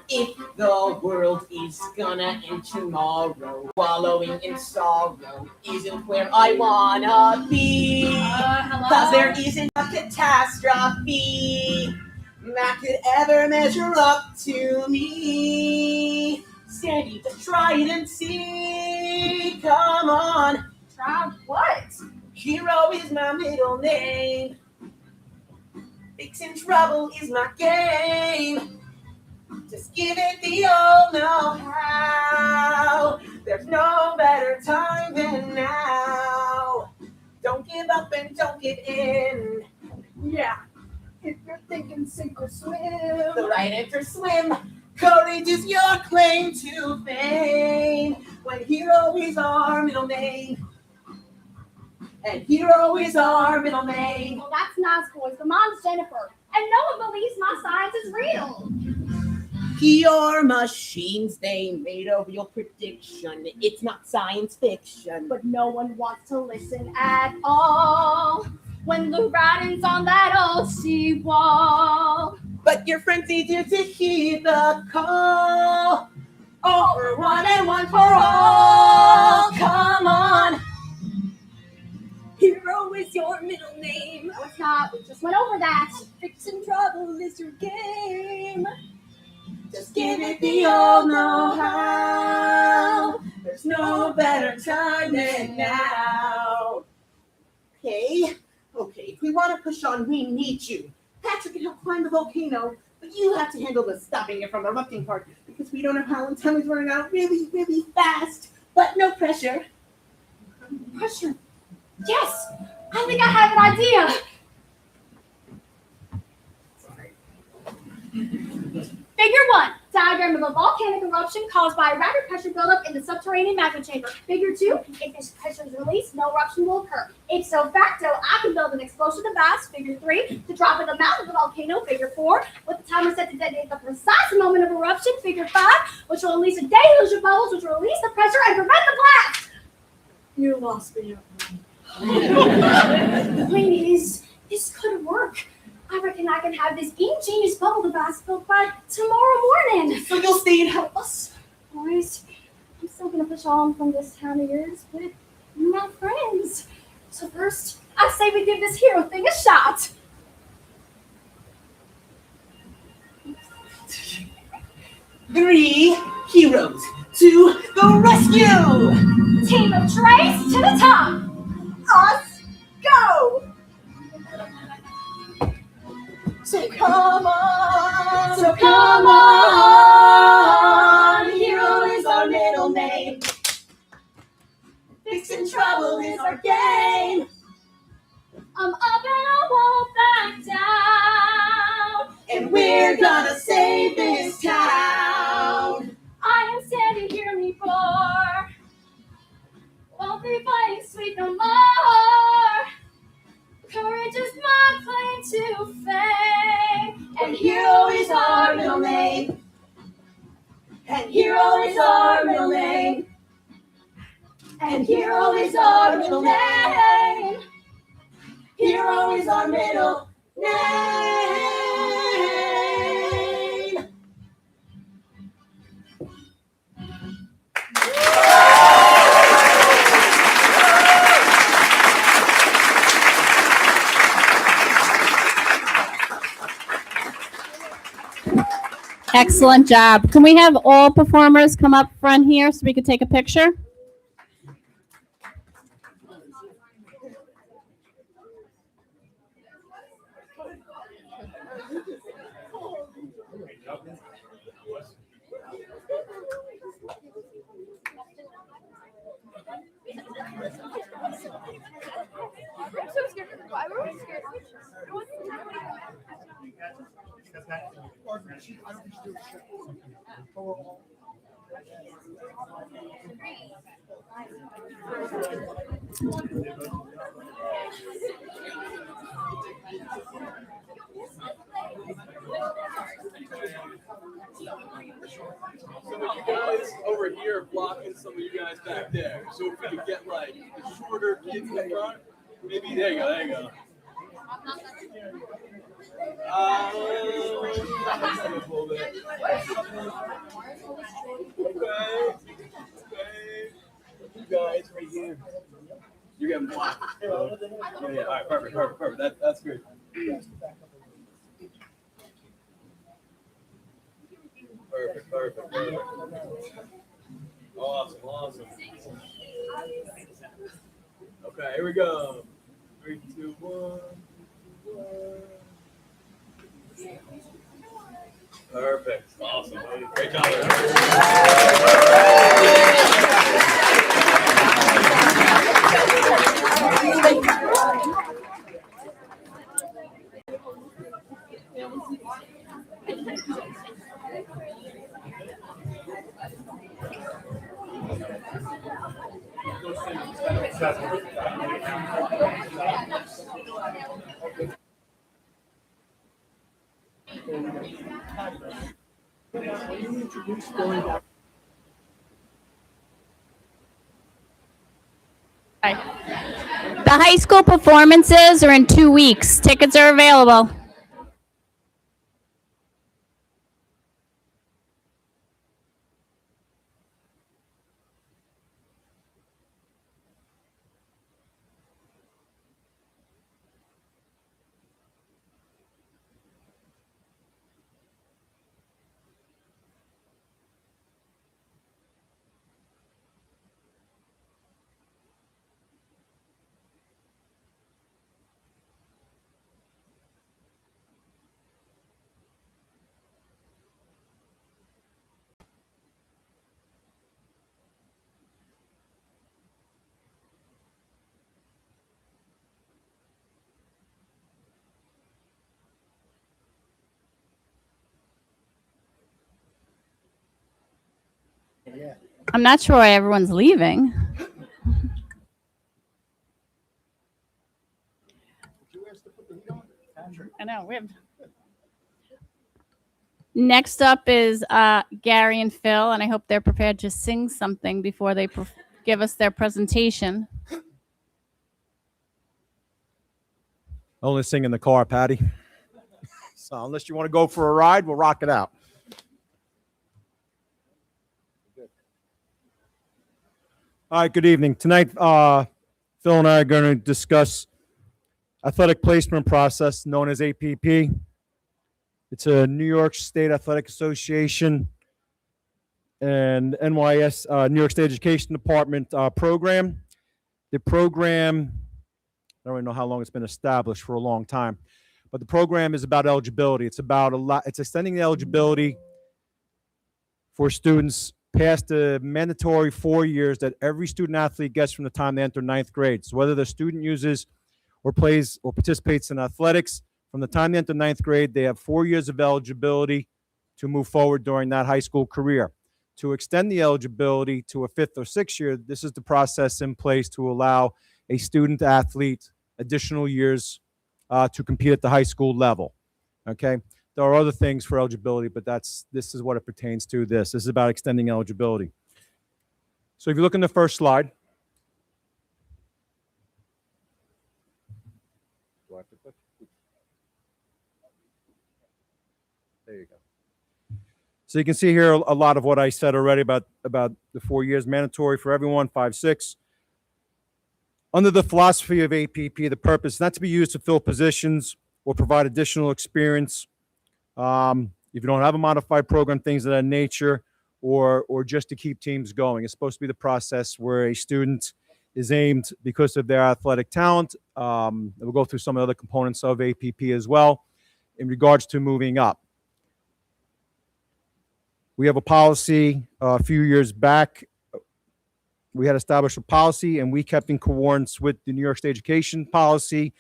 If the world is gonna end tomorrow, wallowing in sorrow isn't where I wanna be. Cause there isn't a catastrophe that could ever measure up to me. Sandy, just try it and see. Come on. Try what? Hero is my middle name. Fixing trouble is my game. Just give it the old know-how. There's no better time than now. Don't give up and don't give in. Yeah. If you're thinking sink or swim, the right answer, swim. Courage is your claim to fame. When hero is our middle name. And hero is our middle name. Well, that's nice, boys, but mine's Jennifer. And no one believes my science is real. Your machine's name made a real prediction. It's not science fiction. But no one wants to listen at all when the writing's on that old seawall. But your friends need you to hear the call. All for one and one for all. Come on. Hero is your middle name. No, it's not. We just went over that. Fixing trouble is your game. Just give it the old know-how. There's no better time than now. Okay, if we want to push on, we need you. Patrick can help climb the volcano, but you have to handle the stopping it from erupting part, because we don't know how long time is running out really, really fast. But no pressure. Pressure? Yes! I think I have an idea. Sorry. Figure 1. Diagram of a volcanic eruption caused by a rapid pressure buildup in the subterranean magma chamber. Figure 2. If this pressure is released, no eruption will occur. Ipso facto, I can build an explosive device. Figure 3. To drop in the mouth of the volcano. Figure 4. With the timer set to detonate the precise moment of eruption. Figure 5. Which will release a deluge of bubbles, which will release the pressure and prevent the blast. You lost me. The point is, this could work. I reckon I can have this ingenious bubble device built by tomorrow morning. So you'll stay and help us? Boys, I'm still going to push on from this town of yours, but you're my friends. So first, I say we give this hero thing a shot. Three heroes to the rescue! Team of Trace to the top! Us, go! So come on, hero is our middle name. Fixing trouble is our game. I'm up and I won't back down. And we're gonna save this town. I am standing here before. Won't be playing sweet no more. Courage is my claim to fame. And hero is our middle name. And hero is our middle name. And hero is our middle name. Hero is our middle name. Excellent job. Can we have all performers come up front here so we can take a picture? I'm so scared. Why were we scared? Some of you guys over here blocking some of you guys back there. So if we could get like the shorter kids in the front, maybe there you go. A little bit. You guys right here. You're getting blocked. Yeah. All right. Perfect. That's great. Perfect. Awesome. Okay, here we go. 3, 2, 1. Perfect. Awesome. Great job. The high school performances are in 2 weeks. Tickets are available. I'm not sure why everyone's leaving. I know. Next up is Gary and Phil, and I hope they're prepared to sing something before they give us their presentation. Only sing in the car, Patty. So unless you want to go for a ride, we'll rock it out. All right, good evening. Tonight, Phil and I are going to discuss athletic placement process known as APP. It's a New York State Athletic Association and NYS, New York State Education Department program. The program, I don't really know how long it's been established, for a long time, but the program is about eligibility. It's about it's extending the eligibility for students past the mandatory 4 years that every student athlete gets from the time they enter 9th grade. So whether the student uses or plays or participates in athletics, from the time they enter 9th grade, they have 4 years of eligibility to move forward during that high school career. To extend the eligibility to a 5th or 6th year, this is the process in place to allow a student athlete additional years to compete at the high school level. Okay. There are other things for eligibility, but this is what it pertains to. This is about extending eligibility. So if you look in the first slide. Do I have to click? There you go. So you can see here a lot of what I said already about the 4 years mandatory for everyone, 5, 6. Under the philosophy of APP, the purpose is not to be used to fill positions or provide additional experience. If you don't have a modified program, things of that nature, or just to keep teams going. It's supposed to be the process where a student is aimed because of their athletic talent. We'll go through some of the other components of APP as well in regards to moving up. We have a policy a few years back. We had established a policy, and we kept in coordinates with the New York State Education policy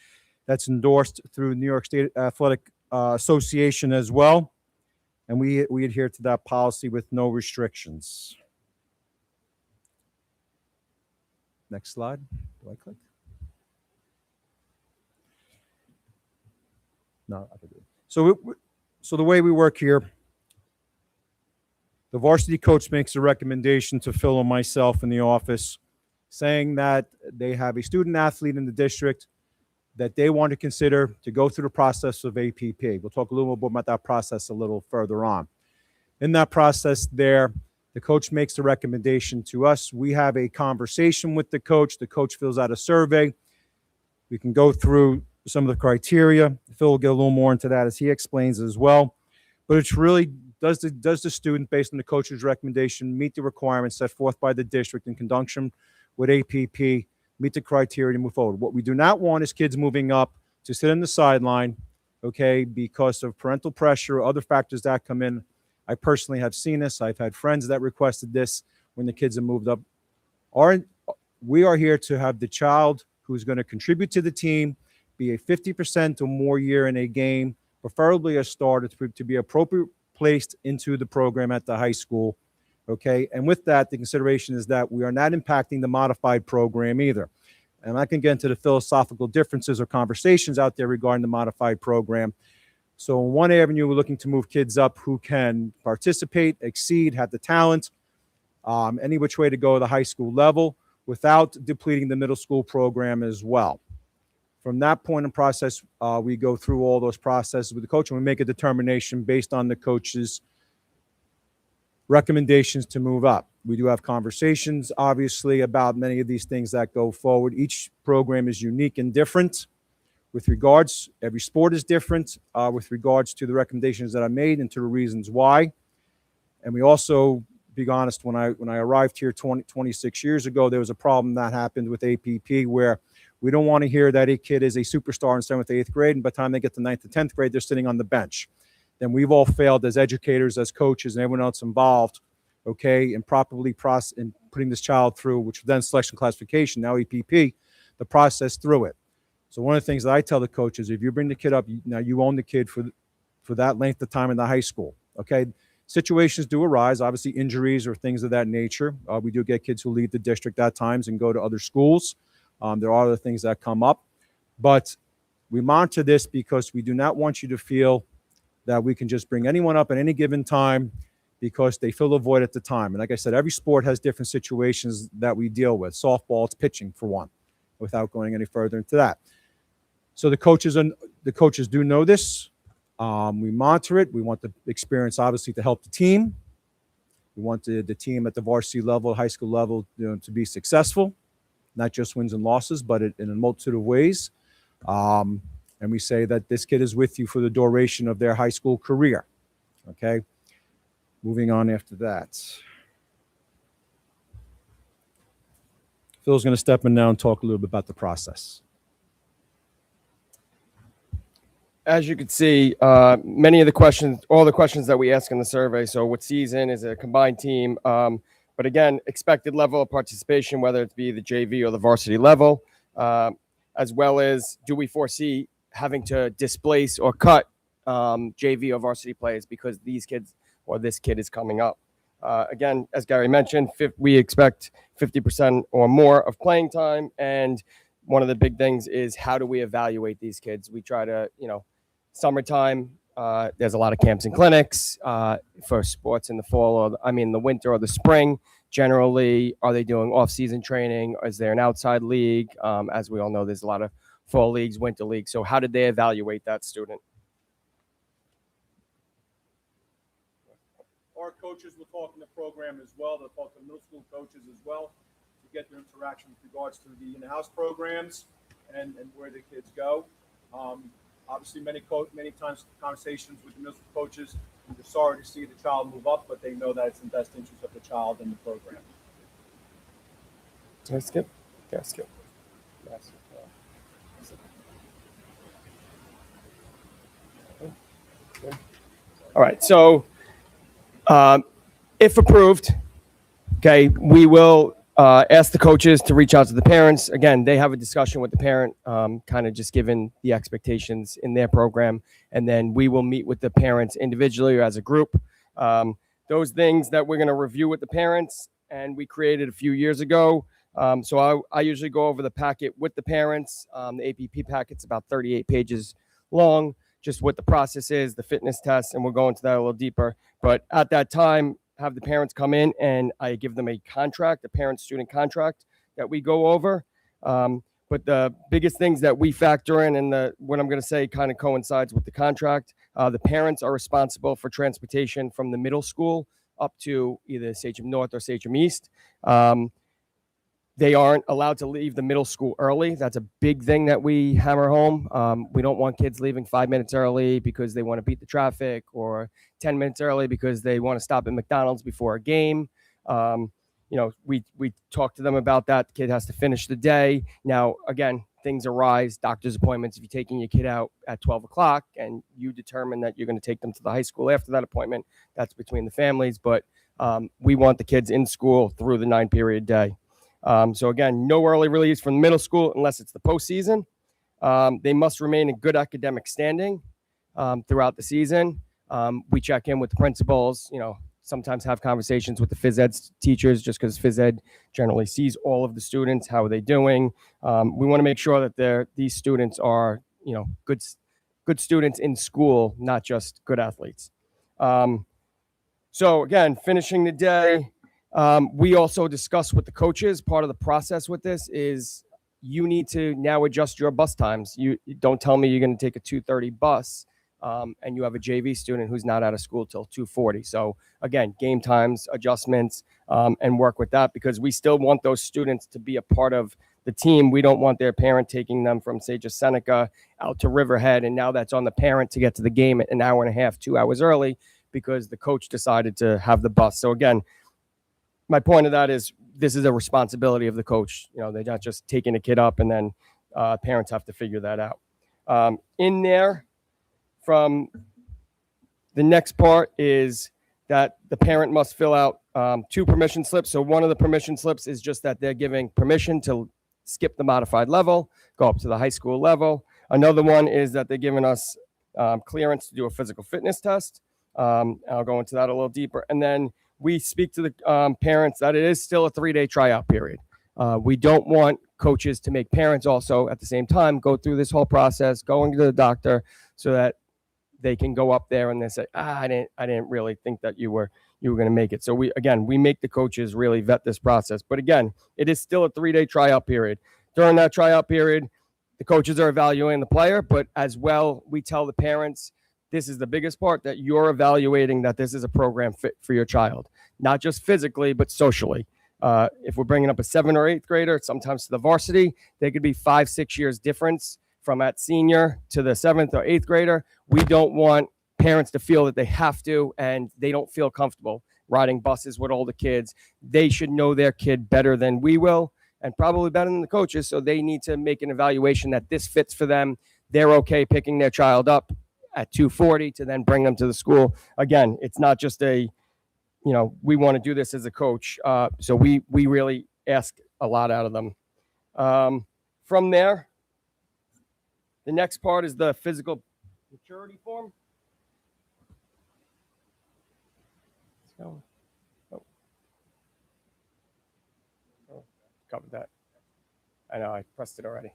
that's endorsed through New York State Athletic Association as well, and we adhere to that policy with no restrictions. Next slide. Do I click? No, I can do it. So the way we work here, the varsity coach makes a recommendation to Phil and myself in the office, saying that they have a student athlete in the district that they want to consider to go through the process of APP. We'll talk a little bit about that process a little further on. In that process there, the coach makes the recommendation to us. We have a conversation with the coach. The coach fills out a survey. We can go through some of the criteria. Phil will get a little more into that as he explains as well. But it's really, does the student, based on the coach's recommendation, meet the requirements set forth by the district in conjunction with APP, meet the criteria to move forward? What we do not want is kids moving up to sit on the sideline, okay, because of parental pressure or other factors that come in. I personally have seen this. I've had friends that requested this when the kids have moved up. We are here to have the child who's going to contribute to the team be a 50% or more year in a game, preferably a starter, to be appropriately placed into the program at the high school, okay? And with that, the consideration is that we are not impacting the modified program either. And I can get into the philosophical differences or conversations out there regarding the modified program. So in one avenue, we're looking to move kids up who can participate, exceed, have the talent, any which way to go to the high school level without depleting the middle school program as well. From that point in process, we go through all those processes with the coach, and we make a determination based on the coach's recommendations to move up. We do have conversations, obviously, about many of these things that go forward. Each program is unique and different. With regards, every sport is different with regards to the recommendations that I made and to the reasons why. And we also, be honest, when I arrived here 26 years ago, there was a problem that happened with APP where we don't want to hear that a kid is a superstar in 7th, 8th grade, and by the time they get to 9th to 10th grade, they're sitting on the bench. Then we've all failed as educators, as coaches, and everyone else involved, okay, in properly in putting this child through, which then selection classification, now APP, the process through it. So one of the things that I tell the coaches, if you bring the kid up, now you own the kid for that length of time in the high school, okay? Situations do arise, obviously injuries or things of that nature. We do get kids who leave the district at times and go to other schools. There are other things that come up. But we monitor this because we do not want you to feel that we can just bring anyone up at any given time because they fill a void at the time. And like I said, every sport has different situations that we deal with. Softball, it's pitching for one, without going any further into that. So the coaches do know this. We monitor it. We want the experience, obviously, to help the team. We want the team at the varsity level, high school level, to be successful, not just wins and losses, but in a multitude of ways. And we say that this kid is with you for the duration of their high school career. Okay. Moving on after that. Phil's going to step in now and talk a little bit about the process. As you can see, many of the questions, all the questions that we ask in the survey. So what season is it a combined team? But again, expected level of participation, whether it be the JV or the varsity level, as well as do we foresee having to displace or cut JV or varsity players because these kids or this kid is coming up. Again, as Gary mentioned, we expect 50% or more of playing time. And one of the big things is how do we evaluate these kids? We try to, summertime, there's a lot of camps and clinics for sports in the fall or the winter or the spring. Generally, are they doing off-season training? Is there an outside league? As we all know, there's a lot of fall leagues, winter leagues. So how did they evaluate that student? Our coaches will talk in the program as well. They'll talk to middle school coaches as well to get their interaction with regards to the in-house programs and where the kids go. Obviously, many times conversations with the middle school coaches, they're sorry to see the child move up, but they know that it's in the best interest of the child and the program. Can I skip? Yeah, skip. All right. So, if approved, okay, we will ask the coaches to reach out to the parents. Again, they have a discussion with the parent, kind of just given the expectations in their program. And then we will meet with the parents individually or as a group. Those things that we're going to review with the parents and we created a few years ago. So I usually go over the packet with the parents. The APP packet's about 38 pages long, just what the process is, the fitness test, and we'll go into that a little deeper. But at that time, have the parents come in and I give them a contract, a parent-student contract that we go over. But the biggest things that we factor in, and what I'm going to say kind of coincides with the contract. The parents are responsible for transportation from the middle school up to either Sachem North or Sachem East. They aren't allowed to leave the middle school early. That's a big thing that we hammer home. We don't want kids leaving 5 minutes early because they want to beat the traffic, or 10 minutes early because they want to stop at McDonald's before a game. We talk to them about that. The kid has to finish the day. Now, again, things arise, doctor's appointments. If you're taking your kid out at 12 o'clock and you determine that you're going to take them to the high school after that appointment, that's between the families. But we want the kids in school through the 9-period day. So again, no early release from middle school unless it's the postseason. They must remain in good academic standing throughout the season. We check in with the principals, sometimes have conversations with the phys ed teachers, just because phys ed generally sees all of the students. How are they doing? We want to make sure that these students are, good students in school, not just good athletes. So again, finishing the day, we also discuss with the coaches. Part of the process with this is you need to now adjust your bus times. You don't tell me you're going to take a 2:30 bus and you have a JV student who's not out of school till 2:40. So again, game times, adjustments, and work with that, because we still want those students to be a part of the team. We don't want their parent taking them from, say, just Seneca out to Riverhead, and now that's on the parent to get to the game at an hour and a half, 2 hours early, because the coach decided to have the bus. So again, my point of that is this is a responsibility of the coach. They're not just taking a kid up and then parents have to figure that out. In there, from the next part is that the parent must fill out 2 permission slips. So one of the permission slips is just that they're giving permission to skip the modified level, go up to the high school level. Another one is that they're giving us clearance to do a physical fitness test. I'll go into that a little deeper. And then we speak to the parents that it is still a 3-day tryout period. We don't want coaches to make parents also at the same time go through this whole process, going to the doctor, so that they can go up there and they say, I didn't really think that you were going to make it. So we make the coaches really vet this process. But again, it is still a 3-day tryout period. During that tryout period, the coaches are evaluating the player, but as well, we tell the parents, this is the biggest part, that you're evaluating that this is a program fit for your child, not just physically, but socially. If we're bringing up a 7th or 8th grader, sometimes to the varsity, there could be 5-6 years difference from at senior to the 7th or 8th grader. We don't want parents to feel that they have to and they don't feel comfortable riding buses with all the kids. They should know their kid better than we will, and probably better than the coaches. So they need to make an evaluation that this fits for them. They're okay picking their child up at 2:40 to then bring them to the school. Again, it's not just we want to do this as a coach. So we really ask a lot out of them. From there, the next part is the physical maturity form. So, covered that. I know I pressed it already.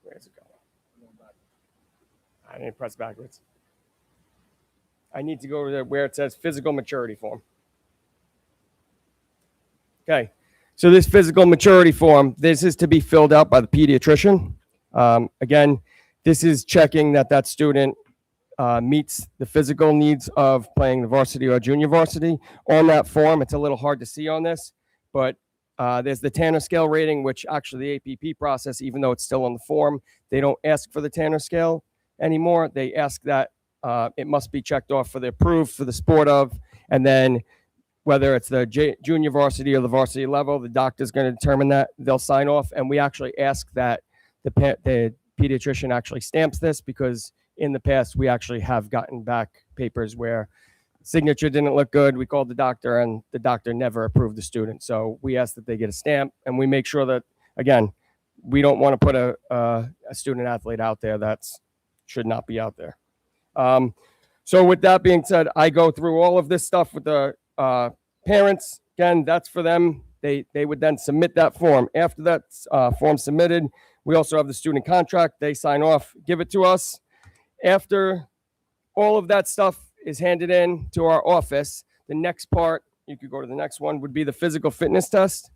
Where's it going? I didn't press backwards. I need to go to where it says physical maturity form. Okay. So this physical maturity form, this is to be filled out by the pediatrician. Again, this is checking that student meets the physical needs of playing the varsity or junior varsity. On that form, it's a little hard to see on this, but there's the Tanner scale rating, which actually the APP process, even though it's still on the form, they don't ask for the Tanner scale anymore. They ask that it must be checked off for the approved for the sport of, and then whether it's the junior varsity or the varsity level, the doctor's going to determine that. They'll sign off, and we actually ask that the pediatrician actually stamps this, because in the past we actually have gotten back papers where signature didn't look good. We called the doctor, and the doctor never approved the student. So we ask that they get a stamp, and we make sure that, again, we don't want to put a student athlete out there that should not be out there. So with that being said, I go through all of this stuff with the parents. Again, that's for them. They would then submit that form. After that form submitted, we also have the student contract. They sign off, give it to us. After all of that stuff is handed in to our office, the next part, you could go to the next one, would be the physical fitness test.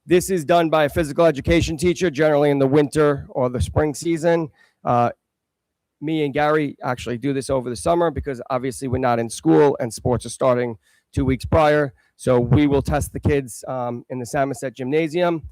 This is done by a physical education teacher, generally in the winter or the spring season. Me and Gary actually do this over the summer because obviously we're not in school and sports are starting 2 weeks prior. So we will test the kids in the Samoset Gymnasium.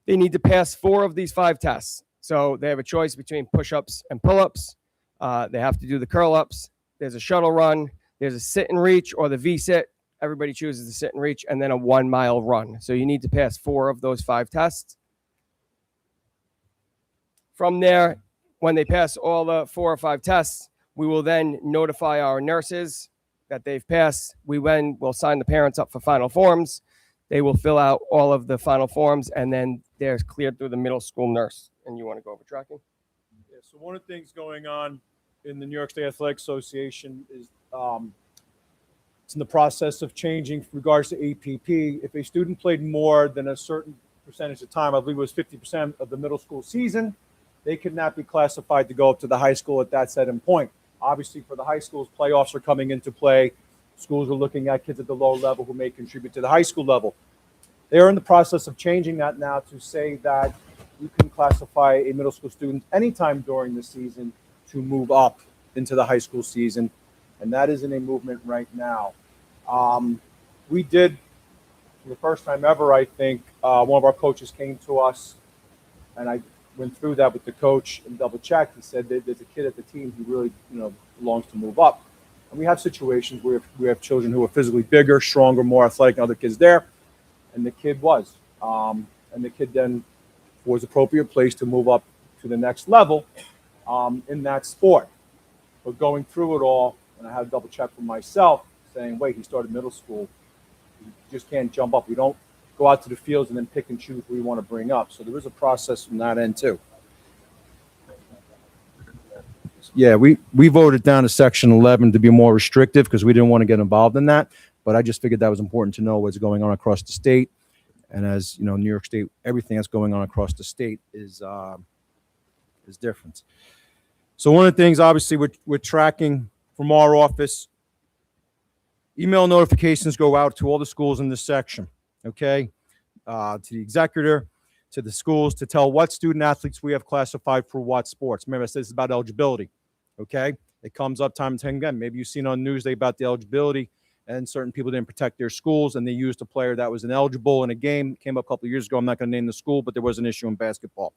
They need to pass 4 of these 5 tests. So they have a choice between push-ups and pull-ups. They have to do the curl-ups. There's a shuttle run. There's a sit and reach or the V-sit. Everybody chooses the sit and reach, and then a 1-mile run. So you need to pass 4 of those 5 tests. From there, when they pass all the 4 or 5 tests, we will then notify our nurses that they've passed. We then will sign the parents up for final forms. They will fill out all of the final forms, and then they're cleared through the middle school nurse. And you want to go over tracking? Yeah, so one of the things going on in the New York State Athletic Association is it's in the process of changing with regards to APP. If a student played more than a certain percentage of time, I believe it was 50% of the middle school season, they could not be classified to go up to the high school at that set point. Obviously, for the high schools, playoffs are coming into play. Schools are looking at kids at the lower level who may contribute to the high school level. They are in the process of changing that now to say that you can classify a middle school student anytime during the season to move up into the high school season, and that is in a movement right now. We did, for the first time ever, I think, one of our coaches came to us, and I went through that with the coach and double-checked. He said that there's a kid at the team who really, belongs to move up. And we have situations where we have children who are physically bigger, stronger, more athletic than other kids there, and the kid was. And the kid then was appropriate place to move up to the next level in that sport. But going through it all, and I had to double check for myself, saying, wait, he started middle school. You just can't jump up. We don't go out to the fields and then pick and choose who we want to bring up. So there is a process from that end too. Yeah, we voted down to Section 11 to be more restrictive because we didn't want to get involved in that. But I just figured that was important to know what's going on across the state. And as you know, New York State, everything that's going on across the state is different. So one of the things, obviously, we're tracking from our office. Email notifications go out to all the schools in this section, okay? To the executor, to the schools, to tell what student athletes we have classified for what sports. Remember, I said this is about eligibility, okay? It comes up time and time again. Maybe you've seen on Newsday about the eligibility, and certain people didn't protect their schools, and they used a player that was ineligible in a game. It came up a couple of years ago. I'm not going to name the school, but there was an issue in basketball.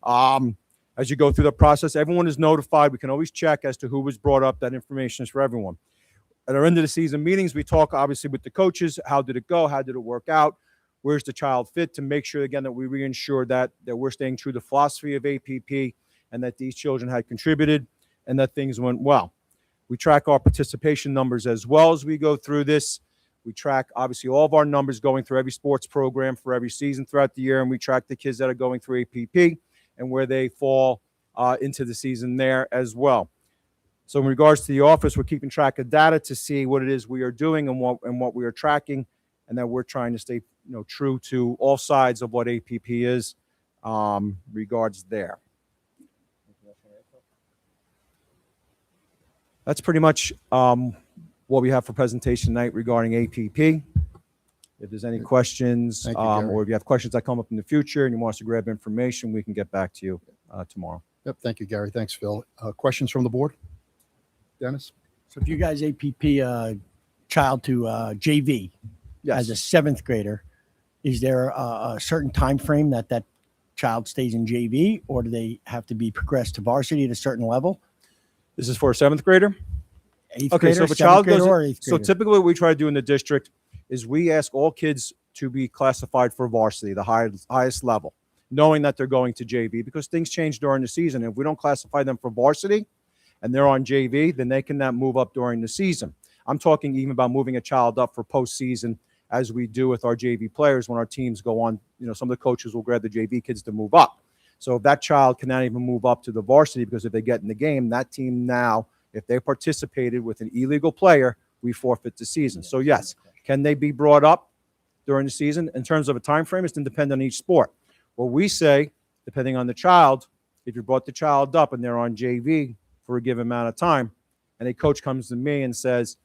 As you go through the process, everyone is notified. We can always check as to who was brought up. That information is for everyone. At our end of the season meetings, we talk obviously with the coaches. How did it go? How did it work out? Where's the child fit, to make sure, again, that we reinsure that we're staying true to the philosophy of APP and that these children had contributed and that things went well. We track our participation numbers as well as we go through this. We track, obviously, all of our numbers going through every sports program for every season throughout the year, and we track the kids that are going through APP and where they fall into the season there as well. So in regards to the office, we're keeping track of data to see what it is we are doing and what we are tracking, and that we're trying to stay true to all sides of what APP is regards there. That's pretty much what we have for presentation tonight regarding APP. If there's any questions, or if you have questions that come up in the future and you want us to grab information, we can get back to you tomorrow. Yep. Thank you, Gary. Thanks, Phil. Questions from the board? Dennis? So if you guys APP child to JV as a 7th grader, is there a certain time frame that child stays in JV, or do they have to be progressed to varsity at a certain level? This is for a 7th grader? 8th Okay, grader, so if a child 7th grader, or doesn't, 8th so grader? typically what we try to do in the district is we ask all kids to be classified for varsity, the highest level, knowing that they're going to JV, because things change during the season. If we don't classify them for varsity and they're on JV, then they cannot move up during the season. I'm talking even about moving a child up for postseason, as we do with our JV players when our teams go on. Some of the coaches will grab the JV kids to move up. So if that child cannot even move up to the varsity, because if they get in the game, that team now, if they participated with an illegal player, we forfeit the season. So yes, can they be brought up during the season? In terms of a time frame, it's going to depend on each sport. What we say, depending on the child, if you brought the child up and they're on JV for a given amount of time, and a coach comes to me and says,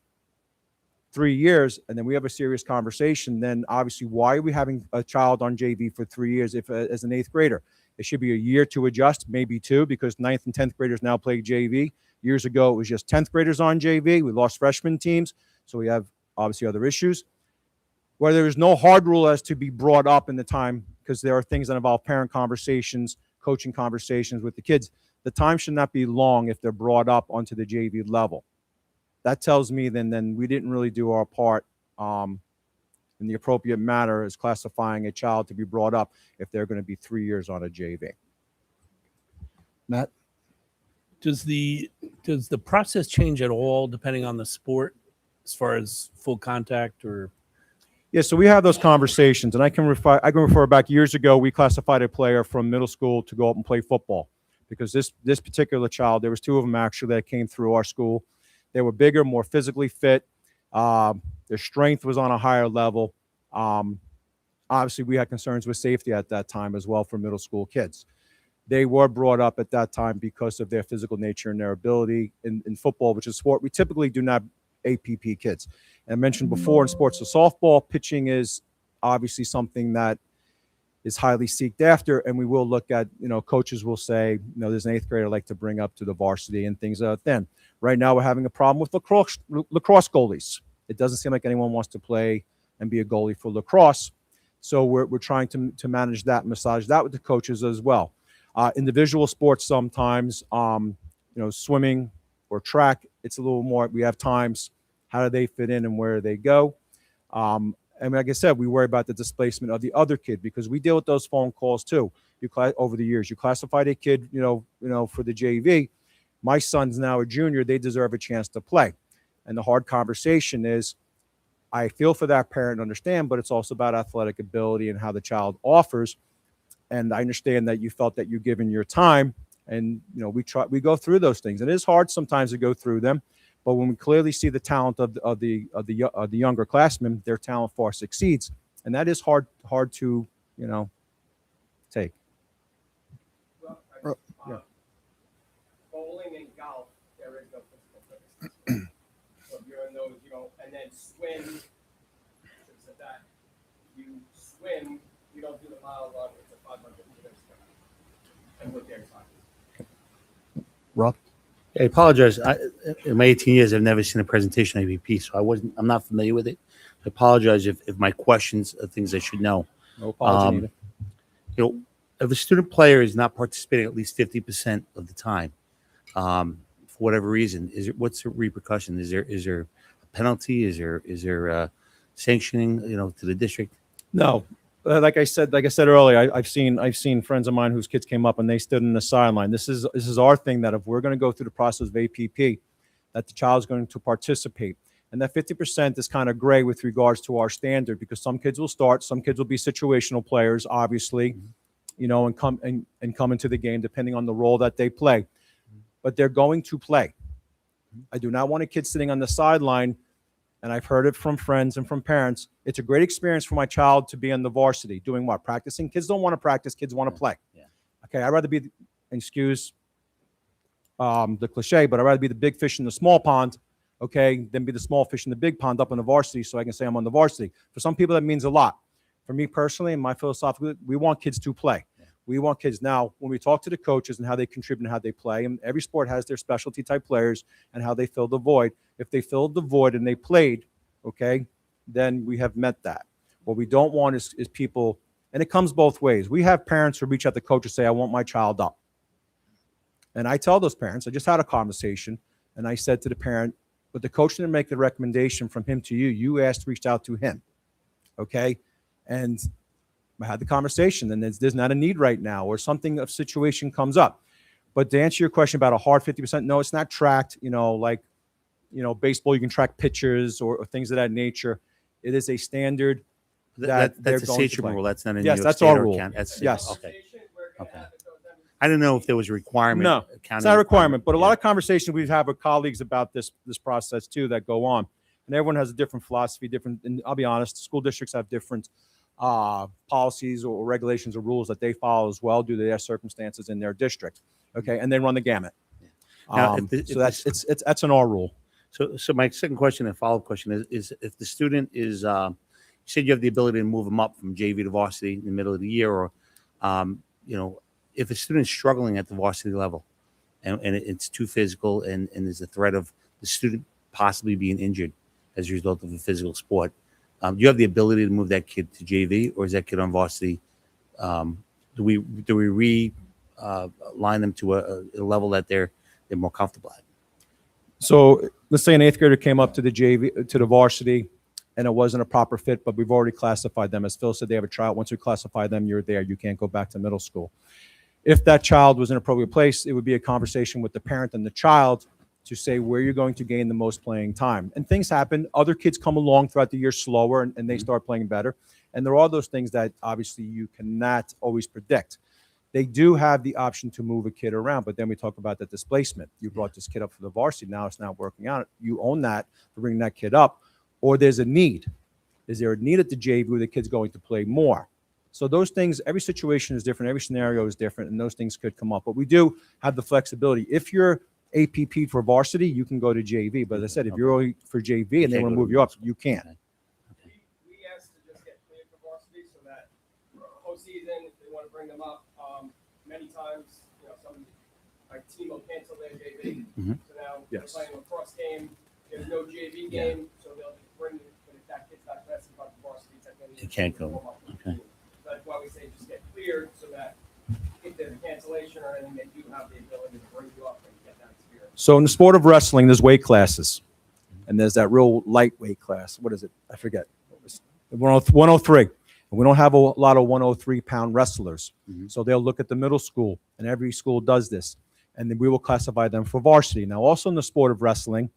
3 years, and then we have a serious conversation, then obviously why are we having a child on JV for 3 years if as an 8th grader? It should be a year to adjust, maybe 2, because 9th and 10th graders now play JV. Years ago, it was just 10th graders on JV. We lost freshman teams, so we have obviously other issues. Where there is no hard rule as to be brought up in the time, because there are things that involve parent conversations, coaching conversations with the kids. The time should not be long if they're brought up onto the JV level. That tells me then we didn't really do our part in the appropriate manner as classifying a child to be brought up if they're going to be 3 years on a JV. Matt? Does the process change at all depending on the sport as far as full contact or? Yeah, so we have those conversations, and I can refer back years ago. We classified a player from middle school to go up and play football because this particular child, there was 2 of them actually that came through our school. They were bigger, more physically fit. Their strength was on a higher level. Obviously, we had concerns with safety at that time as well for middle school kids. They were brought up at that time because of their physical nature and their ability in football, which is a sport we typically do not APP kids. And I mentioned before in sports, so softball pitching is obviously something that is highly sought after, and we will look at, coaches will say, there's an 8th grader I'd like to bring up to the varsity and things like that. Right now, we're having a problem with lacrosse goalies. It doesn't seem like anyone wants to play and be a goalie for lacrosse. So we're trying to manage that, massage that with the coaches as well. Individual sports sometimes, swimming or track, it's a little more, we have times, how do they fit in and where do they go? And like I said, we worry about the displacement of the other kid because we deal with those phone calls too. Over the years, you classified a kid, for the JV. My son's now a junior. They deserve a chance to play. And the hard conversation is, I feel for that parent and understand, but it's also about athletic ability and how the child offers. And I understand that you felt that you're given your time, and we go through those things. And it is hard sometimes to go through them, but when we clearly see the talent of the younger classmen, their talent far succeeds, and that is hard to take. Yeah. Bowling and golf, there is no physical fitness. So if you're in those, and then swim, that you swim, you don't do the mile run, it's a 500 meters and with the exercise. Rob? I apologize. In my 18 years, I've never seen a presentation on AVP, so I'm not familiar with it. I apologize if my questions are things I should know. No apology needed. If a student player is not participating at least 50% of the time, for whatever reason, what's the repercussion? Is there a penalty? Is there sanctioning, to the district? No. Like I said earlier, I've seen friends of mine whose kids came up and they stood in the sideline. This is our thing, that if we're going to go through the process of APP, that the child's going to participate. And that 50% is kind of gray with regards to our standard, because some kids will start, some kids will be situational players, obviously, and come into the game depending on the role that they play. But they're going to play. I do not want a kid sitting on the sideline. And I've heard it from friends and from parents. It's a great experience for my child to be on the varsity. Doing what? Practicing? Kids don't want to practice. Kids want to play. Yeah. Okay, I'd rather be, excuse the cliche, but I'd rather be the big fish in the small pond, okay, than be the small fish in the big pond up on the varsity so I can say I'm on the varsity. For some people, that means a lot. For me personally, and my philosophical, we want kids to play. Yeah. We want kids. Now, when we talk to the coaches and how they contribute and how they play, and every sport has their specialty type players and how they fill the void. If they filled the void and they played, okay, then we have met that. What we don't want is people, and it comes both ways. We have parents who reach out to coaches and say, I want my child up. And I tell those parents, I just had a conversation, and I said to the parent, but the coach didn't make the recommendation from him to you. You reached out to him, okay? And I had the conversation, and there's not a need right now, or something of situation comes up. But to answer your question about a hard 50%, no, it's not tracked, baseball, you can track pitchers or things of that nature. It is a standard That's a station rule. That's not a New yes, York that's State our or rule. county. Yes. Okay. I don't know if there was a requirement. No, it's not a requirement, but a lot of conversations we've had with colleagues about this process too that go on, and everyone has a different philosophy, and I'll be honest, school districts have different policies or regulations or rules that they follow as well due to their circumstances in their district. Okay, and they run the gamut. Now, So that's an R rule. So my second question and follow-up question is if the student is, you said you have the ability to move them up from JV to varsity in the middle of the year, or, if a student's struggling at the varsity level and it's too physical and there's a threat of the student possibly being injured as a result of a physical sport, do you have the ability to move that kid to JV, or is that kid on varsity? Do we line them to a level that they're more comfortable at? So let's say an eighth grader came up to the JV, to the varsity, and it wasn't a proper fit, but we've already classified them. As Phil said, they have a tryout. Once we classify them, you're there. You can't go back to middle school. If that child was in an appropriate place, it would be a conversation with the parent and the child to say where you're going to gain the most playing time. And things happen. Other kids come along throughout the year slower, and they start playing better. And there are those things that obviously you cannot always predict. They do have the option to move a kid around, but then we talk about the displacement. You brought this kid up for the varsity. Now it's not working out. You own that to bring that kid up, or there's a need. Is there a need at the JV where the kid's going to play more? So those things, every situation is different. Every scenario is different, and those things could come up. But we do have the flexibility. If you're APP for varsity, you can go to JV. But as I said, if you're only for JV and they want to move you up, you can't. We asked to just get cleared for varsity so that postseason, if they want to bring them up, many times, some team will cancel their JV. Mhm. So now Yes. they're playing a cross game. There's no JV game, so they'll just bring it. But if that kid's not classified for varsity, technically It can't go. Okay. That's why we say just get cleared so that if there's a cancellation or anything, they do have the ability to bring you up and get that experience. So in the sport of wrestling, there's weight classes. And there's that real lightweight class. What is it? I forget. 103. And we don't have a lot of 103-pound wrestlers. Mhm. So they'll look at the middle school, and every school does this. And then we will classify them for varsity. Now, also in the sport of wrestling,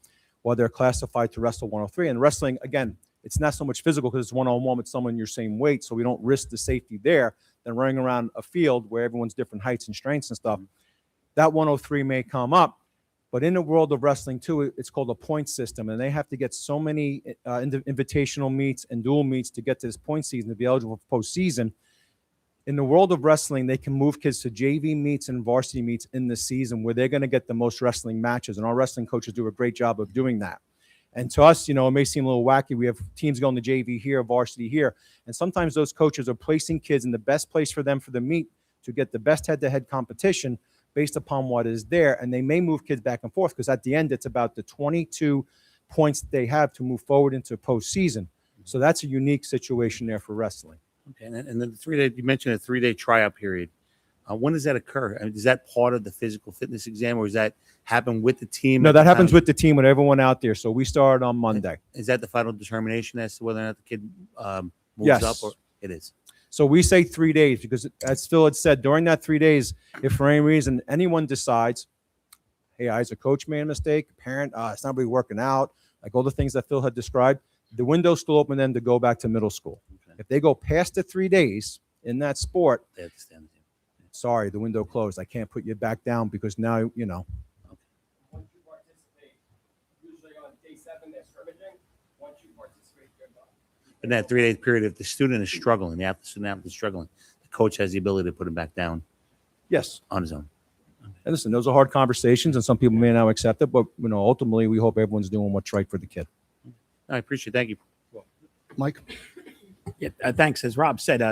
while they're classified to wrestle 103, and wrestling, again, it's not so much physical because it's one-on-one with someone your same weight, so we don't risk the safety there than running around a field where everyone's different heights and strengths and stuff. That 103 may come up, but in the world of wrestling too, it's called a point system, and they have to get so many invitational meets and dual meets to get to this point season to be eligible for postseason. In the world of wrestling, they can move kids to JV meets and varsity meets in the season where they're going to get the most wrestling matches, and our wrestling coaches do a great job of doing that. And to us, it may seem a little wacky. We have teams going to JV here, varsity here, and sometimes those coaches are placing kids in the best place for them for the meet to get the best head-to-head competition based upon what is there. And they may move kids back and forth because at the end, it's about the 22 points that they have to move forward into postseason. So that's a unique situation there for wrestling. Okay, and then the 3-day, you mentioned a 3-day tryout period. When does that occur? I mean, is that part of the physical fitness exam, or does that happen with the team? No, at the that happens time? with the team, with everyone out there. So we start on Monday. Is that the final determination as to whether or not the kid moves Yes. up? Or it is. So we say 3 days because, as Phil had said, during that 3 days, if for any reason anyone decides, hey, as a coach made a mistake, parent, it's not really working out, like all the things that Phil had described, the window's still open then to go back to middle school. Okay. If they go past the 3 days in that sport, They have to stand the team. sorry, the window closed. I can't put you back down because now, Once you participate, usually on day 7, they're scrimmaging. Once you participate, you're done. In that 3-day period, if the student is struggling, the student is struggling, the coach has the ability to put him back down yes. on his own. And listen, those are hard conversations and some people may not accept it, but ultimately we hope everyone's doing what's right for the kid. I appreciate it. Thank you. Mike? Yeah, thanks. As Rob said,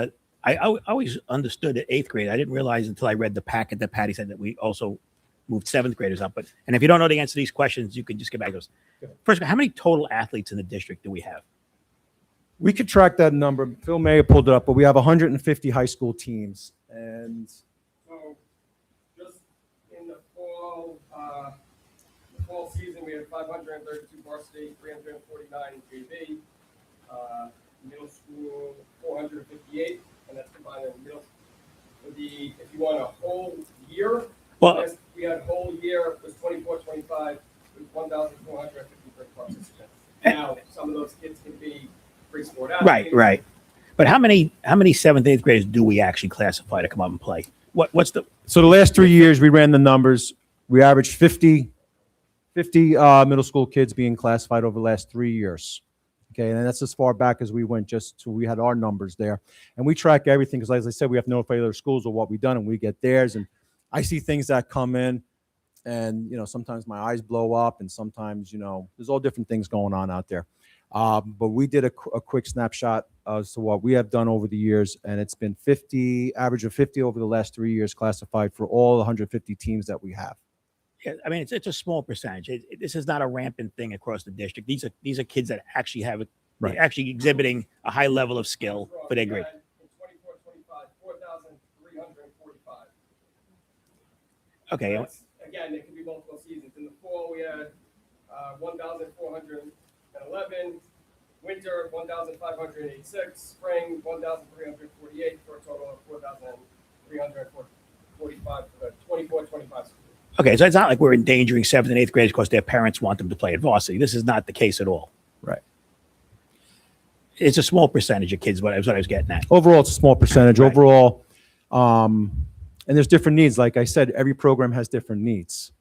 I always understood at 8th grade. I didn't realize until I read the packet that Patty said that we also moved 7th graders up. And if you don't know the answer to these questions, you can just get back to us. First, how many total athletes in the district do we have? We could track that number. Phil may have pulled it up, but we have 150 high school teams. And So just in the fall season, we had 532 varsity, 349 JV, middle school 458, and that's combined in middle. If you want a whole year, Well, we had whole year was 24-25, it was 1,453 participants. Now some of those kids can be free sport athletes. right. But how many 7th, 8th graders do we actually classify to come up and play? What's the so the last 3 years we ran the numbers. We averaged 50 middle school kids being classified over the last 3 years. Okay, and that's as far back as we went, just so we had our numbers there. And we track everything because, as I said, we have to notify other schools of what we've done, and we get theirs. And I see things that come in, and sometimes my eyes blow up, and sometimes there's all different things going on out there. But we did a quick snapshot as to what we have done over the years, and it's been 50, average of 50 over the last 3 years, classified for all 150 teams that we have. Yeah, I mean, it's a small percentage. This is not a rampant thing across the district. These are kids that actually have it, Right. actually exhibiting a high level of skill for their grade. In 24-25, 4,345. Okay. Again, it could be multiple seasons. In the fall, we had 1,411. Winter, 1,586. Spring, 1,348 for a total of 4,345 for the 24-25 school. Okay, so it's not like we're endangering 7th and 8th graders because their parents want them to play at varsity. This is not the case at all. Right. It's a small percentage of kids, but that's what I was getting at. Overall, it's a small percentage. Right. Overall, and there's different needs. Like I said, every program has different needs.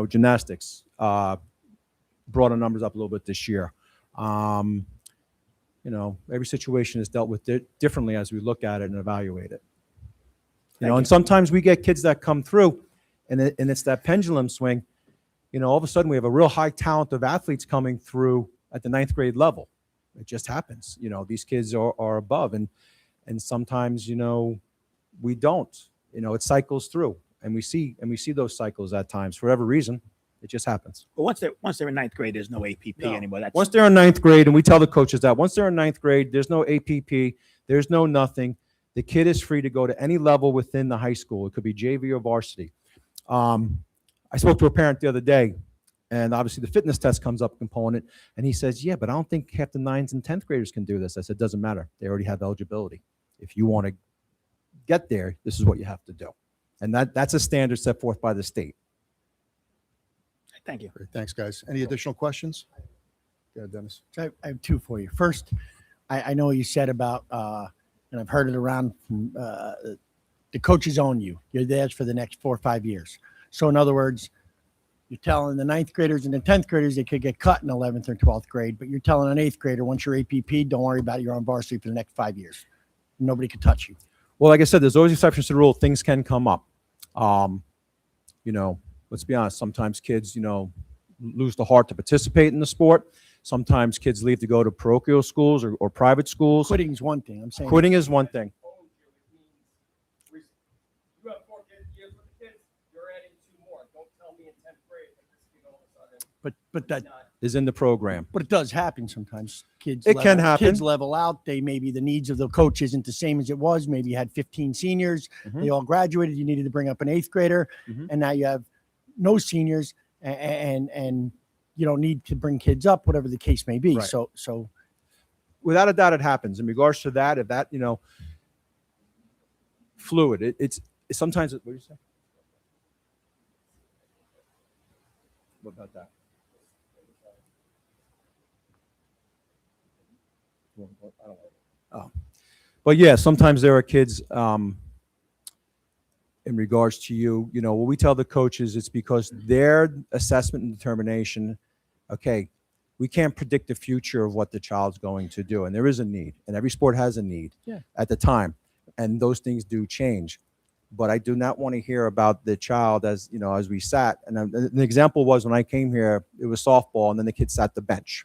Gymnastics brought our numbers up a little bit this year. Every situation is dealt with differently as we look at it and evaluate it. And sometimes we get kids that come through, and it's that pendulum swing. All of a sudden we have a real high talent of athletes coming through at the 9th grade level. It just happens. These kids are above, and sometimes we don't. It cycles through, and we see those cycles at times for whatever reason. It just happens. But once they're in 9th grade, there's no APP anymore. Once they're in 9th grade, and we tell the coaches that once they're in 9th grade, there's no APP, there's no nothing. The kid is free to go to any level within the high school. It could be JV or varsity. I spoke to a parent the other day, and obviously the fitness test comes up component, and he says, yeah, but I don't think half the 9th and 10th graders can do this. I said, doesn't matter. They already have eligibility. If you want to get there, this is what you have to do. And that's a standard set forth by the state. Thank you. Great. Thanks, guys. Any additional questions? Yeah, Dennis. So I have two for you. First, I know you said about, and I've heard it around from the coaches own you. You're theirs for the next 4 or 5 years. So in other words, you're telling the 9th graders and the 10th graders they could get cut in 11th or 12th grade, but you're telling an 8th grader once you're APP, don't worry about it. You're on varsity for the next 5 years. Nobody could touch you. Well, like I said, there's always exceptions to the rule. Things can come up. Let's be honest. Sometimes kids, lose the heart to participate in the sport. Sometimes kids leave to go to parochial schools or private schools. Quitting is one thing. I'm saying Quitting is one thing. You have 4 years with the kids, you're adding 2 more. Don't tell me in 10th grade that this kid all of a sudden. But that Is in the program. But it does happen sometimes. Kids Can happen. Kids level out. Maybe the needs of the coach isn't the same as it was. Maybe you had 15 seniors. Mhm. They all graduated. You needed to bring up an 8th grader, Mhm. and now you have no seniors, and you don't need to bring kids up, whatever the case may be. Right. So Without a doubt, it happens. In regards to that, if that, fluid, it's sometimes, what do you say? What about that? Oh. But yeah, sometimes there are kids, in regards to what we tell the coaches, it's because their assessment and determination, okay, we can't predict the future of what the child's going to do. And there is a need, and every sport has a need at the time. And those things do change. But I do not want to hear about the child as we sat. And an example was when I came here, it was softball, and then the kid sat the bench.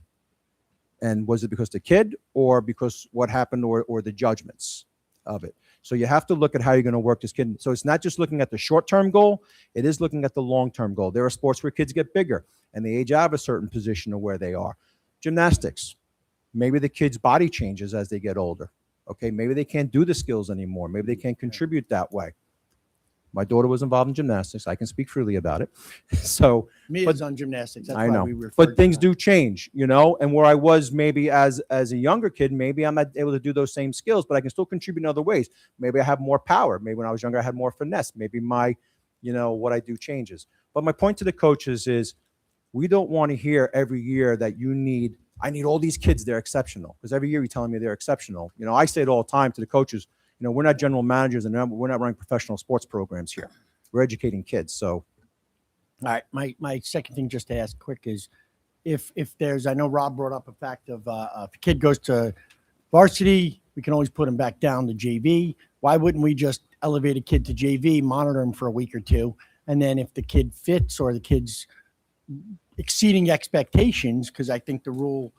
And was it because the kid or because what happened or the judgments of it? So you have to look at how you're going to work this kid. So it's not just looking at the short-term goal. It is looking at the long-term goal. There are sports where kids get bigger and they age out of a certain position of where they are. Gymnastics. Maybe the kid's body changes as they get older. Okay, maybe they can't do the skills anymore. Maybe they can't contribute that way. My daughter was involved in gymnastics. I can speak freely about it. So Mia's on gymnastics. That's I why know, we refer but to things that. do change, and where I was maybe as a younger kid, maybe I'm not able to do those same skills, but I can still contribute in other ways. Maybe I have more power. Maybe when I was younger, I had more finesse. Maybe my, what I do changes. But my point to the coaches is we don't want to hear every year that I need all these kids. They're exceptional. Because every year you're telling me they're exceptional. I say it all the time to the coaches, we're not general managers and we're not running professional sports programs here. We're educating kids. So. All right. My second thing just to ask quick is if there's, I know Rob brought up a fact of if a kid goes to varsity, we can always put him back down to JV. Why wouldn't we just elevate a kid to JV, monitor him for a week or two, And then if the kid fits or the kid's exceeding expectations, because I think the rule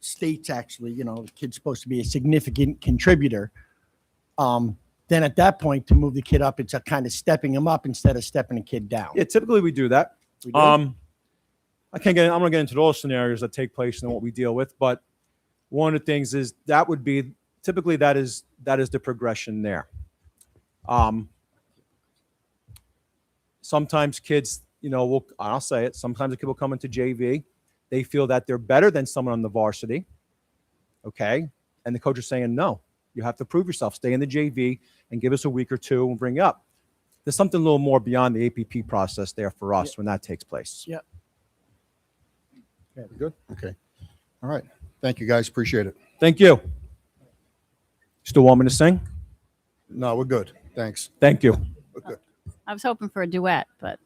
states actually, the kid's supposed to be a significant contributor. Then at that point, to move the kid up, it's a kind of stepping him up instead of stepping a kid down. Yeah, typically we do that. We do? I'm going to get into those scenarios that take place and what we deal with. But one of the things is that would be typically that is the progression there. Sometimes kids, I'll say it. Sometimes a kid will come into JV. They feel that they're better than someone on the varsity. Okay. And the coach is saying, no, you have to prove yourself. Stay in the JV and give us a week or two and bring you up. There's something a little more beyond the APP process there for us when that takes place. Yep. Okay, good. Okay. All right. Thank you, guys. Appreciate it. Thank you. Still want me to sing? No, we're good. Thanks. Thank you. We're good. I was hoping for a duet, but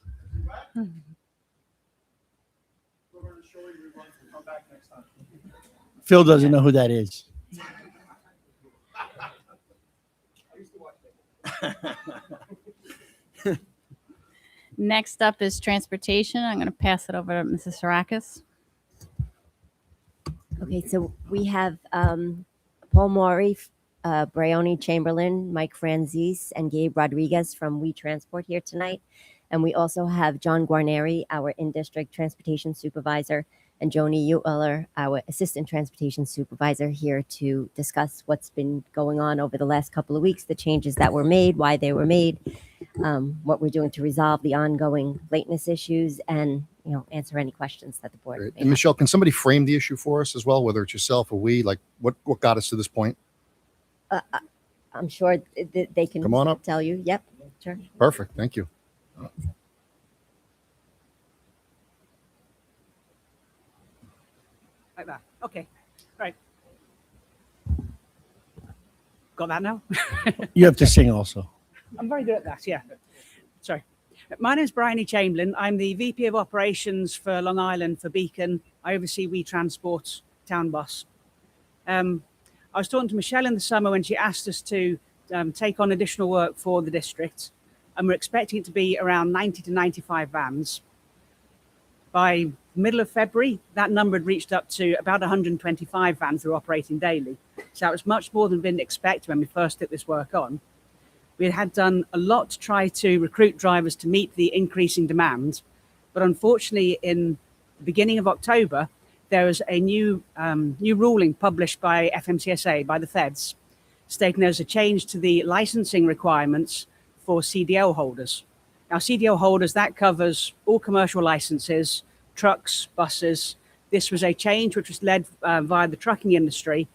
Phil doesn't know who that is. next up is transportation. I'm going to pass it over to Mrs. Sarakis. Okay, so we have Paul Maury, Bryony Chamberlain, Mike Franzese, and Gabe Rodriguez from We Transport here tonight. And we also have John Guarneri, our in-district transportation supervisor, and Joni Ueller, our assistant transportation supervisor, here to discuss what's been going on over the last couple of weeks, the changes that were made, why they were made, what we're doing to resolve the ongoing lateness issues, and answer any questions that the board may And have. Michelle, can somebody frame the issue for us as well, whether it's yourself or we? Like, what got us to this point? I'm sure they can Come on up. tell you. Yep, sure. Perfect. Thank you. Like that. Okay. Right. Got that now? You have to sing also. I'm very good at that, yeah. Sorry. My name is Bryony Chamberlain. I'm the VP of Operations for Long Island for Beacon. I oversee We Transport Town Bus. I was talking to Michelle in the summer when she asked us to take on additional work for the district, and we're expecting it to be around 90 to 95 vans. By middle of February, that number had reached up to about 125 vans that were operating daily. So that was much more than been expected when we first took this work on. We had done a lot to try to recruit drivers to meet the increasing demand, but unfortunately in the beginning of October, there was a new ruling published by FMCSA, by the feds, stating there's a change to the licensing requirements for CDL holders. Now, CDL holders, that covers all commercial licenses, trucks, buses. This was a change which was led via the trucking industry,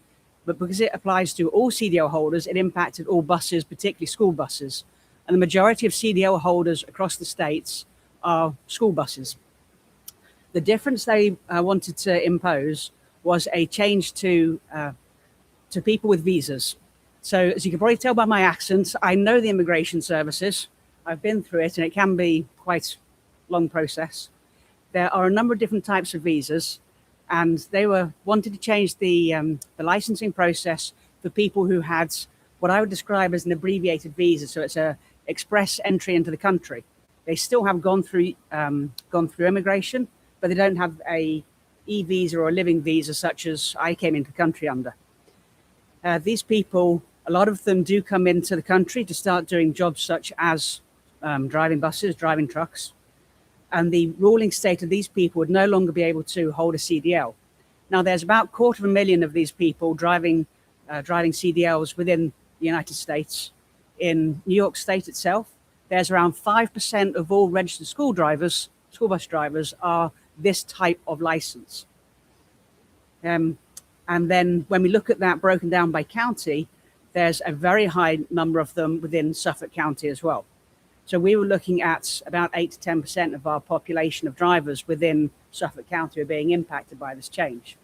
but because it applies to all CDL holders, it impacted all buses, particularly school buses. And the majority of CDL holders across the states are school buses. The difference they wanted to impose was a change to people with visas. So as you can probably tell by my accent, I know the immigration services. I've been through it, and it can be quite a long process. There are a number of different types of visas, and they wanted to change the licensing process for people who had what I would describe as an abbreviated visa. So it's a express entry into the country. They still have gone through immigration, but they don't have a e-visa or a living visa such as I came into the country under. These people, a lot of them do come into the country to start doing jobs such as driving buses, driving trucks. And the ruling stated these people would no longer be able to hold a CDL. Now, there's about 250,000 of these people driving CDLs within the United States. In New York State itself, there's around 5% of all registered school bus drivers are this type of license. And then when we look at that broken down by county, there's a very high number of them within Suffolk County as well. So we were looking at about 8 to 10% of our population of drivers within Suffolk County are being impacted by this change.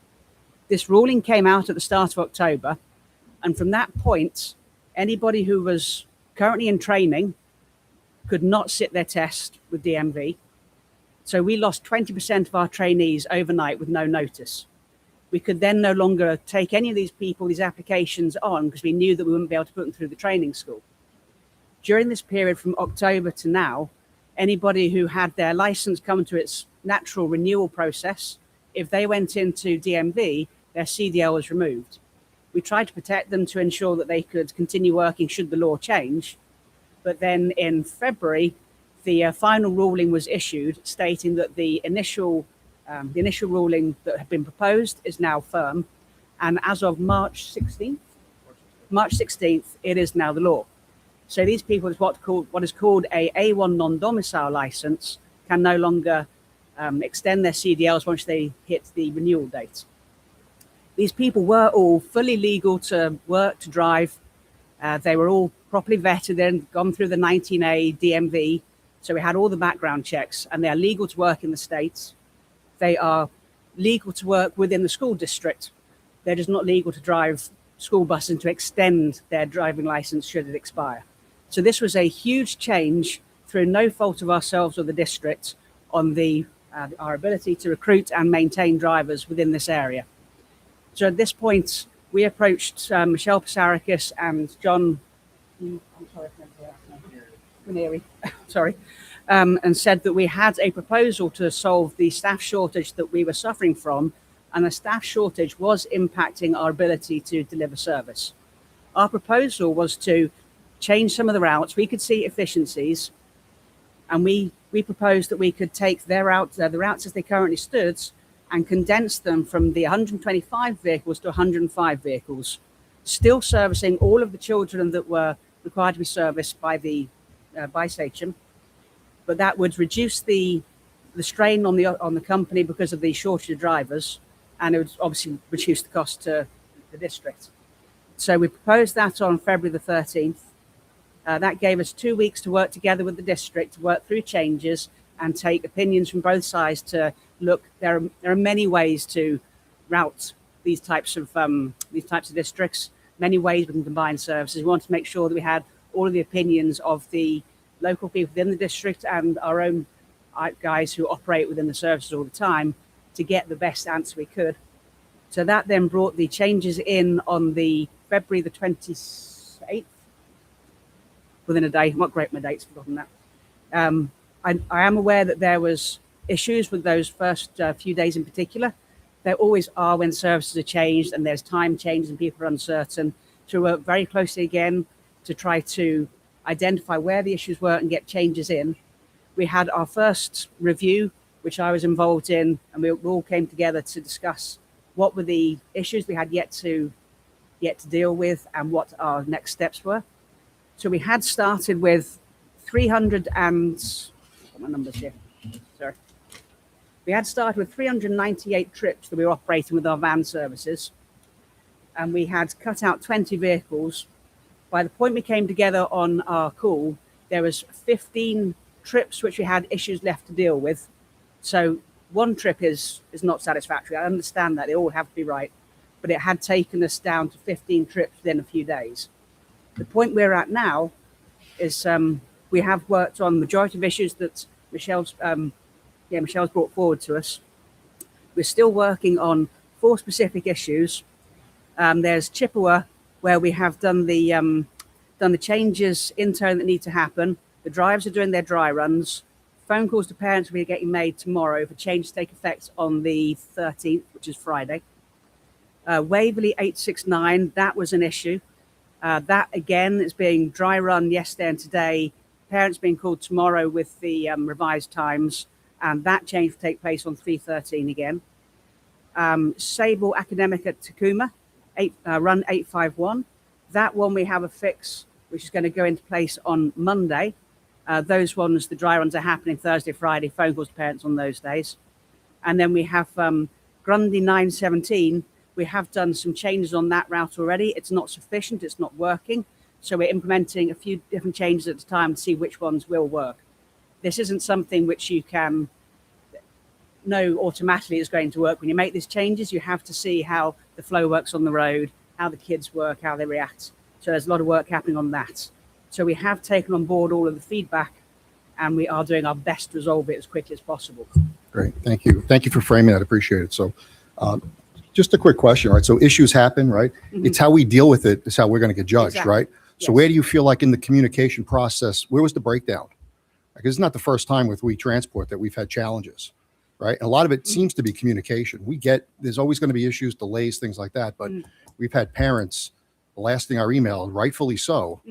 This ruling came out at the start of October, and from that point, anybody who was currently in training could not sit their test with DMV. So we lost 20% of our trainees overnight with no notice. We could then no longer take any of these people, these applications on, because we knew that we wouldn't be able to put them through the training school. During this period from October to now, Anybody who had their license come to its natural renewal process, if they went into DMV, their CDL was removed. We tried to protect them to ensure that they could continue working should the law change. But then in February, the final ruling was issued stating that the initial ruling that had been proposed is now firm. And as of March 16th, it is now the law. So these people with what is called a A1 non-domicile license can no longer extend their CDLs once they hit the renewal date. These people were all fully legal to work, to drive. They were all properly vetted and gone through the 19A DMV. So we had all the background checks, and they are legal to work in the States. They are legal to work within the school district. They're just not legal to drive school buses and to extend their driving license should it expire. So this was a huge change through no fault of ourselves or the district on our ability to recruit and maintain drivers within this area. So at this point, we approached Michelle Pasarakis and John Guarneri, and said that we had a proposal to solve the staff shortage that we were suffering from, and the staff shortage was impacting our ability to deliver service. Our proposal was to change some of the routes. We could see efficiencies, and we proposed that we could take the routes as they currently stood and condense them from the 125 vehicles to 105 vehicles, still servicing all of the children that were required to be serviced by the by Sachem, but that would reduce the strain on the company because of the shortage of drivers, and it would obviously reduce the cost to the district. So we proposed that on February the 13th. That gave us 2 weeks to work together with the district to work through changes and take opinions from both sides to look. There are many ways to route these types of districts. Many ways we can combine services. We wanted to make sure that we had all of the opinions of the local people within the district and our own guys who operate within the services all the time to get the best answer we could. So that then brought the changes in on the February the 28th. Within a day. I'm not great with my dates, forgotten that. I am aware that there was issues with those first few days in particular. There always are when services are changed and there's time changes and people are uncertain. So we work very closely again to try to identify where the issues were and get changes in. We had our first review, which I was involved in, and we all came together to discuss what were the issues we had yet to deal with and what our next steps were. So we had started with 300 and my numbers here. Sorry. We had started with 398 trips that we were operating with our van services, and we had cut out 20 vehicles. By the point we came together on our call, there was 15 trips which we had issues left to deal with. So one trip is not satisfactory. I understand that they all have to be right, but it had taken us down to 15 trips within a few days. The point we're at now is we have worked on the majority of issues that Michelle's brought forward to us. We're still working on 4 specific issues. There's Chippewa, where we have done the changes in turn that need to happen. The drivers are doing their dry runs. Phone calls to parents will be getting made tomorrow for change to take effect on the 13th, which is Friday. Waverley 869, that was an issue. That again is being dry run yesterday and today. Parents being called tomorrow with the revised times, and that change will take place on 313 again. Sable Academic at Tacoma, run 851. That one we have a fix which is going to go into place on Monday. Those ones, the dry runs are happening Thursday, Friday, phone calls to parents on those days. And then we have Grundy 917. We have done some changes on that route already. It's not sufficient, it's not working. So we're implementing a few different changes at a time to see which ones will work. This isn't something which you can know automatically is going to work. When you make these changes, you have to see how the flow works on the road, how the kids work, how they react. So there's a lot of work happening on that. So we have taken on board all of the feedback, and we are doing our best to resolve it as quickly as possible. Great, thank you. Thank you for framing that, I appreciate it. So just a quick question, right? So issues happen, right? Mm-hmm. It's how we deal with it is how we're going to get judged, Exactly. right? So Yes. where do you feel like in the communication process, where was the breakdown? Because it's not the first time with We Transport that we've had challenges, right? And a lot of it seems to be communication. There's always going to be issues, delays, things like that. But we've had parents blasting our email, rightfully so,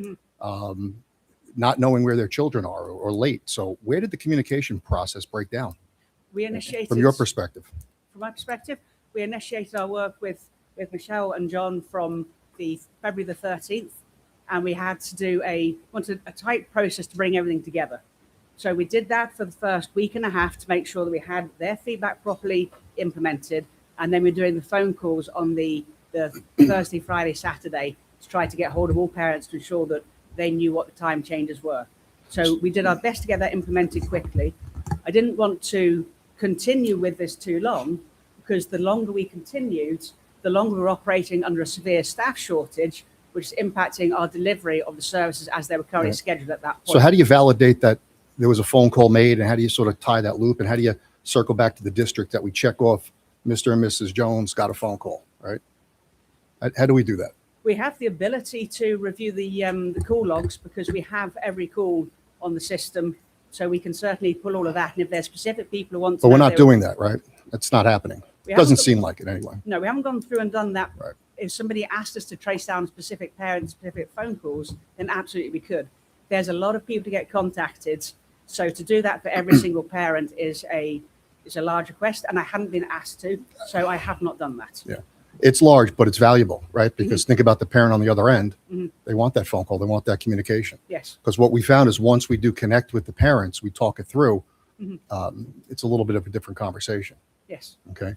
not knowing where their children are or late. So where did the communication process break down? We initiated, from your perspective. From my perspective, we initiated our work with Michelle and John from the February the 13th, and we had to wanted a tight process to bring everything together. So we did that for the first week and a half to make sure that we had their feedback properly implemented, and then we're doing the phone calls on the Thursday, Friday, Saturday to try to get hold of all parents to ensure that they knew what the time changes were. So we did our best to get that implemented quickly. I didn't want to continue with this too long, because the longer we continued, the longer we're operating under a severe staff shortage, which is impacting our delivery of the services as they were currently scheduled at that point. So how do you validate that there was a phone call made, and how do you sort of tie that loop, and how do you circle back to the district that we check off Mr. and Mrs. Jones got a phone call, right? How do we do that? We have the ability to review the call logs, because we have every call on the system, so we can certainly pull all of that. And if there's specific people who want to, But we're not doing that, right? That's not happening. Doesn't seem like it anyway. No, we haven't gone through and done that. Right. If somebody asked us to trace down specific parents, specific phone calls, then absolutely we could. There's a lot of people to get contacted, so to do that for every single parent is a large request, and I hadn't been asked to, so I have not done that. Yeah, it's large, but it's valuable, right? Because think about the parent on the other end. They want that phone call. They want that communication. Yes. Because what we found is once we do connect with the parents, we talk it through. It's a little bit of a different conversation. Yes. Okay.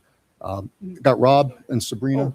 Got Rob and Sabrina,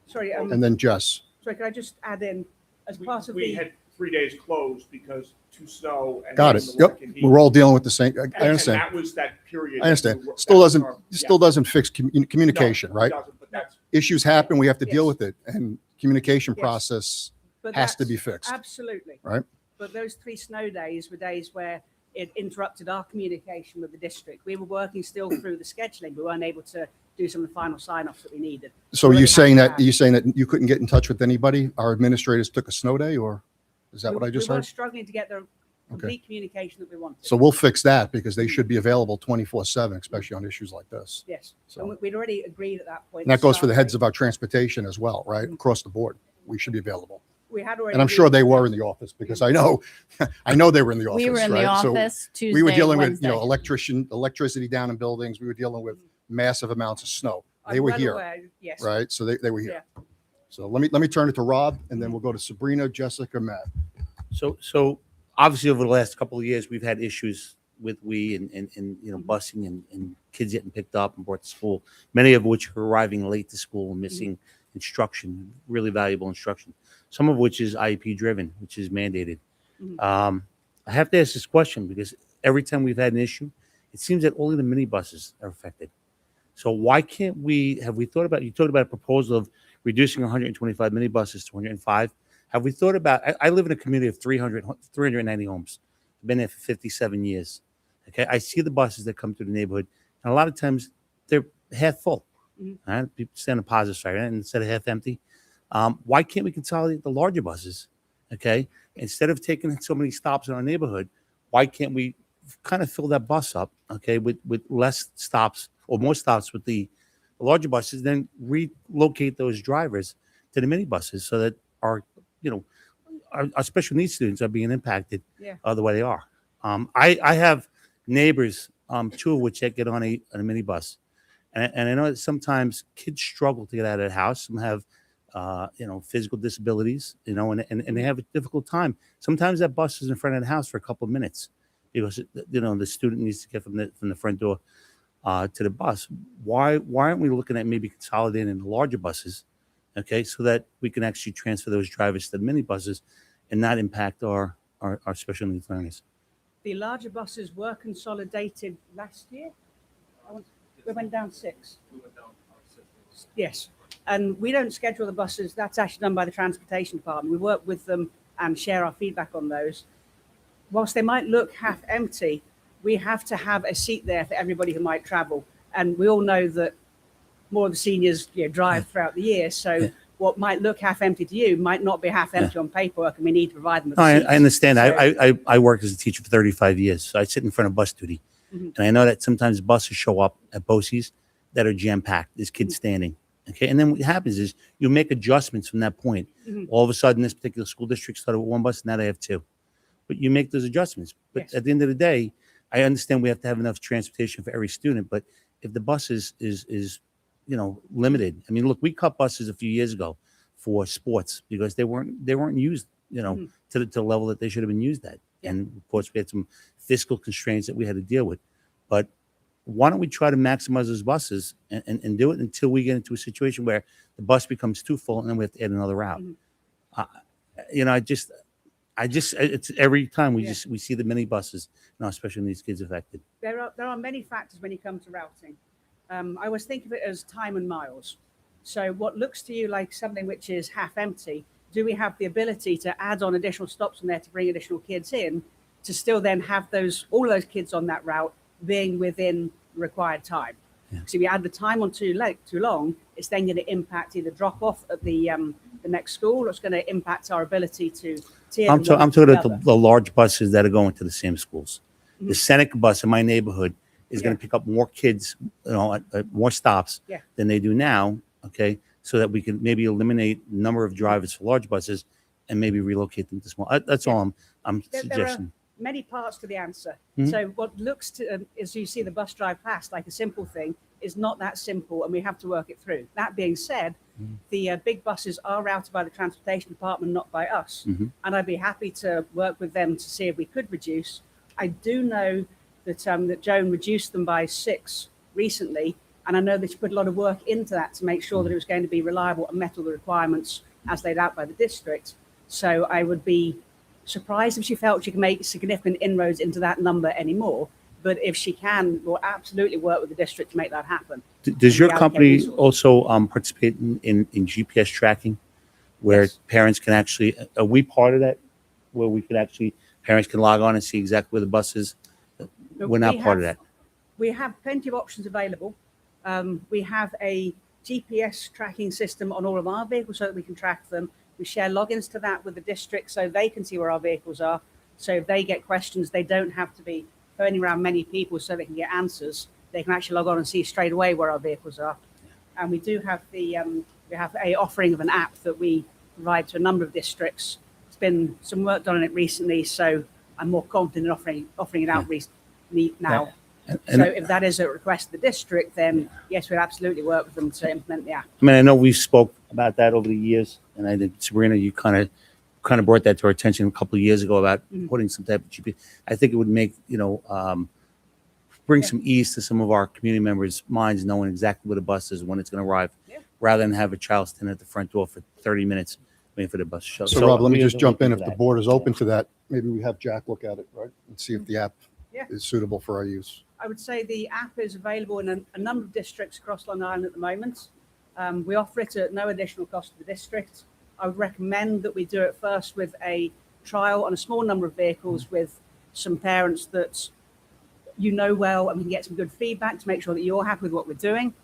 Sorry. and then Jess. Sorry, can I just add in, as part of we the... had 3 days closed because to snow. And Got it. the Yep. work and heat. We're all dealing with the same. I And understand. that was that period. I understand. that Still was doesn't. our- Still doesn't fix communication, No, it right? doesn't, but that's Issues happen. We have to deal Yes. with it, and communication Yes. process But has to that's- be fixed. Absolutely. Right. But those 3 snow days were days where it interrupted our communication with the district. We were working still through the scheduling. We weren't able to do some of the final sign-offs that we needed. So Really you saying had to that you saying that you couldn't get in touch with anybody? Our administrators took a snow day, or is that what I just we were heard? struggling to get the complete communication that we wanted. So we'll fix that, because they should be available 24/7, especially on issues like this. Yes. So- And we'd already agreed at that point. And that goes for the heads of. of our transportation as well, right? Across the board, we should be available. We had already. And I'm sure agreed- they were in the office, because I know, I know they were in the office. We were in the right? So office Tuesday, we were dealing Wednesday. with, electricity down in buildings. We were dealing with massive amounts of snow. They I'm were well here, aware, yes. right? So they were here. So let me turn it to Rob, and then we'll go to Sabrina, Jessica, Matt. So obviously over the last couple of years, we've had issues with we and busing and kids getting picked up and brought to school, many of which are arriving late to school and missing instruction, really valuable instruction, some of which is IEP driven, which is mandated. I have to ask this question because every time we've had an issue, it seems that only the minibuses are affected. So why can't you talked about a proposal of reducing 125 minibuses to 105. Have we thought about, I live in a community of 390 homes. I've been there for 57 years. Okay. I see the buses that come through the neighborhood, and a lot of times they're half full. Right? People stand on the positive side, right? Instead of half empty. Why can't we consolidate the larger buses? Okay. Instead of taking so many stops in our neighborhood, why can't we kind of fill that bus up, okay, with less stops or more stops with the larger buses, then relocate those drivers to the minibuses so that our special needs students are being impacted the way they are. I have neighbors, 2 of which get on a minibus. And I know that sometimes kids struggle to get out of the house. Some have, physical disabilities, and they have a difficult time. Sometimes that bus is in front of the house for a couple of minutes because, the student needs to get from the front door to the bus. Why aren't we looking at maybe consolidating the larger buses, okay, so that we can actually transfer those drivers to the minibuses and not impact our special needs learners? The larger buses were consolidated last year. We went down 6. Yes. And we don't schedule the buses. That's actually done by the transportation department. We work with them and share our feedback on those. Whilst they might look half empty, we have to have a seat there for everybody who might travel. And we all know that more of the seniors drive throughout the year. So what might look half empty to you might not be half empty on paperwork, and we need to provide them with No, seats. I understand. So- I worked as a teacher for 35 years, so I sit in front of bus duty, Mhm. and I know that sometimes buses show up at BOCES that are jam packed. There's kids standing. Okay, and then what happens is you make adjustments from that point. Mhm. All of a sudden, this particular school district started with one bus, now they have two. But you make those adjustments. But Yes. at the end of the day, I understand we have to have enough transportation for every student. But if the bus is limited, I mean, look, we cut buses a few years ago for sports because they weren't used, Mhm. to the level that they should have been used at. And of course, we had some fiscal constraints that we had to deal with. But why don't we try to maximize those buses and do it until we get into a situation where the bus becomes too full and then we have to add another route. It's every time we see the mini buses, especially when these kids affected. There are many factors when you come to routing. I always think of it as time and miles. So what looks to you like something which is half empty, do we have the ability to add on additional stops on there to bring additional kids in, to still then have all those kids on that route being within the required time? So if we add the time on too long, it's then going to impact either drop off at the next school, or it's going to impact our ability to tier I'm them one talking to about the large buses that are going to the same schools. The Mhm. Seneca bus in my neighborhood is going to pick up more kids, at more stops Yeah. than they do now. Okay, so that we can maybe eliminate the number of drivers for large buses and maybe relocate them to small. That's all I'm There suggesting. are many parts to the answer. Mhm. So what looks to, as you see the bus drive past, like a simple thing, is not that simple, and we have to work it through. That being said, the big buses are routed by the transportation department, not by us. Mhm. And I'd be happy to work with them to see if we could reduce. I do know that that Joan reduced them by 6 recently, and I know that she put a lot of work into that to make sure that it was going to be reliable and met all the requirements as laid out by the district. So I would be surprised if she felt she could make significant inroads into that number anymore. But if she can, we'll absolutely work with the district to make that happen. Does your reallocate company resources. also participate in GPS tracking, where Yes. parents can actually? Are we part of that? Where we can actually parents can log on and see exactly where the bus is. But We're not we part of have- that. We have plenty of options available. We have a GPS tracking system on all of our vehicles so that we can track them. We share logins to that with the district so they can see where our vehicles are. So if they get questions, they don't have to be phoning around many people so they can get answers. They can actually log on and see straight away where our vehicles are. And we do have we have a offering of an app that we provide to a number of districts. It's been some work done on it recently, so I'm more confident in offering it out recently now. And- So if that is a request of the district, then yes, we'll absolutely work with them to implement the app. I mean, I know we spoke about that over the years, and I think Sabrina, you kind of brought that to our attention a couple of years ago about Mhm. putting some type of GPS. I think it would make bring some ease to some of our community members' minds, knowing exactly where the bus is, when it's going to arrive, rather than have a child stand at the front door for 30 minutes waiting for the bus to show. So Rob, let me we just have to jump look in. into If the that. board is open to that, maybe we have Jack look at it, right? And see if the app Yeah. is suitable for our use. I would say the app is available in a number of districts across Long Island at the moment. We offer it at no additional cost to the district. I would recommend that we do it first with a trial on a small number of vehicles with some parents that well, and we can get some good feedback to make sure that you're happy with what we're doing.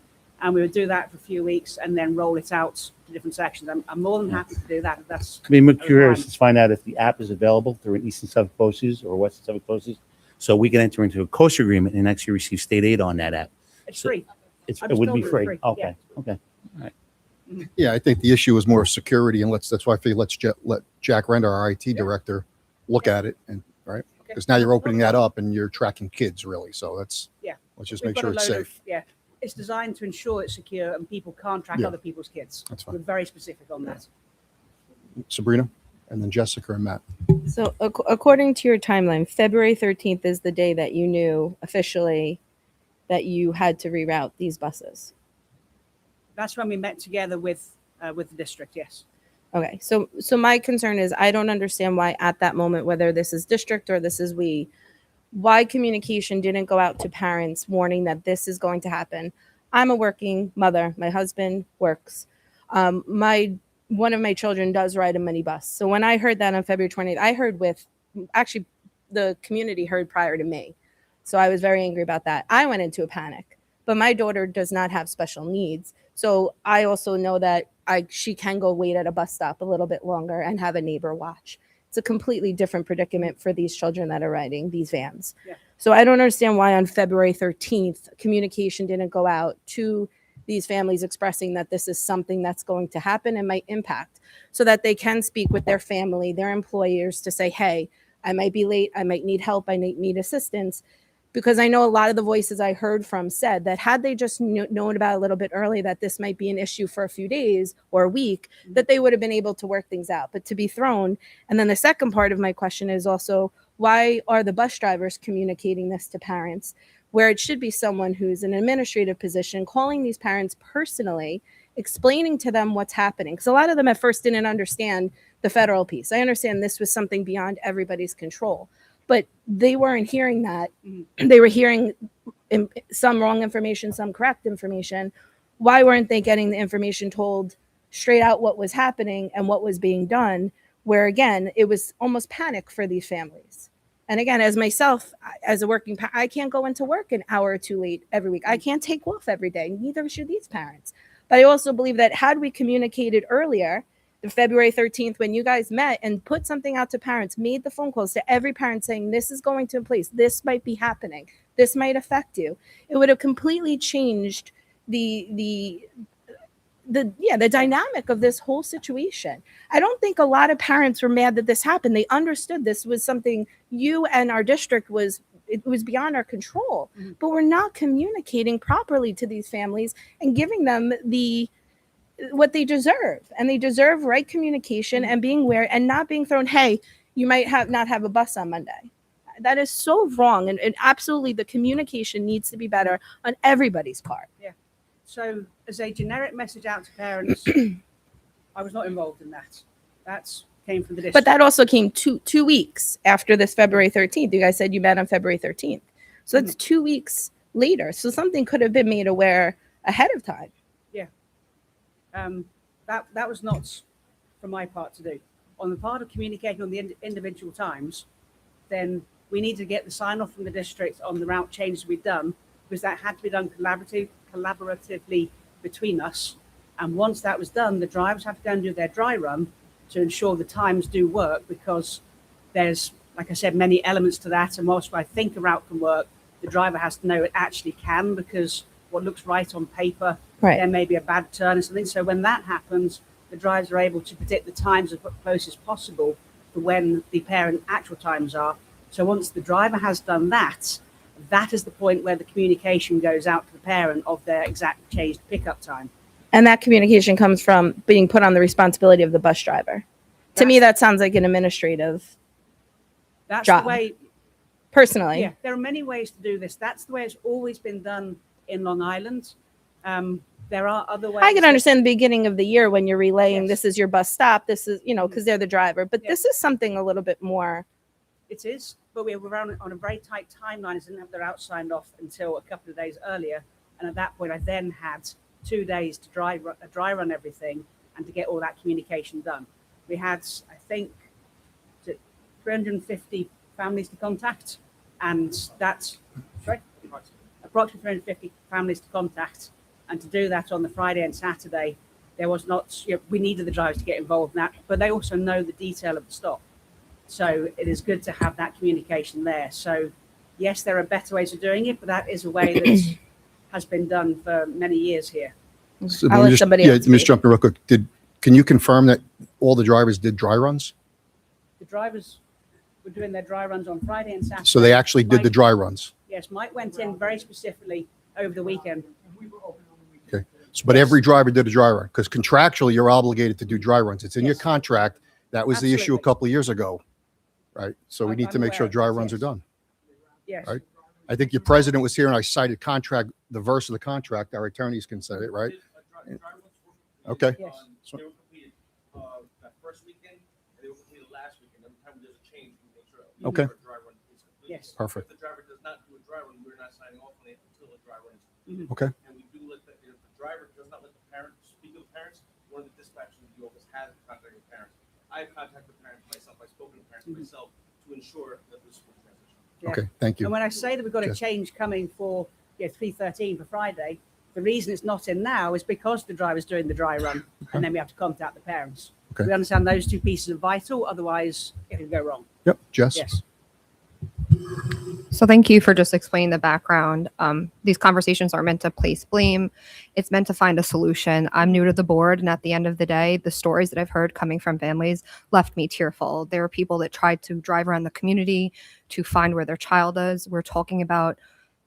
And we would do that for a few weeks and then roll it out to different sections. I'm more than happy to do that. If that's I mean, we're a curious requirement. to find out if the app is available through an Eastern Suffolk BOCES or Western Suffolk BOCES, so we can enter into a coast agreement and actually receive state aid on that app. It's So free. It I was would told be it was free. free, Okay. yeah. Okay. All right. Yeah, I think the issue is more security, and that's why I feel let Jack Render, our IT director, look at it, and right, because now you're opening that up and you're tracking kids really. So let's just We've make got sure a it's load of- safe. it's designed to ensure it's secure and people can't track Yeah. other people's kids. That's fine. We're very specific on that. Sabrina, and then Jessica and Matt. So, according to your timeline, February 13th is the day that you knew officially that you had to reroute these buses. That's when we met together with the district. Yes. Okay, so my concern is I don't understand why at that moment, whether this is district or this is why communication didn't go out to parents warning that this is going to happen. I'm a working mother. My husband works. One of my children does ride a minibus. So when I heard that on February 20th, I heard actually the community heard prior to me. So I was very angry about that. I went into a panic, but my daughter does not have special needs. So I also know that she can go wait at a bus stop a little bit longer and have a neighbor watch. It's a completely different predicament for these children that are riding these vans. Yeah. So I don't understand why on February 13th, communication didn't go out to these families expressing that this is something that's going to happen and might impact, so that they can speak with their family, their employers, to say, hey, I might be late, I might need help, I might need assistance. Because I know a lot of the voices I heard from said that had they just known about a little bit early that this might be an issue for a few days or a week, that they would have been able to work things out. But to be thrown. And then the second part of my question is also, why are the bus drivers communicating this to parents, where it should be someone who's in an administrative position calling these parents personally, explaining to them what's happening? Because a lot of them at first didn't understand the federal piece. I understand this was something beyond everybody's control, but they weren't hearing that. They were hearing some wrong information, some correct information. Why weren't they getting the information told straight out what was happening and what was being done, where again, it was almost panic for these families? And again, as myself, as a working parent, I can't go into work an hour or two late every week. I can't take off every day. Neither should these parents. But I also believe that had we communicated earlier, the February 13th, when you guys met and put something out to parents, made the phone calls to every parent saying, this is going to place, this might be happening, this might affect you, it would have completely changed the dynamic of this whole situation. I don't think a lot of parents were mad that this happened. They understood this was something you and our district was beyond our control, but we're not communicating properly to these families and giving them what they deserve. And they deserve right communication and being aware and not being thrown, hey, you might not have a bus on Monday. That is so wrong. And absolutely, the communication needs to be better on everybody's part. Yeah. So as a generic message out to parents, I was not involved in that. That came from the district. But that also came two weeks after this February 13th. You guys said you met on February 13th. So that's 2 weeks later. So something could have been made aware ahead of time. Yeah. That was not for my part to do. On the part of communicating on the individual times, then we need to get the sign off from the district on the route changes we've done, because that had to be done collaboratively between us. And once that was done, the drivers have to go and do their dry run to ensure the times do work, because there's, like I said, many elements to that. And whilst I think a route can work, the driver has to know it actually can, because what looks right on paper, there may be a bad turn or something. So when that happens, the drivers are able to predict the times as close as possible to when the parent actual times are. So once the driver has done that, that is the point where the communication goes out to the parent of their exact changed pickup time. And that communication comes from being put on the responsibility of the bus driver. To me, that sounds like an administrative job. The way, personally. Yeah, there are many ways to do this. That's the way it's always been done in Long Island. There are other ways. I can understand the beginning of the year when you're relaying, this is your bus stop, this is, because they're the driver. But this is something a little bit more. It is, but we were on a very tight timeline. I didn't have the route signed off until a couple of days earlier. And at that point, I then had 2 days to dry run everything and to get all that communication done. We had, I think, 350 families to contact, and that's approximately 350 families to contact. And to do that on the Friday and Saturday, there was not, we needed the drivers to get involved in that, but they also know the detail of the stop. So it is good to have that communication there. So yes, there are better ways of doing it, but that is a way that has been done for many years here. So let me just jump in real quick. Can you confirm that all the drivers did dry runs? The drivers were doing their dry runs on Friday and Saturday. So they actually did the dry runs? Yes, Mike went in very specifically over the weekend. Okay. So, but every driver did a dry run, because contractually you're obligated to do dry runs. It's in your contract. That was the issue a couple of years ago, right? So we need to make sure dry runs are done. Yes. Right. I think your president was here and I cited the verse of the contract. Our attorneys can say it, right? Okay. Yes. So- They were completed that first weekend, and they were completed last weekend. Every time there's a change, we make sure Okay. a dry run is complete. Yes. Perfect. If the driver does not do a dry run, we're not signing off on it until the dry run is Mhm. Okay. And we do let if the driver does not let the parent speak with the parents, one of the dispatchers in the office has contacted the parents. I've contacted the parents myself. I've spoken to the parents myself to ensure that this will transition. Yeah. Okay. Thank you. And when I say that we've got a Yes. change coming for 313 for Friday, The reason it's not in now is because the driver's doing the dry run, and then we have to contact the parents. Okay. We understand those two pieces are vital, otherwise it'll go wrong. Yep. Jess? Yes. So thank you for just explaining the background. These conversations aren't meant to place blame. It's meant to find a solution. I'm new to the board, and at the end of the day, the stories that I've heard coming from families left me tearful. There are people that tried to drive around the community to find where their child is. We're talking about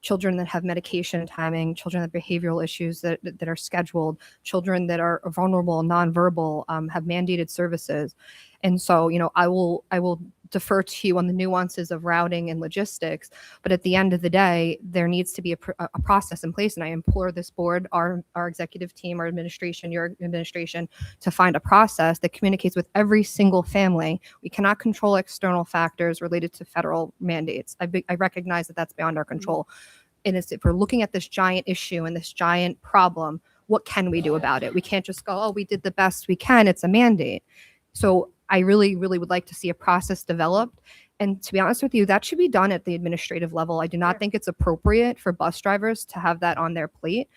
children that have medication timing, children that have behavioral issues that are scheduled, children that are vulnerable, nonverbal, have mandated services. And so, I will defer to you on the nuances of routing and logistics, but at the end of the day, there needs to be a process in place. And I implore this board, our executive team, our administration, your administration, to find a process that communicates with every single family. We cannot control external factors related to federal mandates. I recognize that that's beyond our control. And if we're looking at this giant issue and this giant problem, what can we do about it? We can't just go, oh, we did the best we can. It's a mandate. So I really, really would like to see a process developed. And to be honest with you, that should be done at the administrative level. I do not think it's appropriate for bus drivers to have that on their plate.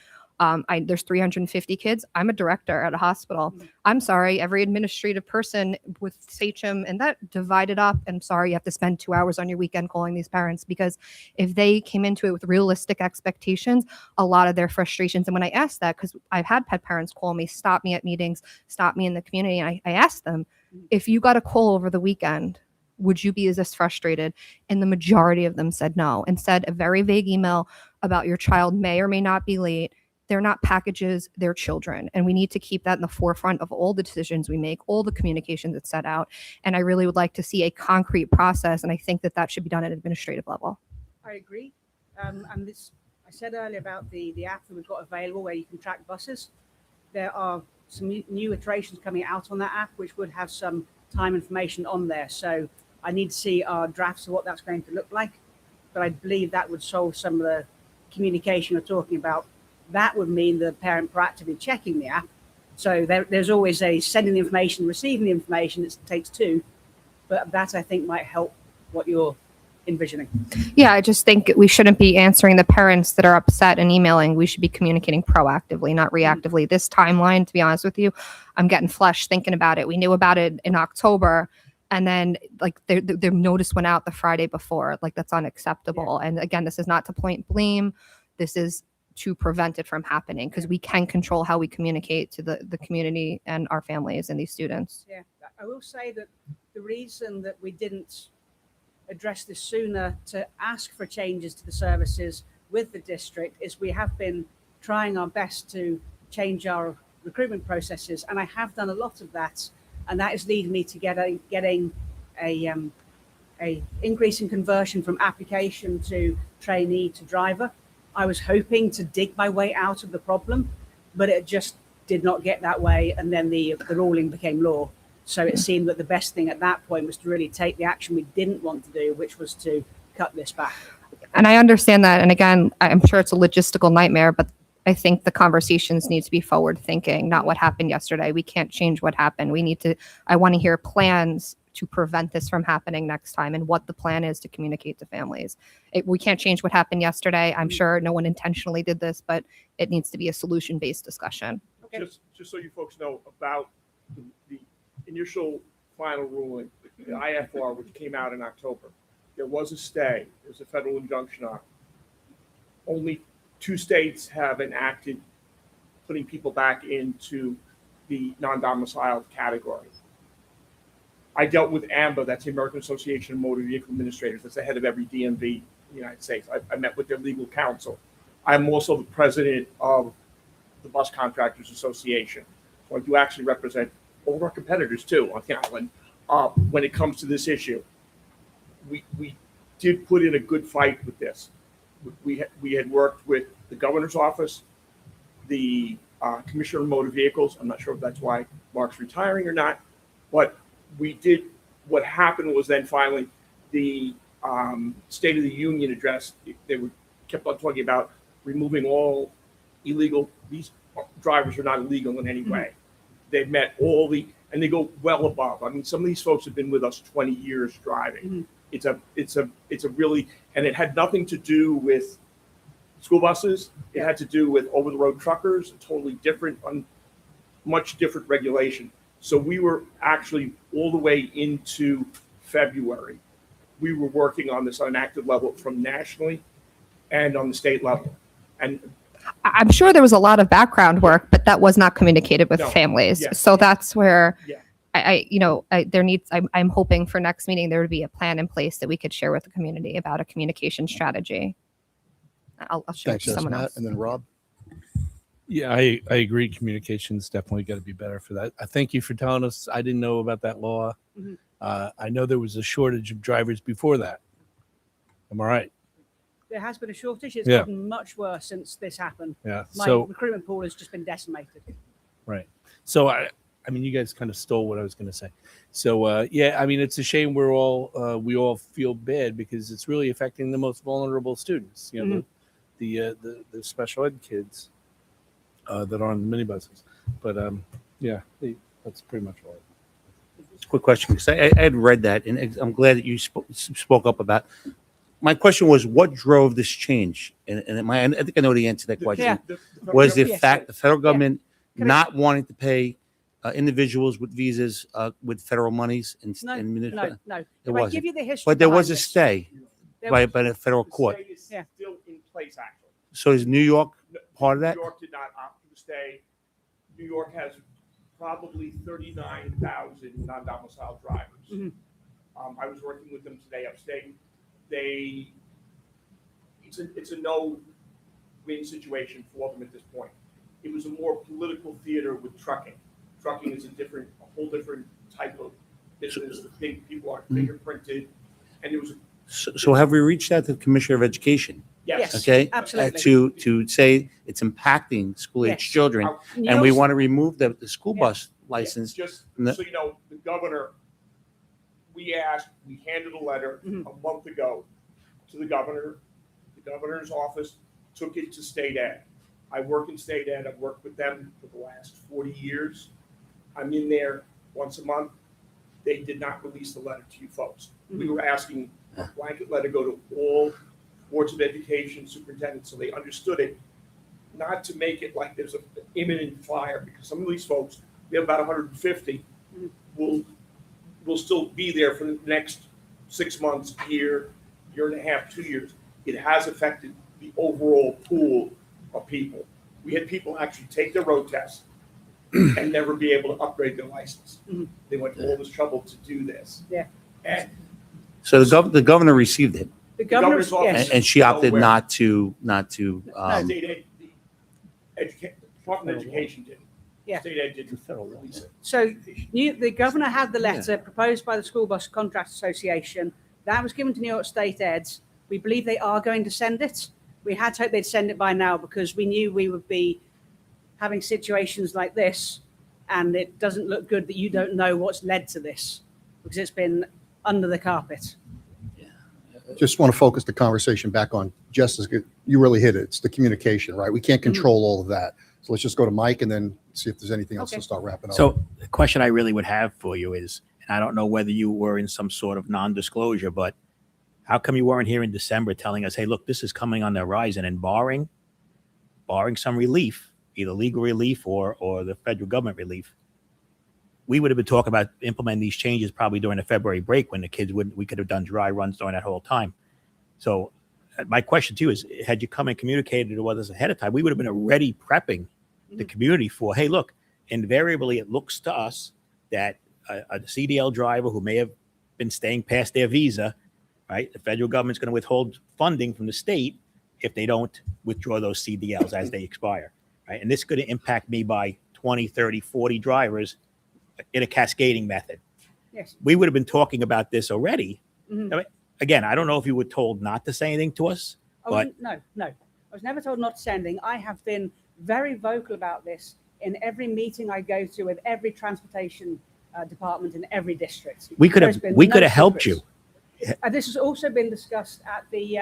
There's 350 kids. I'm a director at a hospital. I'm sorry, every administrative person with SACHM and that divided up. I'm sorry, you have to spend 2 hours on your weekend calling these parents, because if they came into it with realistic expectations, a lot of their frustrations. And when I asked that, because I've had pet parents call me, stop me at meetings, stop me in the community. And I asked them, if you got a call over the weekend, would you be as this frustrated? And the majority of them said no, and said a very vague email about your child may or may not be late. They're not packages, they're children. And we need to keep that in the forefront of all the decisions we make, all the communication that's set out. And I really would like to see a concrete process. And I think that should be done at an administrative level. I agree. And this, I said earlier about the app that we've got available where you can track buses. There are some new iterations coming out on that app, which would have some time information on there. So I need to see our drafts of what that's going to look like. But I believe that would solve some of the communication we're talking about. That would mean the parent proactively checking the app. So there's always a sending the information, receiving the information. It takes two. But that, I think, might help what you're envisioning. Yeah, I just think we shouldn't be answering the parents that are upset and emailing. We should be communicating proactively, not reactively. This timeline, to be honest with you, I'm getting flushed thinking about it. We knew about it in October, and then like the notice went out the Friday before. Like, that's unacceptable. Yeah. And again, this is not to point blame. This is to prevent it from happening, because we can control how we communicate to the community and our families and these students. Yeah, I will say that the reason that we didn't address this sooner to ask for changes to the services with the district is we have been trying our best to change our recruitment processes, and I have done a lot of that, and that is leading me to getting a increase in conversion from application to trainee to driver. I was hoping to dig my way out of the problem, but it just did not get that way, and then the ruling became law. So it seemed that the best thing at that point was to really take the action we didn't want to do, which was to cut this back. And I understand that. And again, I'm sure it's a logistical nightmare, but I think the conversations need to be forward thinking, not what happened yesterday. We can't change what happened. I want to hear plans to prevent this from happening next time, and what the plan is to communicate to families. We can't change what happened yesterday. I'm sure no one intentionally did this, but it needs to be a solution-based discussion. Okay. Just so you folks know about the initial final ruling, the IFR, which came out in October, there was a stay. There's a federal injunction on it. Only 2 states have enacted putting people back into the non-domiciled category. I dealt with AMBA, that's the American Association of Motor Vehicle Administrators. That's the head of every DMV in the United States. I met with their legal counsel. I'm also the president of the Bus Contractors Association. So I do actually represent all of our competitors too on the island when it comes to this issue. We did put in a good fight with this. We had worked with the governor's office, the commissioner of motor vehicles. I'm not sure if that's why Mark's retiring or not, but we did. What happened was then finally the State of the Union address. They kept on talking about removing all illegal. These drivers are not illegal in any way. They've met all and they go well above. I mean, some of these folks have been with us 20 years driving. It's a really, and it had nothing to do with school buses. It had to do with over-the-road truckers, totally different, much different regulation. So we were actually all the way into February. We were working on this on an active level from nationally and on the state level. And I'm sure there was a lot of background work, but that was not communicated with No. families. Yeah. So that's where Yeah. I'm hoping for next meeting there would be a plan in place that we could share with the community about a communication strategy. I'll share it Thanks, to someone Matt. else. And then Rob. Yeah, I agree. Communication's definitely got to be better for that. I thank you for telling us. I didn't know about that law. Mhm. I know there was a shortage of drivers before that. Am I right? There has been a shortage. It's Yeah. gotten much worse since this happened. Yeah. My So recruitment pool has just been decimated. right. So I mean, you guys kind of stole what I was going to say. So yeah, I mean, it's a shame we all feel bad because it's really affecting the most vulnerable students. You know, the special ed kids that are on the minibuses. But yeah, that's pretty much all. Quick question, because I had read that, and I'm glad that you spoke up about. My question was, what drove this change? And I think I know the answer to that question. Yeah. Was the Yes. fact the federal government Can I- not wanting to pay individuals with visas with federal monies and No, municipal? no. It If I wasn't. give you the history But there was behind a this. stay There by was- the federal court. The stay is Yeah. still in place, actually. So is New York part of that? New York did not opt for the stay. New York has probably 39,000 non-domiciled drivers. Mhm. I was working with them today upstate. It's a no-win situation for them at this point. It was a more political theater with trucking. Trucking is a whole different type of business. The big people are fingerprinted, and it was. So have we reached out to the Commissioner of Education? Yes. Okay. absolutely. To say it's impacting school age Yes. children, New and we York's- want to remove the school bus license. Just from the- so you know, the governor, we handed a letter Mhm. a month ago to the governor. The governor's office took it to state ed. I work in state ed. I've worked with them for the last 40 years. I'm in there once a month. They did not release the letter to you folks. We were asking a blanket letter go to all boards of education superintendents so they understood it, not to make it like there's an imminent fire, because some of these folks, we have about 150, will still be there for the next 6 months, year and a half, 2 years. It has affected the overall pool of people. We had people actually take their road test and never be able to upgrade their license. Mhm. They went to all this trouble to do this. Yeah. And So the governor received it, The governor's governor's office- yes. and she opted Nowhere. not to. state ed, the Department of Education did. Yeah. State ed didn't release it. So the governor had the letter proposed by the School Bus Contracts Association. That was given to New York State Eds. We believe they are going to send it. We had hoped they'd send it by now because we knew we would be having situations like this, and it doesn't look good that you don't know what's led to this because it's been under the carpet. Just want to focus the conversation back on just as good. You really hit it. It's the communication, right? We can't control all of that. So let's just go to Mike and then see if there's anything else to start wrapping up. So the question I really would have for you is, and I don't know whether you were in some sort of non-disclosure, but how come you weren't here in December telling us, hey, look, this is coming on the horizon, and barring some relief, either legal relief or the federal government relief, we would have been talking about implementing these changes probably during the February break when the kids we could have done dry runs during that whole time. So my question to you is, had you come and communicated with us ahead of time, we would have been already prepping the community for, hey, look, invariably it looks to us that a CDL driver who may have been staying past their visa, right? The federal government's going to withhold funding from the state if they don't withdraw those CDLs as they expire, right? And this is going to impact me by 20, 30, 40 drivers in a cascading method. Yes. We would have been talking about this already. Mhm. I mean, again, I don't know if you were told not to say anything to us, but No. I was never told not to say anything. I have been very vocal about this in every meeting I go to with every transportation department in every district. we could There's have been we no could have helped you. secrets. This has also been discussed at the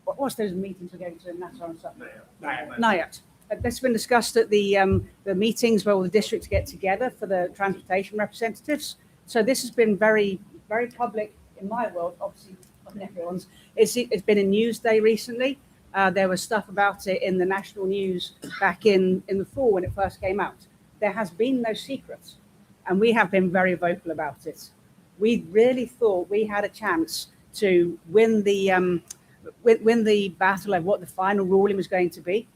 what's those meetings we're going to in Nassau and stuff? NIAT. This has been discussed at the meetings where all the districts get together for the transportation representatives. So this has been very, very public in my world, obviously not and everyone's. It's been in Newsday recently. There was stuff about it in the national news back in the fall when it first came out. There has been no secret, and we have been very vocal about it. We really thought we had a chance to win the battle of what the final ruling was going to be,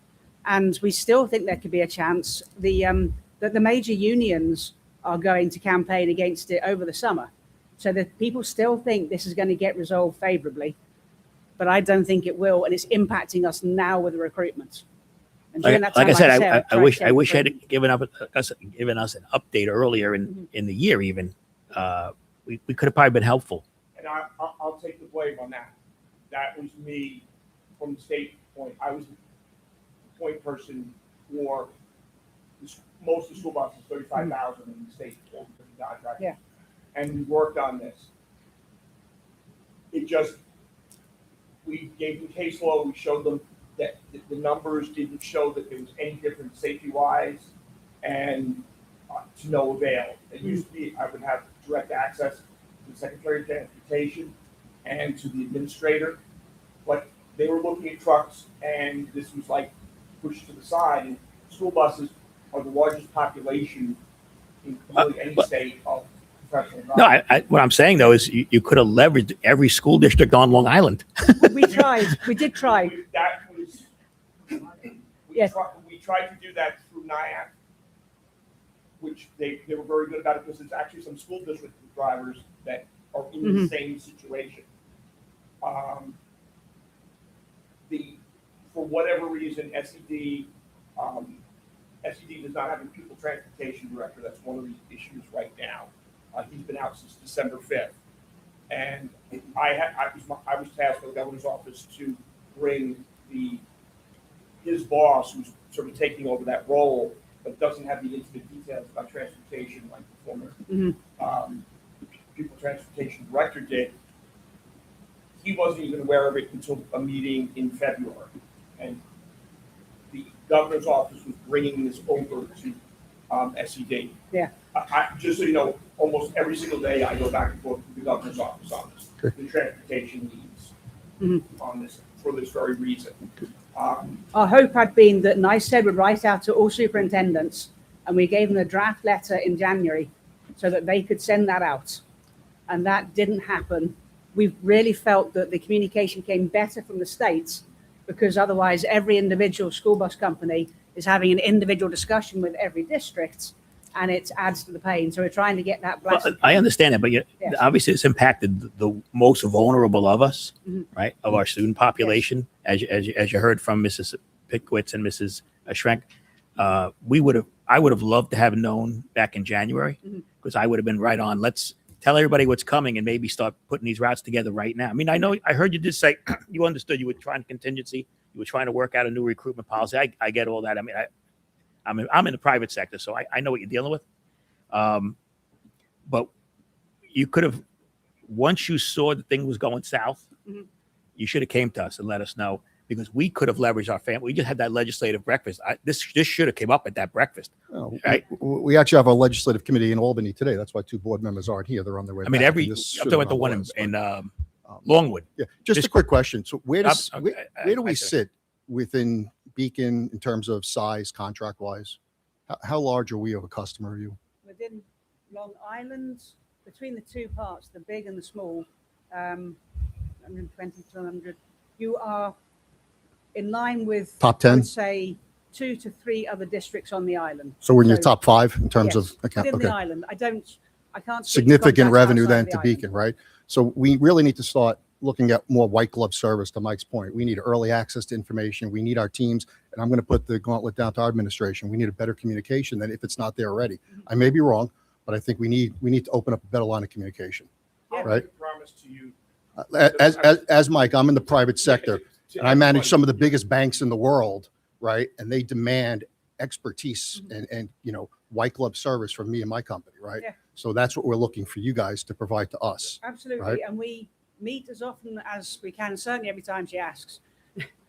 and we still think there could be a chance. That the major unions are going to campaign against it over the summer, so that people still think this is going to get resolved favorably, but I don't think it will, and it's impacting us now with the recruitment. And during that time, Like I said, I tried wish to I wish get had given us an update earlier in the year even. We could have probably been helpful. And I'll take the blame on that. That was me from the state point. I was the point person for most of the school buses, 35,000 in the state contract. Yeah. And we worked on this. We gave them case law, we showed them that the numbers didn't show that there was any difference safety-wise, and to no avail. It used to be I would have direct access to the Secretary of Transportation and to the administrator, but they were looking at trucks, and this was like pushed to the side. And school buses are the largest population in really any state of professional driving. No, what I'm saying though is you could have leveraged every school district on Long Island. We tried. We did try. That was, Yes. we tried to do that through NIAC, which they were very good about it, because there's actually some school district drivers that are in the same situation. For whatever reason, SED does not have a pupil transportation director. That's one of the issues right now. He's been out since December 5th. And I was tasked by the governor's office to bring his boss, who's sort of taking over that role, but doesn't have the intimate details about transportation like the former pupil transportation director did. He wasn't even aware of it until a meeting in February. And the governor's office was bringing this over to SED. Yeah. Just so you know, almost every single day I go back and forth to the governor's office on this, the transportation needs on this, for this very reason. Our hope had been that NICED would write out to all superintendents, and we gave them a draft letter in January so that they could send that out. And that didn't happen. We really felt that the communication came better from the states, because otherwise every individual school bus company is having an individual discussion with every district, and it adds to the pain. So we're trying to get that. Well, I understand that, but obviously it's impacted the most vulnerable of us, right? Of our student population, as you heard from Mrs. Pickwitz and Mrs. Schrenk. I would have loved to have known back in January, because I would have been right on. Let's tell everybody what's coming and maybe start putting these routes together right now. I mean, I heard you just say you understood you were trying contingency. You were trying to work out a new recruitment policy. I get all that. I mean, I'm in the private sector, so I know what you're dealing with. But you could have, once you saw the thing was going south, you should have came to us and let us know, because we could have leveraged our family. We just had that legislative breakfast. This should have came up at that breakfast. Right? We actually have a legislative committee in Albany today. That's why 2 board members aren't here. They're on their way. I mean, back, I'm and this talking should about have the been one on the in list, Longwood. Yeah, just a quick question. So where do we see. sit within Beacon in terms of size, contract wise? How large are we of a customer of you? Within Long Island, between the two parts, the big and the small, 120 to 100, you are in line with Top I 10? would say 2 to 3 other districts on the island. So we're in your top 5 in terms of account. Within Okay. the island. I can't speak to Significant contracts revenue outside then the to island. Beacon, right? So we really need to start looking at more white glove service, to Mike's point. We need early access to information. We need our teams, and I'm going to put the gauntlet down to our administration. We need a better communication than if it's not there already. I may be wrong, but I think we need to open up a better line of communication, right? I promise to you. As Mike, I'm in the private sector, and I manage some of the biggest banks in the world, right? And they demand expertise and white glove service from me and my company, right? Yeah. So that's what we're looking for you guys to provide to us. Absolutely. Right? And we meet as often as we can, certainly every time she asks.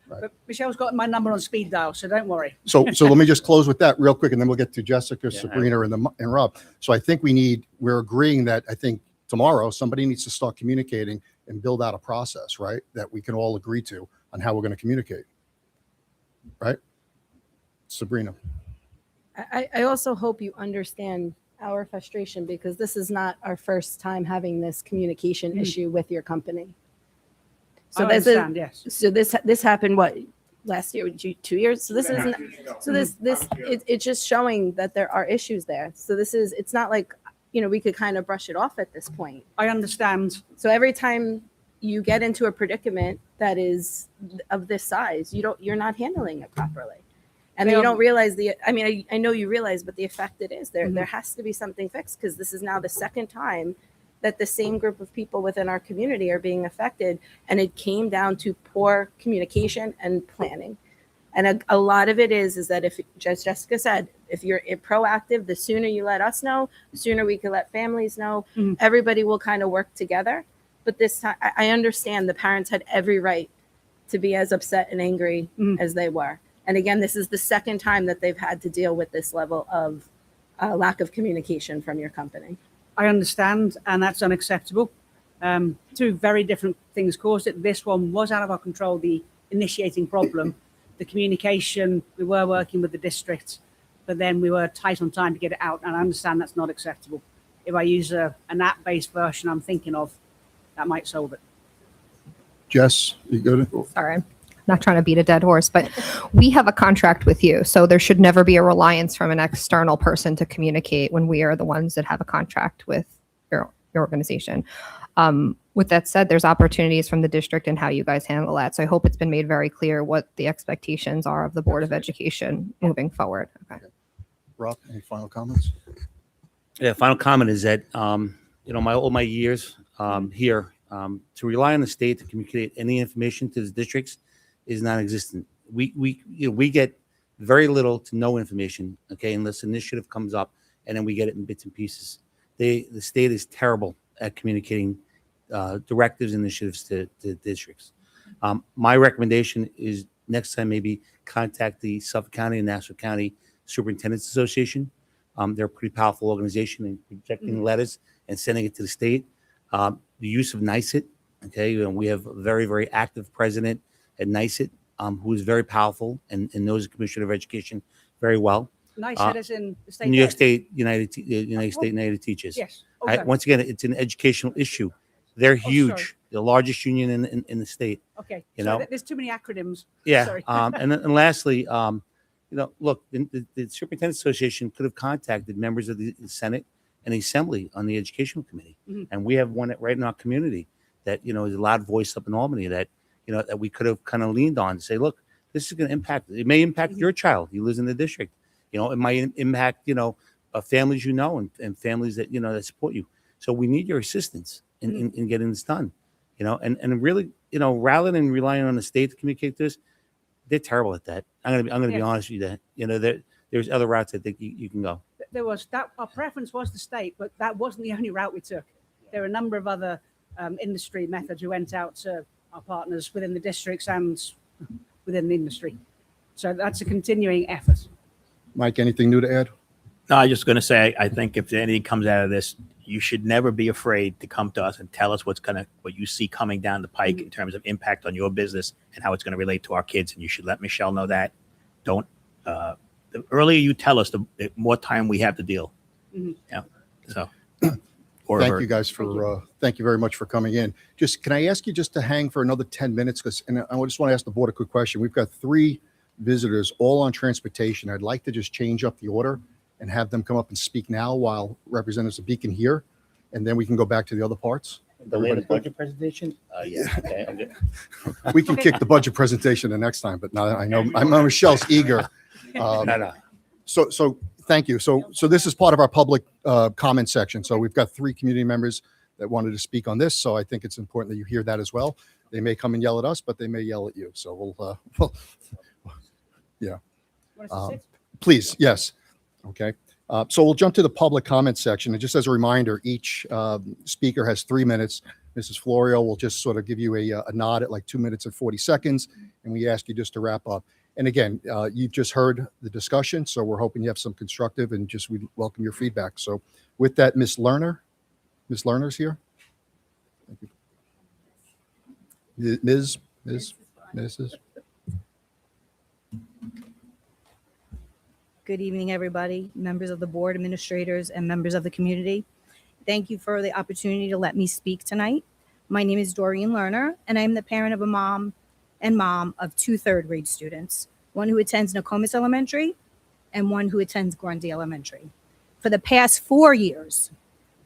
But Michelle's got my number on speed dial, so don't worry. So let me just close with that real quick, and then we'll get to Jessica, Sabrina, and Rob. So I think we're agreeing that I think tomorrow somebody needs to start communicating and build out a process, right, that we can all agree to on how we're going to communicate. Right? Sabrina. I also hope you understand our frustration, because this is not our first time having this communication issue with your company. So I this understand, is, yes. so this happened what, last year, 2 years? So this isn't, so this it's just showing that there are issues there. So it's not like, we could kind of brush it off at this point. I understand. So every time you get into a predicament that is of this size, you're not handling it properly. And then you don't realize I know you realize, but the effect it is there has to be something fixed, because this is now the second time that the same group of people within our community are being affected. And it came down to poor communication and planning. And a lot of it is that, if, as Jessica said, if you're proactive, the sooner you let us know, the sooner we can let families know, everybody will kind of work together. But this time, I understand the parents had every right to be as upset and angry as they were. And again, this is the second time that they've had to deal with this level of lack of communication from your company. I understand, and that's unacceptable. Two very different things caused it. This one was out of our control, the initiating problem. The communication, we were working with the district, but then we were tight on time to get it out, and I understand that's not acceptable. If I use an app-based version I'm thinking of, that might solve it. Jess, you go to. Sorry, I'm not trying to beat a dead horse, but we have a contract with you, so there should never be a reliance from an external person to communicate when we are the ones that have a contract with your organization. With that said, there's opportunities from the district and how you guys handle that. So I hope it's been made very clear what the expectations are of the Board of Education moving forward. Okay. Rob, any final comments? Yeah, final comment is that all my years here, to rely on the state to communicate any information to the districts is non-existent. We get very little to no information, okay, unless an initiative comes up, and then we get it in bits and pieces. The state is terrible at communicating directives and initiatives to districts. My recommendation is next time maybe contact the Suffolk County and Nassau County Superintendents Association. They're a pretty powerful organization in projecting letters and sending it to the state. The use of NICET, okay, we have a very, very active president at NICET who is very powerful and knows the Commissioner of Education very well. NICET is in the state. New York State United Teachers. Yes. Okay. Once again, it's an educational issue. They're huge, the largest union in the state. Okay. There's too many acronyms. Yeah. Sorry. And lastly, look, the Superintendent Association could have contacted members of the Senate and the Assembly on the Educational Committee, and we have one right in our community that is a loud voice up in Albany that that we could have kind of leaned on to say, look, this is going to impact. It may impact your child. He lives in the district. It might impact families and families that that support you. So we need your assistance in getting this done. And really, rather than relying on the state to communicate this, they're terrible at that. I'm gonna be honest with you. There's other routes I think you can go. There was that. Our preference was the state, but that wasn't the only route we took. There were a number of other industry methods we went out to our partners within the districts and within the industry. So that's a continuing effort. Mike, anything new to add? No, I'm just going to say, I think if anything comes out of this, you should never be afraid to come to us and tell us what you see coming down the pike in terms of impact on your business and how it's going to relate to our kids. And you should let Michelle know that. Don't, the earlier you tell us, the more time we have to deal. Yeah. So. Thank you guys for, thank you very much for coming in. Can I ask you just to hang for another 10 minutes? And I just want to ask the board a quick question. We've got 3 visitors all on transportation. I'd like to just change up the order and have them come up and speak now while representatives of Beacon here, and then we can go back to the other parts. The latest budget presentation? Yeah. Okay, I'm good. We can kick the budget presentation the next time, but now I know Michelle's eager. No. So thank you. So this is part of our public comment section. So we've got 3 community members that wanted to speak on this. So I think it's important that you hear that as well. They may come and yell at us, but they may yell at you. So yeah. Please, yes. Okay. So we'll jump to the public comment section. And just as a reminder, each speaker has 3 minutes. Mrs. Florio will just sort of give you a nod at like 2 minutes and 40 seconds. And we ask you just to wrap up. And again, you've just heard the discussion. So we're hoping you have some constructive and we welcome your feedback. So with that, Ms. Lerner. Ms. Lerner's here. Thank you. Mrs. Good evening, everybody, members of the board, administrators, and members of the community. Thank you for the opportunity to let me speak tonight. My name is Doreen Lerner, and I'm the parent of a mom of two third-grade students, one who attends Nokomis Elementary and one who attends Grundy Elementary. For the past 4 years,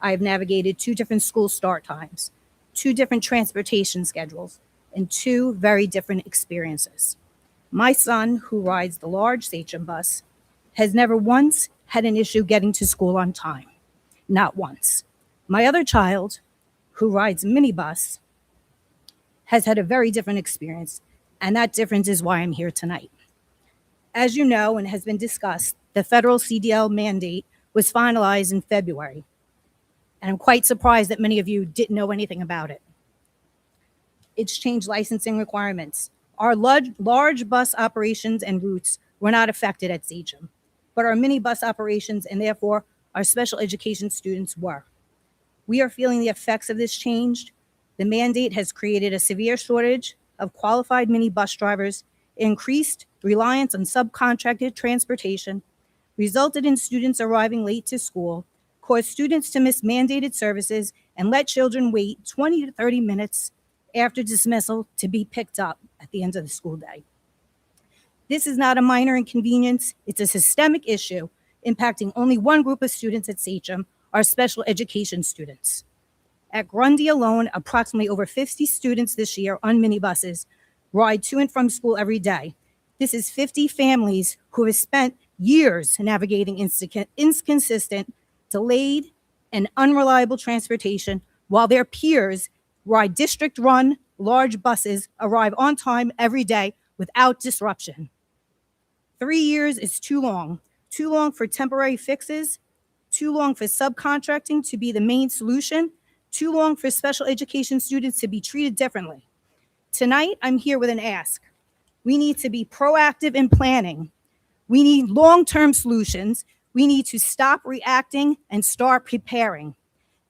I've navigated 2 different school start times, 2 different transportation schedules, and 2 very different experiences. My son, who rides the large Sachem bus, has never once had an issue getting to school on time. Not once. My other child, who rides minibus, has had a very different experience, and that difference is why I'm here tonight. As you know, and has been discussed, the federal CDL mandate was finalized in February, and I'm quite surprised that many of you didn't know anything about it. It's changed licensing requirements. Our large bus operations and routes were not affected at Sachem, but our minibus operations and therefore our special education students were. We are feeling the effects of this change. The mandate has created a severe shortage of qualified minibus drivers, increased reliance on subcontracted transportation, resulted in students arriving late to school, caused students to miss mandated services, and let children wait 20 to 30 minutes after dismissal to be picked up at the end of the school day. This is not a minor inconvenience. It's a systemic issue impacting only one group of students at Sachem, our special education students. At Grundy alone, approximately over 50 students this year on minibuses ride to and from school every day. This is 50 families who have spent years navigating inconsistent, delayed, and unreliable transportation while their peers ride district-run large buses, arrive on time every day without disruption. 3 years is too long for temporary fixes, too long for subcontracting to be the main solution, too long for special education students to be treated differently. Tonight, I'm here with an ask. We need to be proactive in planning. We need long-term solutions. We need to stop reacting and start preparing.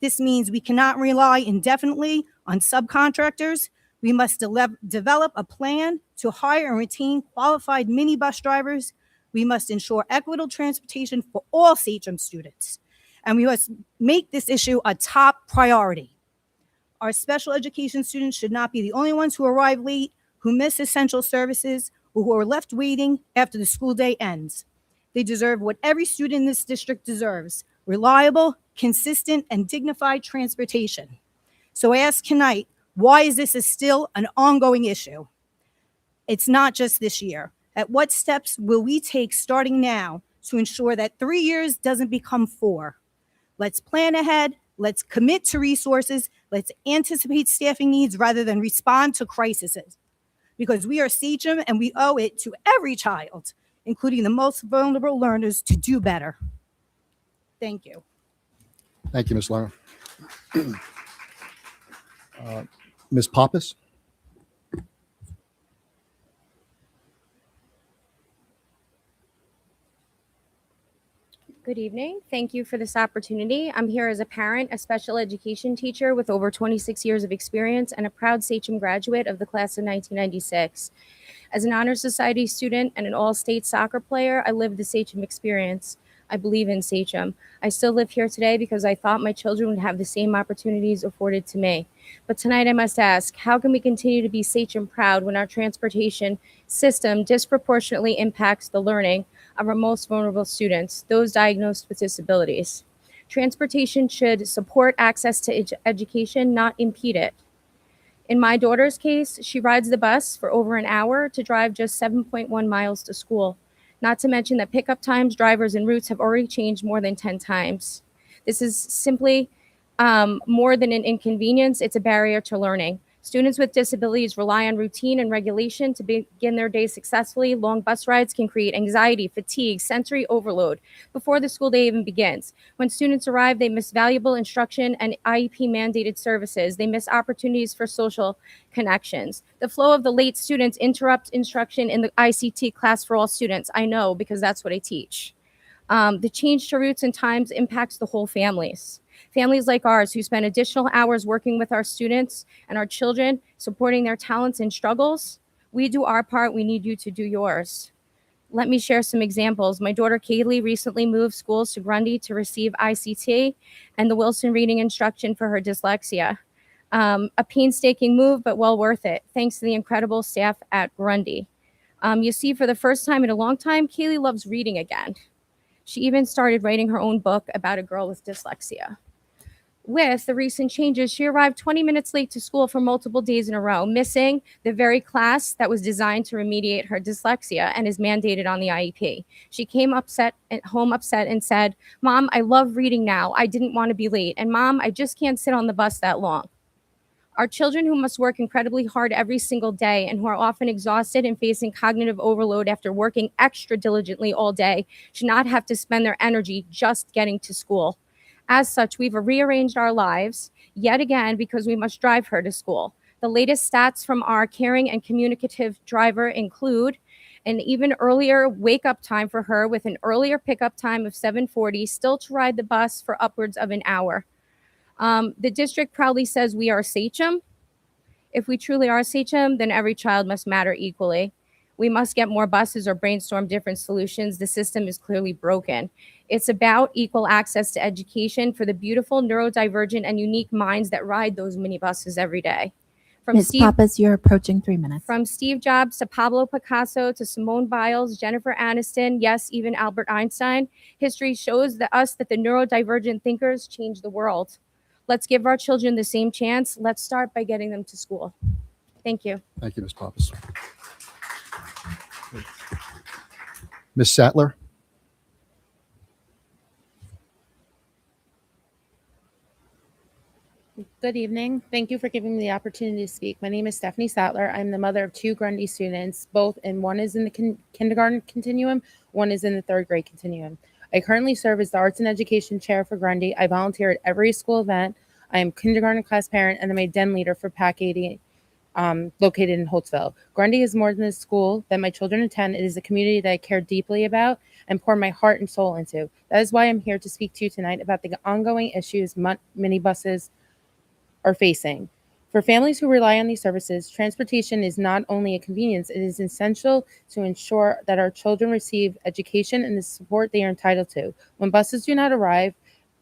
This means we cannot rely indefinitely on subcontractors. We must develop a plan to hire and retain qualified minibus drivers. We must ensure equitable transportation for all Sachem students. And we must make this issue a top priority. Our special education students should not be the only ones who arrive late, who miss essential services, or who are left waiting after the school day ends. They deserve what every student in this district deserves: reliable, consistent, and dignified transportation. So I ask tonight, why is this still an ongoing issue? It's not just this year. At what steps will we take starting now to ensure that 3 years doesn't become 4? Let's plan ahead. Let's commit to resources. Let's anticipate staffing needs rather than respond to crises. Because we are Sachem and we owe it to every child, including the most vulnerable learners, to do better. Thank you. Thank you, Ms. Lerner. Ms. Pappas? Good evening. Thank you for this opportunity. I'm here as a parent, a special education teacher with over 26 years of experience, and a proud Sachem graduate of the class of 1996. As an Honor Society student and an all-state soccer player, I lived the Sachem experience. I believe in Sachem. I still live here today because I thought my children would have the same opportunities afforded to me. But tonight I must ask, how can we continue to be Sachem proud when our transportation system disproportionately impacts the learning of our most vulnerable students, those diagnosed with disabilities? Transportation should support access to education, not impede it. In my daughter's case, she rides the bus for over an hour to drive just 7.1 miles to school. Not to mention that pickup times, drivers, and routes have already changed more than 10 times. This is simply more than an inconvenience, it's a barrier to learning. Students with disabilities rely on routine and regulation to begin their day successfully. Long bus rides can create anxiety, fatigue, sensory overload before the school day even begins. When students arrive, they miss valuable instruction and IEP mandated services. They miss opportunities for social connections. The flow of the late students interrupt instruction in the ICT class for all students. I know because that's what I teach. The change to routes and times impacts the whole families. Families like ours who spend additional hours working with our students and our children, supporting their talents and struggles, we do our part, we need you to do yours. Let me share some examples. My daughter Kaylee recently moved schools to Grundy to receive ICT and the Wilson reading instruction for her dyslexia. A painstaking move, but well worth it, thanks to the incredible staff at Grundy. You see, for the first time in a long time, Kaylee loves reading again. She even started writing her own book about a girl with dyslexia. With the recent changes, she arrived 20 minutes late to school for multiple days in a row, missing the very class that was designed to remediate her dyslexia and is mandated on the IEP. She came home upset and said, "Mom, I love reading now. I didn't want to be late. And Mom, I just can't sit on the bus that long." Our children who must work incredibly hard every single day and who are often exhausted and facing cognitive overload after working extra diligently all day should not have to spend their energy just getting to school. As such, we've rearranged our lives yet again because we must drive her to school. The latest stats from our caring and communicative driver include an even earlier wake-up time for her with an earlier pickup time of 7:40, still to ride the bus for upwards of an hour. The district proudly says we are Sachem. If we truly are Sachem, then every child must matter equally. We must get more buses or brainstorm different solutions. The system is clearly broken. It's about equal access to education for the beautiful, neurodivergent, and unique minds that ride those minibuses every day. Ms. Pappas, you're approaching 3 minutes. From Steve Jobs to Pablo Picasso to Simone Biles, Jennifer Aniston, yes, even Albert Einstein, history shows us that the neurodivergent thinkers change the world. Let's give our children the same chance. Let's start by getting them to school. Thank you. Thank you, Ms. Pappas. Ms. Sattler? Good evening. Thank you for giving me the opportunity to speak. My name is Stephanie Sattler. I'm the mother of two Grundy students, one is in the kindergarten continuum, one is in the third grade continuum. I currently serve as the Arts and Education Chair for Grundy. I volunteer at every school event. I am kindergarten class parent, and I'm a den leader for PAC 80, located in Holtzville. Grundy is more than a school that my children attend. It is a community that I care deeply about and pour my heart and soul into. That is why I'm here to speak to you tonight about the ongoing issues minibuses are facing. For families who rely on these services, transportation is not only a convenience, it is essential to ensure that our children receive education and the support they are entitled to. When buses do not arrive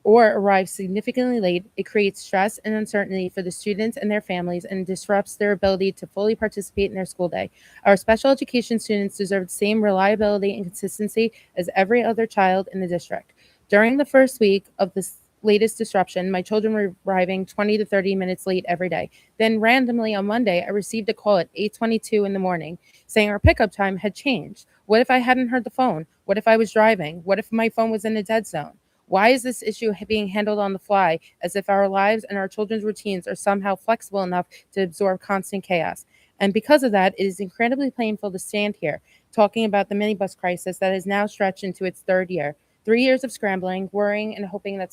or arrive significantly late, it creates stress and uncertainty for the students and their families and disrupts their ability to fully participate in their school day. Our special education students deserve the same reliability and consistency as every other child in the district. During the first week of this latest disruption, my children were arriving 20 to 30 minutes late every day. Then randomly on Monday, I received a call at 8:22 in the morning saying our pickup time had changed. What if I hadn't heard the phone? What if I was driving? What if my phone was in a dead zone? Why is this issue being handled on the fly as if our lives and our children's routines are somehow flexible enough to absorb constant chaos? And because of that, it is incredibly painful to stand here talking about the minibus crisis that has now stretched into its third year. 3 years of scrambling, worrying, and hoping that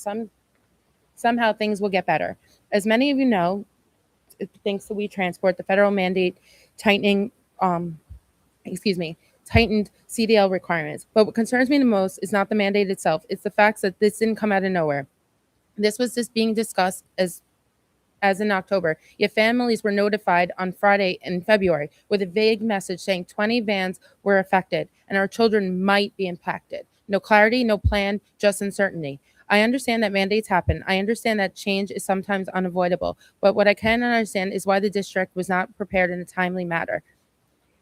somehow things will get better. As many of you know, thanks to We Transport, the federal mandate tightened CDL requirements. But what concerns me the most is not the mandate itself. It's the fact that this didn't come out of nowhere. This was just being discussed as in October, yet families were notified on Friday in February with a vague message saying 20 vans were affected and our children might be impacted. No clarity, no plan, just uncertainty. I understand that mandates happen. I understand that change is sometimes unavoidable. But what I cannot understand is why the district was not prepared in a timely manner.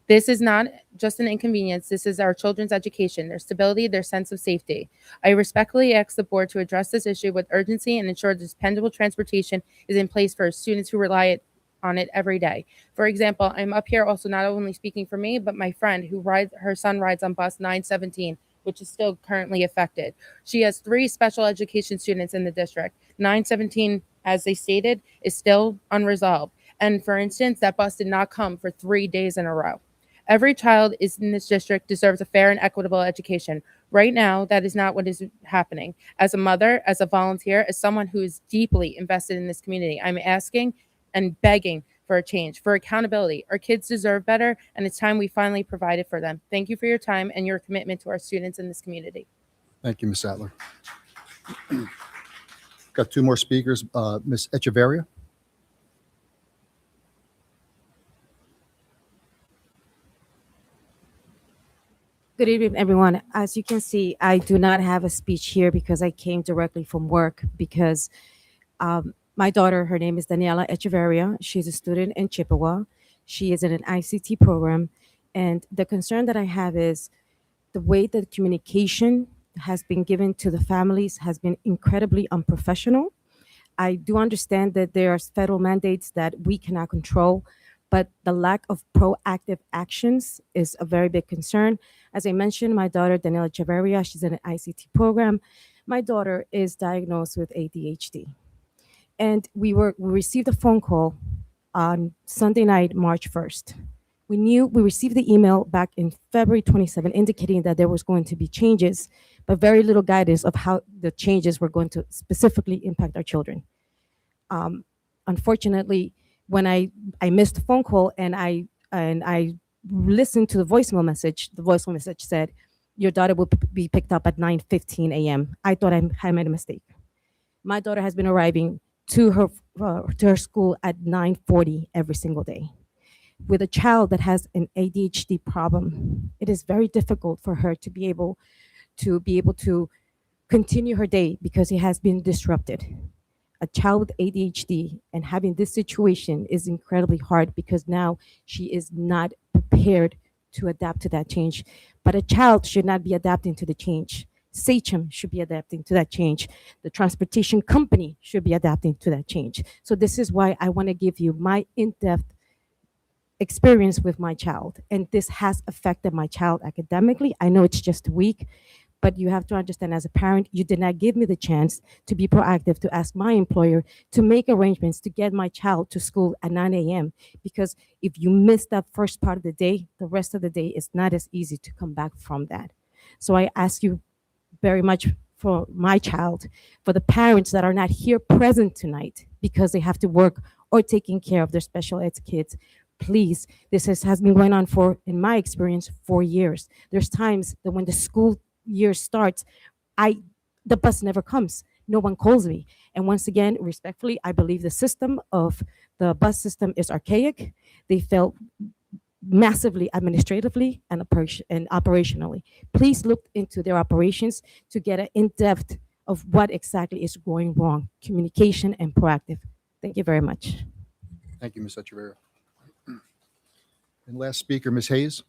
This is not just an inconvenience. This is our children's education, their stability, their sense of safety. I respectfully ask the board to address this issue with urgency and ensure dependable transportation is in place for students who rely on it every day. For example, I'm up here also not only speaking for me, but my friend her son rides on bus 917, which is still currently affected. She has 3 special education students in the district. 917, as they stated, is still unresolved. And for instance, that bus did not come for 3 days in a row. Every child in this district deserves a fair and equitable education. Right now, that is not what is happening. As a mother, as a volunteer, as someone who is deeply invested in this community, I'm asking and begging for a change, for accountability. Our kids deserve better, and it's time we finally provide it for them. Thank you for your time and your commitment to our students in this community. Thank you, Ms. Sattler. Got two more speakers. Ms. Echeverria. Good evening, everyone. As you can see, I do not have a speech here because I came directly from work because my daughter, her name is Daniela Echeverria. She's a student in Chippewa. She is in an ICT program. And the concern that I have is the way that communication has been given to the families has been incredibly unprofessional. I do understand that there are federal mandates that we cannot control, but the lack of proactive actions is a very big concern. As I mentioned, my daughter, Daniela Echeverria, she's in an ICT program. My daughter is diagnosed with ADHD. And we received a phone call on Sunday night, March 1st. We received the email back in February 27 indicating that there was going to be changes, but very little guidance of how the changes were going to specifically impact our children. Unfortunately, when I missed the phone call and I listened to the voicemail message said, your daughter will be picked up at 9:15 a.m. I thought I made a mistake. My daughter has been arriving to her school at 9:40 every single day. With a child that has an ADHD problem, it is very difficult for her to be able to continue her day because it has been disrupted. A child with ADHD and having this situation is incredibly hard because now she is not prepared to adapt to that change. But a child should not be adapting to the change. SACHM should be adapting to that change. The transportation company should be adapting to that change. So this is why I want to give you my in-depth experience with my child. And this has affected my child academically. I know it's just a week, but you have to understand as a parent, you did not give me the chance to be proactive, to ask my employer to make arrangements to get my child to school at 9 a.m. Because if you miss that first part of the day, the rest of the day is not as easy to come back from that. So I ask you very much for my child, for the parents that are not here present tonight because they have to work or taking care of their special ed kids, please, this has been going on for, in my experience, 4 years. There's times that when the school year starts, the bus never comes. No one calls me. And once again, respectfully, I believe the system of the bus system is archaic. They fail massively administratively and operationally. Please look into their operations to get an in-depth of what exactly is going wrong. Communication and proactive. Thank you very much. Thank you, Ms. Echeverria. And last speaker, Ms. Hayes.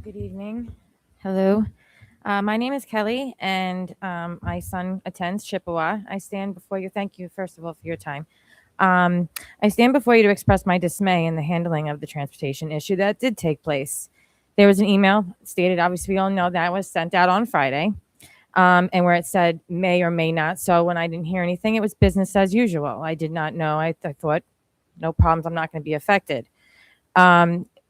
Good evening. Hello. My name is Kelly, and my son attends Chippewa. I stand before you. Thank you, first of all, for your time. I stand before you to express my dismay in the handling of the transportation issue that did take place. There was an email stated, obviously, we all know that was sent out on Friday, and where it said may or may not. So when I didn't hear anything, it was business as usual. I did not know. I thought, no problems, I'm not going to be affected.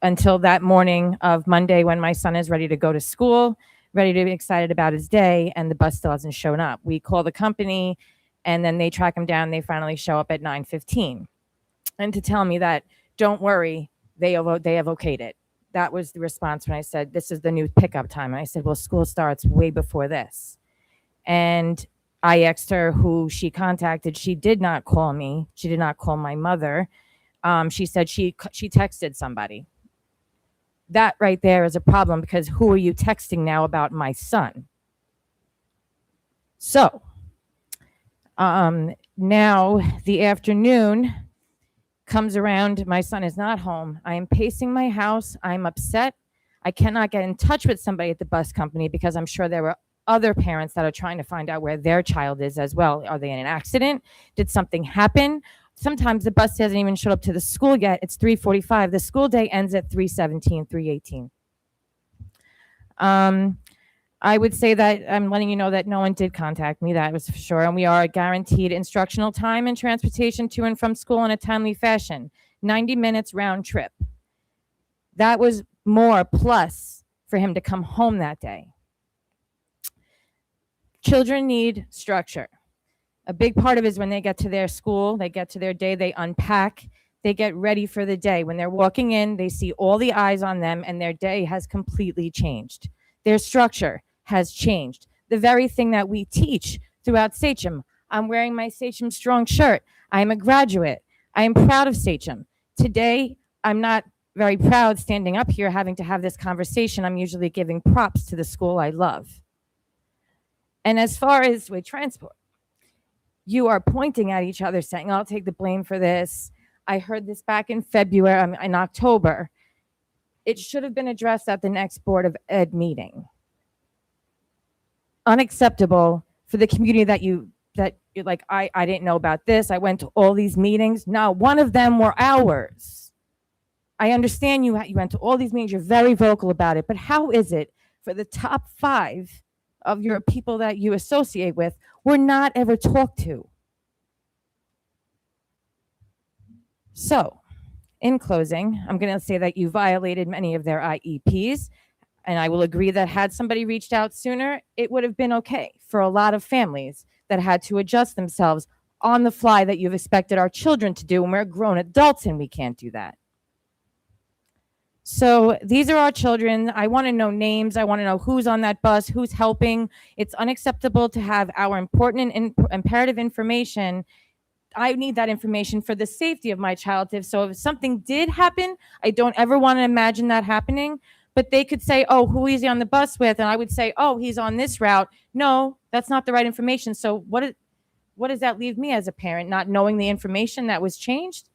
Until that morning of Monday when my son is ready to go to school, ready to be excited about his day, and the bus still hasn't shown up. We call the company, and then they track him down. They finally show up at 9:15. And to tell me that, don't worry, they have okayed it. That was the response when I said, this is the new pickup time. And I said, well, school starts way before this. And I asked her who she contacted. She did not call me. She did not call my mother. She said she texted somebody. That right there is a problem because who are you texting now about my son? So now the afternoon comes around. My son is not home. I am pacing my house. I'm upset. I cannot get in touch with somebody at the bus company because I'm sure there were other parents that are trying to find out where their child is as well. Are they in an accident? Did something happen? Sometimes the bus hasn't even showed up to the school yet. It's 3:45. The school day ends at 3:17, 3:18. I would say that I'm letting you know that no one did contact me. That was for sure. And we are guaranteed instructional time and transportation to and from school in a timely fashion. 90 minutes round trip. That was more plus for him to come home that day. Children need structure. A big part of it is when they get to their school, they get to their day, they unpack, they get ready for the day. When they're walking in, they see all the eyes on them and their day has completely changed. Their structure has changed. The very thing that we teach throughout Sachem. I'm wearing my Sachem Strong shirt. I'm a graduate. I am proud of Sachem. Today, I'm not very proud standing up here having to have this conversation. I'm usually giving props to the school I love. And as far as with transport, you are pointing at each other saying, I'll take the blame for this. I heard this back in February, in October. It should have been addressed at the next Board of Ed meeting. Unacceptable for the community that you're like, I didn't know about this. I went to all these meetings. No, one of them were ours. I understand you went to all these meetings. You're very vocal about it. But how is it for the top 5 of your people that you associate with were not ever talked to? So, in closing, I'm going to say that you violated many of their IEPs. And I will agree that had somebody reached out sooner, it would have been okay for a lot of families that had to adjust themselves on the fly that you've expected our children to do when we're grown adults and we can't do that. So these are our children. I want to know names. I want to know who's on that bus, who's helping. It's unacceptable to have our important and imperative information. I need that information for the safety of my child. So if something did happen, I don't ever want to imagine that happening. But they could say, oh, who is he on the bus with? And I would say, oh, he's on this route. No, that's not the right information. So what does that leave me as a parent, not knowing the information that was changed?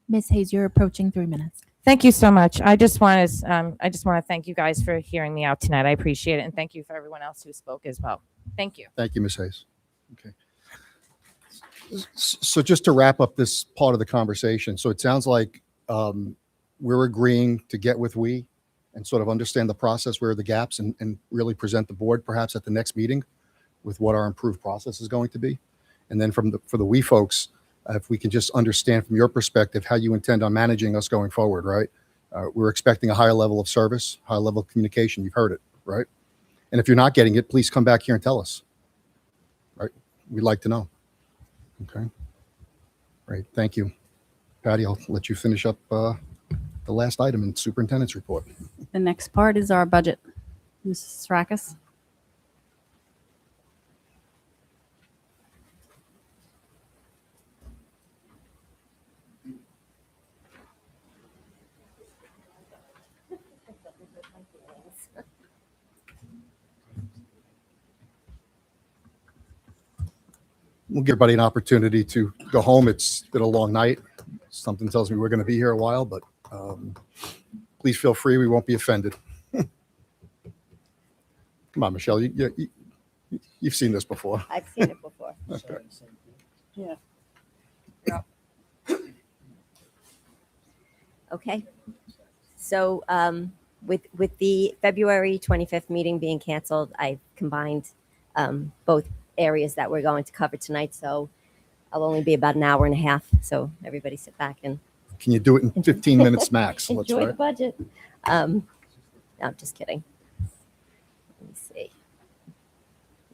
Ms. Hayes, you're approaching 3 minutes. Thank you so much. I just want to thank you guys for hearing me out tonight. I appreciate it. And thank you for everyone else who spoke as well. Thank you. Thank you, Ms. Hayes. Okay. So just to wrap up this part of the conversation, so it sounds like we're agreeing to get with we and sort of understand the process, where are the gaps, and really present the board perhaps at the next meeting with what our improved process is going to be. And then for the we folks, if we can just understand from your perspective how you intend on managing us going forward, right? We're expecting a higher level of service, higher level of communication. You've heard it, right? And if you're not getting it, please come back here and tell us, right? We'd like to know. Okay. Great. Thank you. Patty, I'll let you finish up the last item in superintendent's report. The next part is our budget. Mrs. Srakis. We'll give everybody an opportunity to go home. It's been a long night. Something tells me we're going to be here a while, but please feel free. We won't be offended. Come on, Michelle. You've seen this before. I've seen it before. Okay. Yeah. Okay. So with the February 25th meeting being canceled, I combined both areas that we're going to cover tonight. So I'll only be about an hour and a half. So everybody sit back and Can you do it in 15 minutes max? Let's enjoy try the it. budget. No, I'm just kidding. Let me see. I'm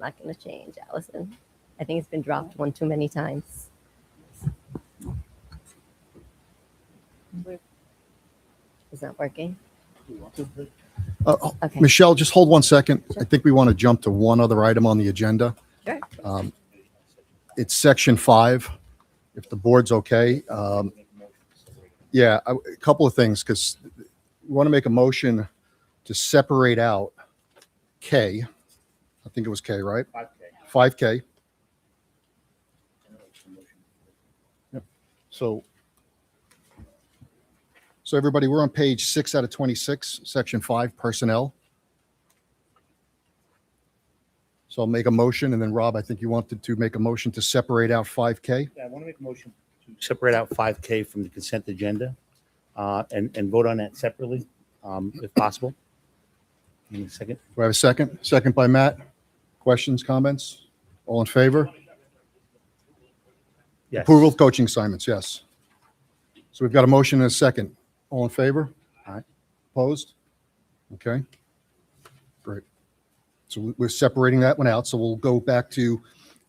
not going to change, Allison. I think it's been dropped one too many times. Is that working? Okay. Michelle, just hold 1 second. I think we want to jump to one other item on the agenda. Sure. It's section 5, if the board's okay. Yeah, a couple of things, because we want to make a motion to separate out K. I think it was K, right? 5K. Yep. So everybody, we're on page 6 out of 26, section 5, personnel. So I'll make a motion, and then Rob, I think you wanted to make a motion to separate out 5K. Yeah, I want to make a motion to separate out 5K from the consent agenda and vote on that separately, if possible. Give me a second. Do I have a second? Second by Matt. Questions, comments? All in favor? Yes. Approval of coaching assignments, yes. So we've got a motion and a second. All in favor? Aye. Opposed? Okay. Great. So we're separating that one out. So we'll go back to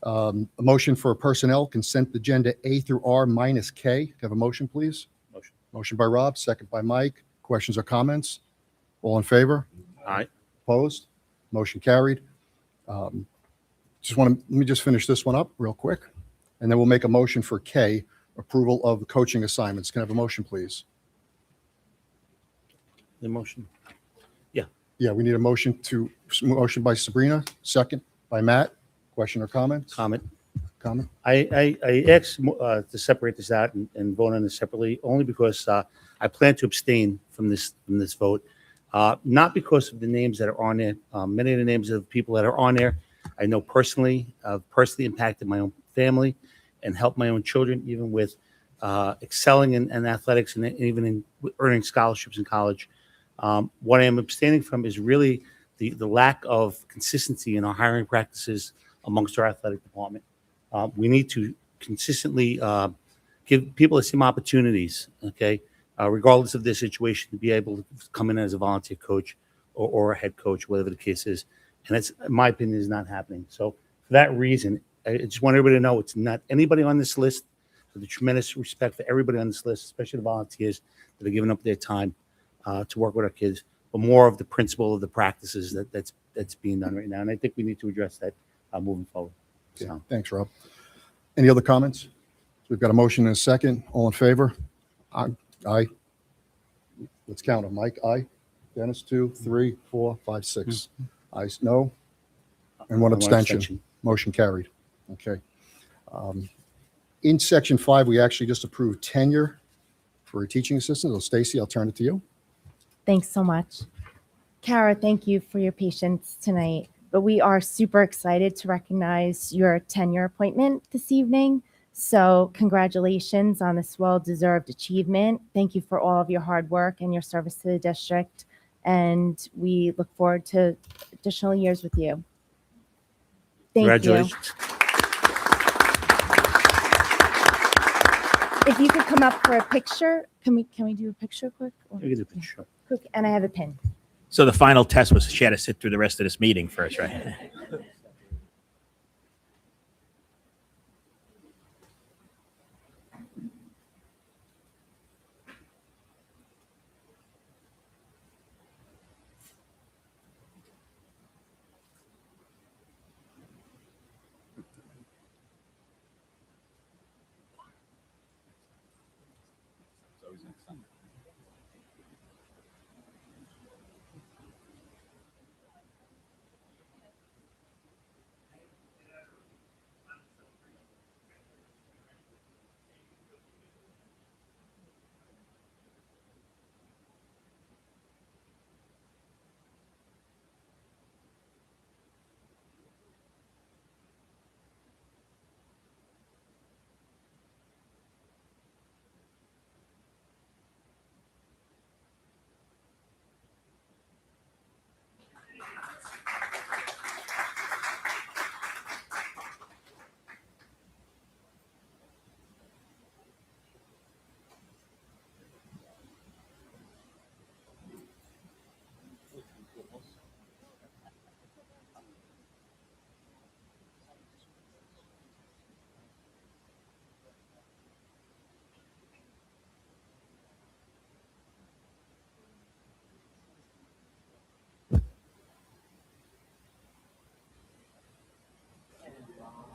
a motion for personnel consent agenda A through R minus K. Have a motion, please? Motion. Motion by Rob, second by Mike. Questions or comments? All in favor? Aye. Opposed? Motion carried. Let me just finish this one up real quick, and then we'll make a motion for K, approval of the coaching assignments. Can I have a motion, please? The motion. Yeah, we need a motion by Sabrina, second by Matt. Question or comment? Comment. Comment? I asked to separate this out and vote on this separately, only because I plan to abstain from this vote. Not because of the names that are on there. Many of the names of the people that are on there, I know personally. I've personally impacted my own family and helped my own children, even with excelling in athletics and even in earning scholarships in college. What I am abstaining from is really the lack of consistency in our hiring practices amongst our athletic department. We need to consistently give people the same opportunities, okay, regardless of their situation, to be able to come in as a volunteer coach or a head coach, whatever the case is. And that's, in my opinion, is not happening. So for that reason, I just want everybody to know it's not anybody on this list. With the tremendous respect for everybody on this list, especially the volunteers that are giving up their time to work with our kids, but more of the principle of the practices that's being done right now. And I think we need to address that moving forward. Okay, So. thanks, Rob. Any other comments? So we've got a motion and a second. All in favor? Aye. Let's count them. Mike, aye. Dennis, 2, 3, 4, 5, 6. Ayes, no. And one abstention. Motion carried. Okay. In section 5, we actually just approved tenure for a teaching assistant. So Stacy, I'll turn it to you. Thanks so much. Kara, thank you for your patience tonight, but we are super excited to recognize your tenure appointment this evening. So congratulations on this well-deserved achievement. Thank you for all of your hard work and your service to the district. And we look forward to additional years with you. Thank Congratulations. you. If you could come up for a picture, can we do a picture quick? Or- You can do a picture. Quick, and I have a pin. So the final test was she had to sit through the rest of this meeting first, right?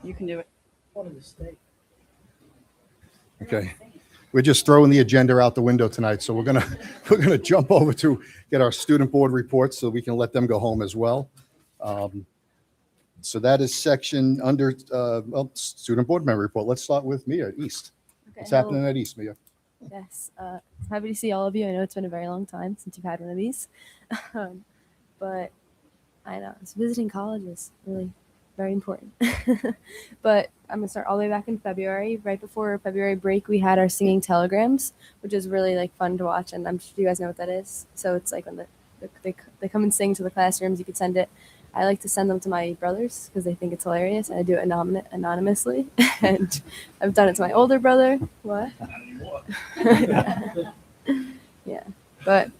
You can do it. Okay. We're just throwing the agenda out the window tonight, so we're gonna jump over to get our student board reports so we can let them go home as well. So that is section under student board member report. Let's start with Mia at East. Okay, What's happening at East, Mia? Yes, happy to see all of you. I know it's been a very long time since you've had one of these, but I know visiting college is really very important. But I'm gonna start all the way back in February. Right before February break, we had our singing telegrams, which is really like fun to watch. And I'm sure you guys know what that is. So it's like when they come and sing to the classrooms. You could send it. I like to send them to my brothers because they think it's hilarious, and I do it anonymously. And I've done it to my older brother. What? Yeah, but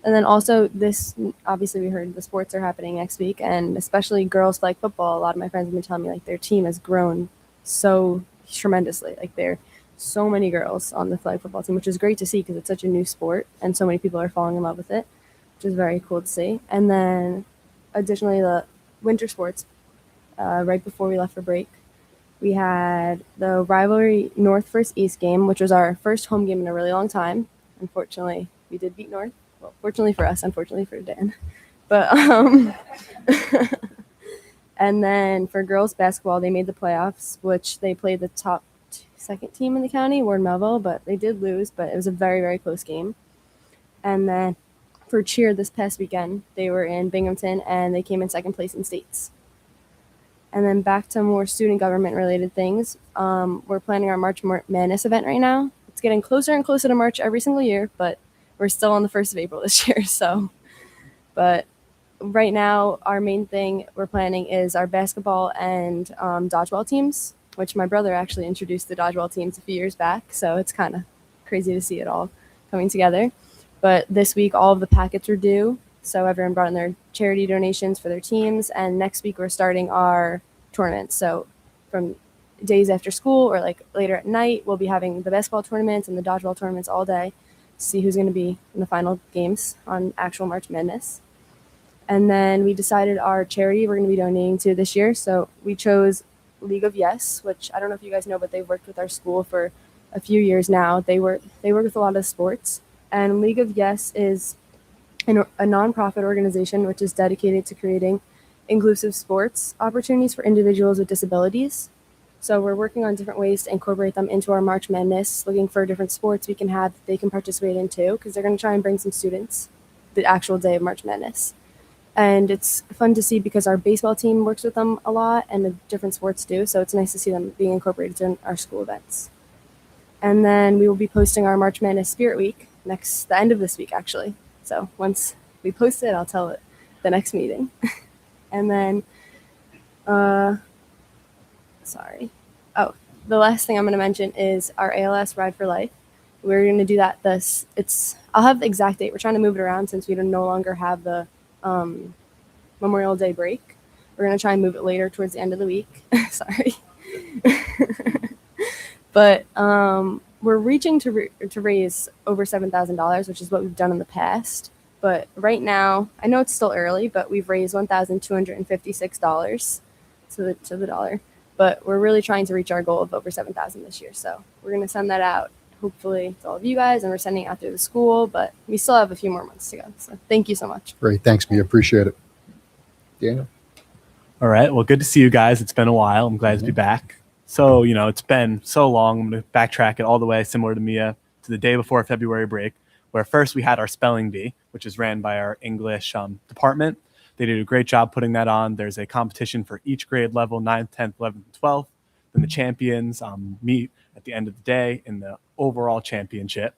and then also this, obviously we heard the sports are happening next week, and especially girls flag football. A lot of my friends have been telling me like their team has grown so tremendously. Like there are so many girls on the flag football team, which is great to see because it's such a new sport and so many people are falling in love with it. which is very cool to see. And then additionally, the winter sports, right before we left for break, we had the rivalry North versus East game, which was our first home game in a really long time. Unfortunately, we did beat North. Well, fortunately for us, unfortunately for Dan. But and then for girls basketball, they made the playoffs, which they played the top second team in the county, Ward Melville, but they did lose, but it was a very, very close game. And then for cheer this past weekend, they were in Binghamton and they came in second place in states. And then back to more student government related things. We're planning our March Madness event right now. It's getting closer and closer to March every single year, but we're still on the 1st of April this year. So, but right now, our main thing we're planning is our basketball and dodgeball teams, which my brother actually introduced the dodgeball teams a few years back. So it's kind of crazy to see it all coming together. But this week, all of the packets are due. So everyone brought in their charity donations for their teams. And next week, we're starting our tournaments. So from days after school or like later at night, we'll be having the basketball tournaments and the dodgeball tournaments all day to see who's going to be in the final games on actual March Madness. And then we decided our charity we're going to be donating to this year. So we chose League of Yes, which I don't know if you guys know, but they've worked with our school for a few years now. They work with a lot of sports. And League of Yes is a nonprofit organization which is dedicated to creating inclusive sports opportunities for individuals with disabilities. So we're working on different ways to incorporate them into our March Madness, looking for different sports we can have that they can participate in too, because they're going to try and bring some students the actual day of March Madness. And it's fun to see because our baseball team works with them a lot and the different sports do. So it's nice to see them being incorporated in our school events. And then we will be posting our March Madness Spirit Week the end of this week, actually. So once we post it, I'll tell it the next meeting. And then, the last thing I'm going to mention is our ALS Ride for Life. We're going to do that I'll have the exact date. We're trying to move it around since we no longer have the Memorial Day break. We're going to try and move it later towards the end of the week. Sorry. But we're reaching to raise over $7,000, which is what we've done in the past. But right now, I know it's still early, but we've raised $1,256 to the dollar. But we're really trying to reach our goal of over $7,000 this year. So we're going to send that out, hopefully, to all of you guys, and we're sending it out through the school. But we still have a few more months to go. So thank you so much. Great. Thanks, Mia. Appreciate it. Daniel? All right. Well, good to see you guys. It's been a while. I'm glad to be back. So, it's been so long. I'm going to backtrack it all the way, similar to Mia, to the day before February break, where first we had our spelling bee, which is ran by our English department. They did a great job putting that on. There's a competition for each grade level, 9th, 10th, 11th, and 12th. Then the champions meet at the end of the day in the overall championship.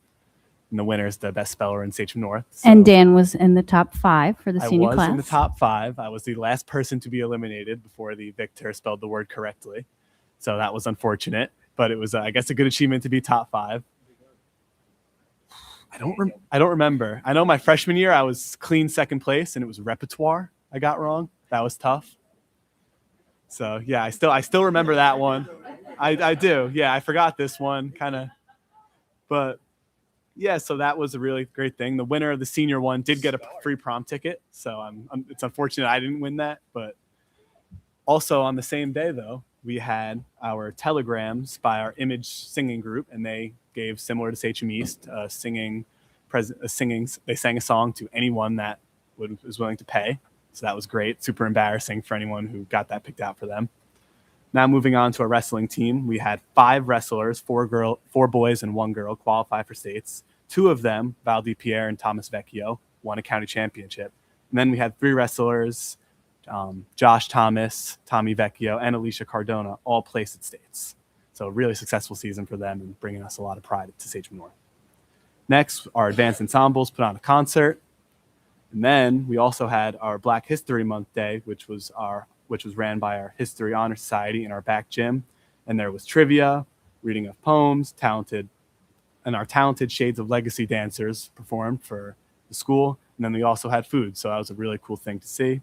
And the winner is the best speller in Sachem North. So. And Dan was in the top 5 for the senior class. I was in the top 5. I was the last person to be eliminated before the victor spelled the word correctly. So that was unfortunate, but it was, I guess, a good achievement to be top 5. I don't remember. I know my freshman year I was clean second place, and it was repertoire I got wrong. That was tough. So yeah, I still remember that one. I do. Yeah, I forgot this one kind of, but yeah. So that was a really great thing. The winner of the senior one did get a free prom ticket. So it's unfortunate I didn't win that, but also on the same day though, we had our telegrams by our image singing group, and they gave, similar to Sachem East, they sang a song to anyone that was willing to pay. So that was great. Super embarrassing for anyone who got that picked out for them. Now moving on to our wrestling team, we had 5 wrestlers, 4 boys and 1 girl qualify for states. 2 of them, Val DiPierre and Thomas Vecchio, won a county championship. And then we had 3 wrestlers, Josh Thomas, Tommy Vecchio, and Alicia Cardona, all placed at states. So a really successful season for them and bringing us a lot of pride to Sachem North. Next, our advanced ensembles put on a concert. And then we also had our Black History Month Day, which was ran by our History Honor Society in our back gym. And there was trivia, reading of poems, our talented Shades of Legacy dancers performed for the school. And then we also had food. So that was a really cool thing to see.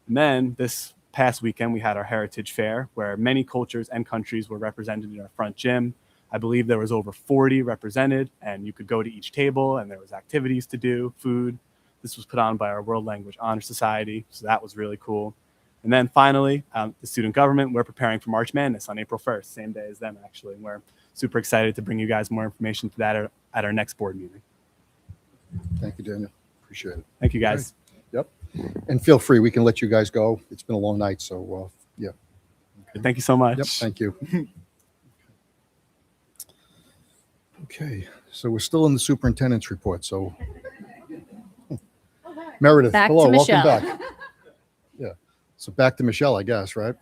And then this past weekend, we had our Heritage Fair, where many cultures and countries were represented in our front gym. I believe there was over 40 represented, and you could go to each table, and there was activities to do, food. This was put on by our World Language Honor Society, so that was really cool. And then finally, the student government, we're preparing for March Madness on April 1st, same day as them, actually. And we're super excited to bring you guys more information to that at our next board meeting. Thank you, Daniel. Appreciate it. Thank you, guys. Yep. And feel free, we can let you guys go. It's been a long night, so yeah. Thank you so much. Yep, thank you. Okay, so we're still in the superintendent's report, so. Meredith, Back to hello, welcome Michelle. back. Yeah, so back to Michelle, I guess, right?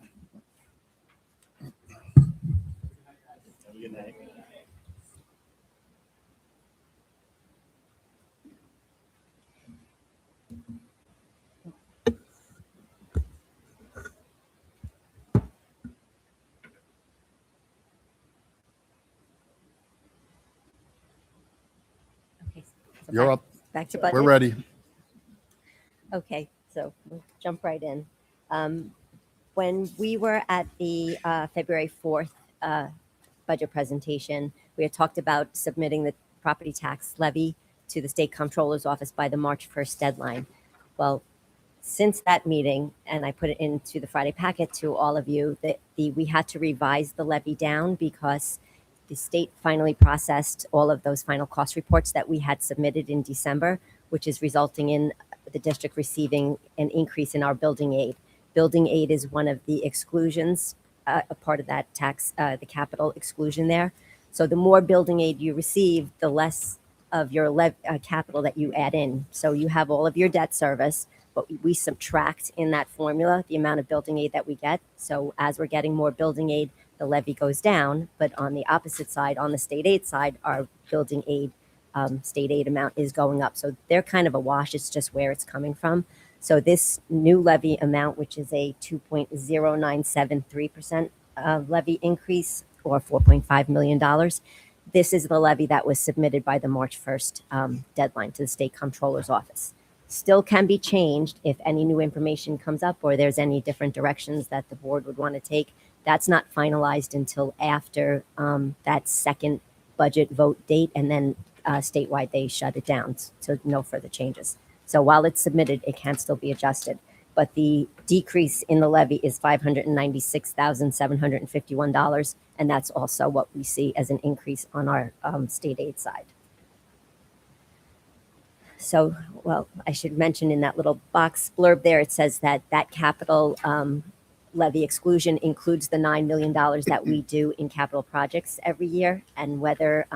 Okay, so You're up. Back to budget. We're ready. Okay, so we'll jump right in. When we were at the February 4th budget presentation, we had talked about submitting the property tax levy to the state comptroller's office by the March 1st deadline. Well, since that meeting, and I put it into the Friday packet to all of you, that we had to revise the levy down because the state finally processed all of those final cost reports that we had submitted in December, which is resulting in the district receiving an increase in our building aid. Building aid is one of the exclusions, a part of that tax, the capital exclusion there. So the more building aid you receive, the less of your capital that you add in. So you have all of your debt service, but we subtract in that formula the amount of building aid that we get. So as we're getting more building aid, the levy goes down. But on the opposite side, on the state aid side, our building aid state aid amount is going up. So they're kind of a wash. It's just where it's coming from. So this new levy amount, which is a 2.0973% levy increase or $4.5 million, this is the levy that was submitted by the March 1st deadline to the state comptroller's office. Still can be changed if any new information comes up or there's any different directions that the board would want to take. That's not finalized until after that second budget vote date, and then statewide they shut it down, so no further changes. So while it's submitted, it can still be adjusted. But the decrease in the levy is $596,751, and that's also what we see as an increase on our state aid side. So, well, I should mention in that little box blurb there, it says that that capital levy exclusion includes the $9 million that we do in capital projects every year, and whether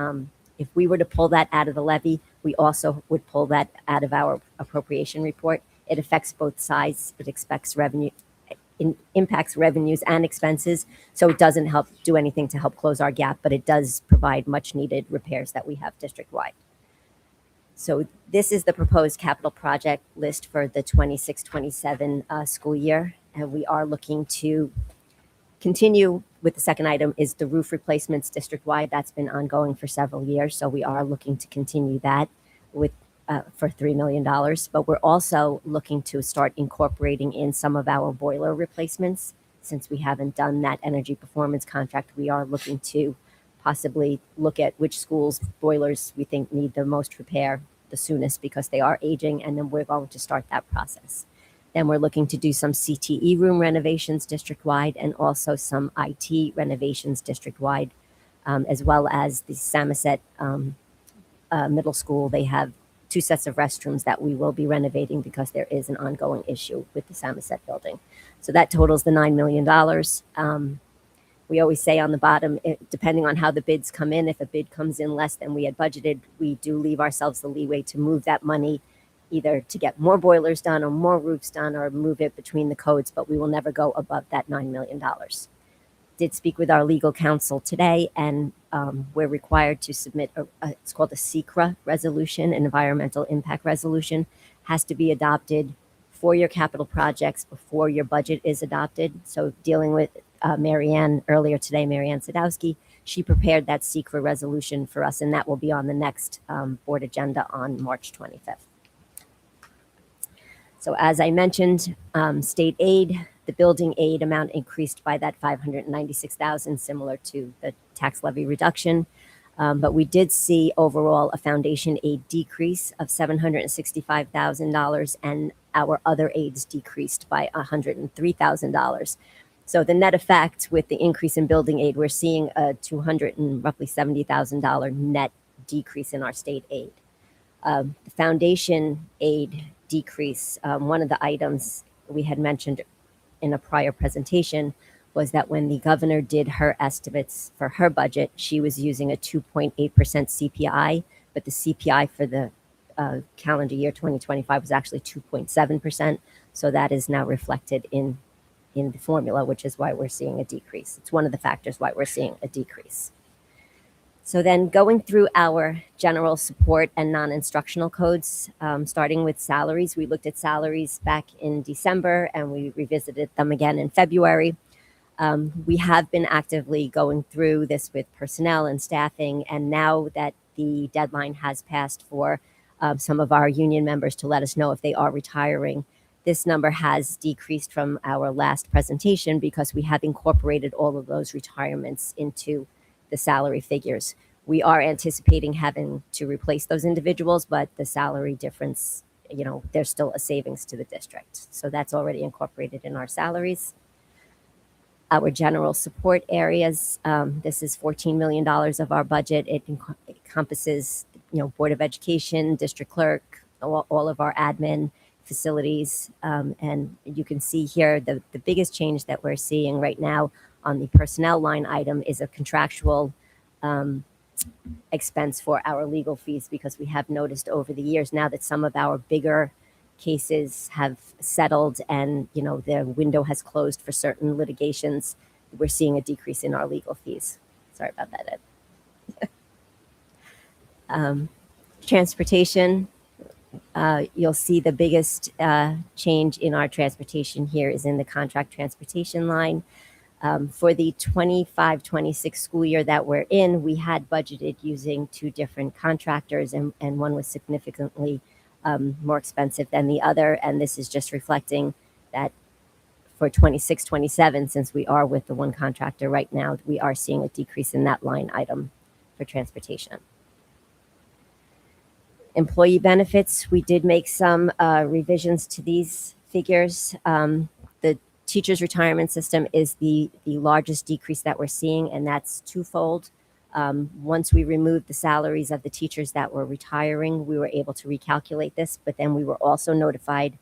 if we were to pull that out of the levy, we also would pull that out of our appropriation report. It affects both sides. It expects revenue, impacts revenues and expenses. So it doesn't help do anything to help close our gap, but it does provide much needed repairs that we have district-wide. So this is the proposed capital project list for the 26-27 school year. And we are looking to continue with the second item is the roof replacements district-wide. That's been ongoing for several years. So we are looking to continue that with for $3 million. But we're also looking to start incorporating in some of our boiler replacements. Since we haven't done that energy performance contract, we are looking to possibly look at which schools' boilers we think need the most repair the soonest because they are aging, and then we're going to start that process. Then we're looking to do some CTE room renovations district-wide and also some IT renovations district-wide, as well as the Samoset Middle School. They have 2 sets of restrooms that we will be renovating because there is an ongoing issue with the Samoset building. So that totals the $9 million. We always say on the bottom, depending on how the bids come in, if a bid comes in less than we had budgeted, we do leave ourselves the leeway to move that money either to get more boilers done or more roofs done or move it between the codes, but we will never go above that $9 million. Did speak with our legal counsel today, and we're required to submit, it's called a SECRA resolution, an environmental impact resolution, has to be adopted for your capital projects before your budget is adopted. So dealing with Marianne earlier today, Marianne Sadowski, she prepared that SECRA resolution for us, and that will be on the next board agenda on March 25th. So as I mentioned, state aid, the building aid amount increased by that $596,000, similar to the tax levy reduction. But we did see overall a foundation aid decrease of $765,000, and our other aids decreased by $103,000. So the net effect with the increase in building aid, we're seeing a $270,000 net decrease in our state aid. The foundation aid decrease, one of the items we had mentioned in a prior presentation was that when the governor did her estimates for her budget, she was using a 2.8% CPI, but the CPI for the calendar year 2025 was actually 2.7%. So that is now reflected in the formula, which is why we're seeing a decrease. It's one of the factors why we're seeing a decrease. So then going through our general support and non-instructional codes, starting with salaries, we looked at salaries back in December and we revisited them again in February. We have been actively going through this with personnel and staffing, and now that the deadline has passed for some of our union members to let us know if they are retiring, this number has decreased from our last presentation because we have incorporated all of those retirements into the salary figures. We are anticipating having to replace those individuals, but the salary difference, there's still a savings to the district. So that's already incorporated in our salaries. Our general support areas, this is $14 million of our budget. It encompasses, Board of Education, district clerk, all of our admin facilities. And you can see here the biggest change that we're seeing right now on the personnel line item is a contractual expense for our legal fees, because we have noticed over the years now that some of our bigger cases have settled and the window has closed for certain litigations. We're seeing a decrease in our legal fees. Sorry about that, Ed. Transportation, you'll see the biggest change in our transportation here is in the contract transportation line. For the 25-26 school year that we're in, we had budgeted using two different contractors, and one was significantly more expensive than the other. And this is just reflecting that for 26-27, since we are with the one contractor right now, we are seeing a decrease in that line item for transportation. Employee benefits, we did make some revisions to these figures. The teachers' retirement system is the largest decrease that we're seeing, and that's twofold. Once we removed the salaries of the teachers that were retiring, we were able to recalculate this, but then we were also notified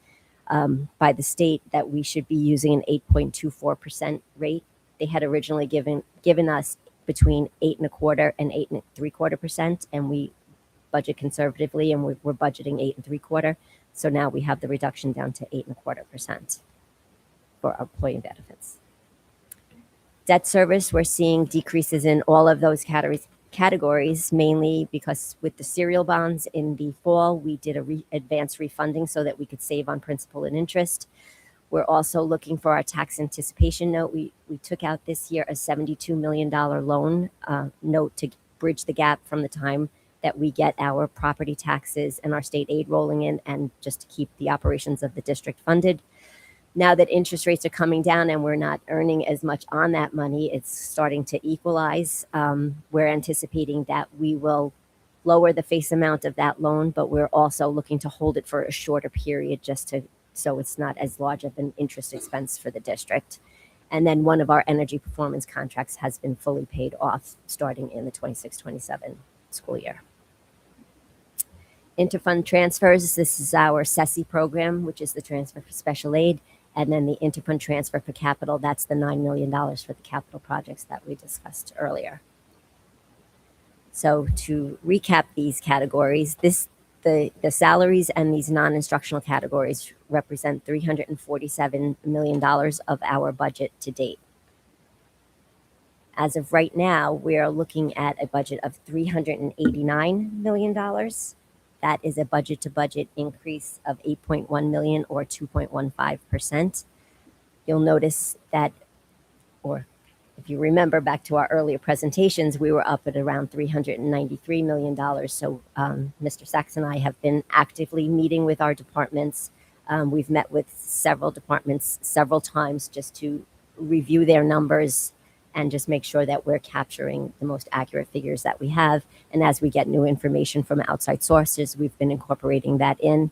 by the state that we should be using an 8.24% rate. They had originally given us between 8.25% and 8.75%, and we budget conservatively, and we're budgeting 8.75%. So now we have the reduction down to 8.25% for our employee benefits. Debt service, we're seeing decreases in all of those categories, mainly because with the serial bonds in the fall, we did advance refunding so that we could save on principal and interest. We're also looking for our tax anticipation note. We took out this year a $72 million loan note to bridge the gap from the time that we get our property taxes and our state aid rolling in, and just to keep the operations of the district funded. Now that interest rates are coming down and we're not earning as much on that money, it's starting to equalize. We're anticipating that we will lower the face amount of that loan, but we're also looking to hold it for a shorter period so it's not as large of an interest expense for the district. And then one of our energy performance contracts has been fully paid off starting in the 26-27 school year. Interfund transfers, this is our SESI program, which is the transfer for special aid. And then the interfund transfer for capital, that's the $9 million for the capital projects that we discussed earlier. So to recap these categories, the salaries and these non-instructional categories represent $347 million of our budget to date. As of right now, we are looking at a budget of $389 million. That is a budget-to-budget increase of $8.1 million, or 2.15%. You'll notice that, or if you remember back to our earlier presentations, we were up at around $393 million. So Mr. Sachs and I have been actively meeting with our departments. We've met with several departments several times just to review their numbers and just make sure that we're capturing the most accurate figures that we have. And as we get new information from outside sources, we've been incorporating that in.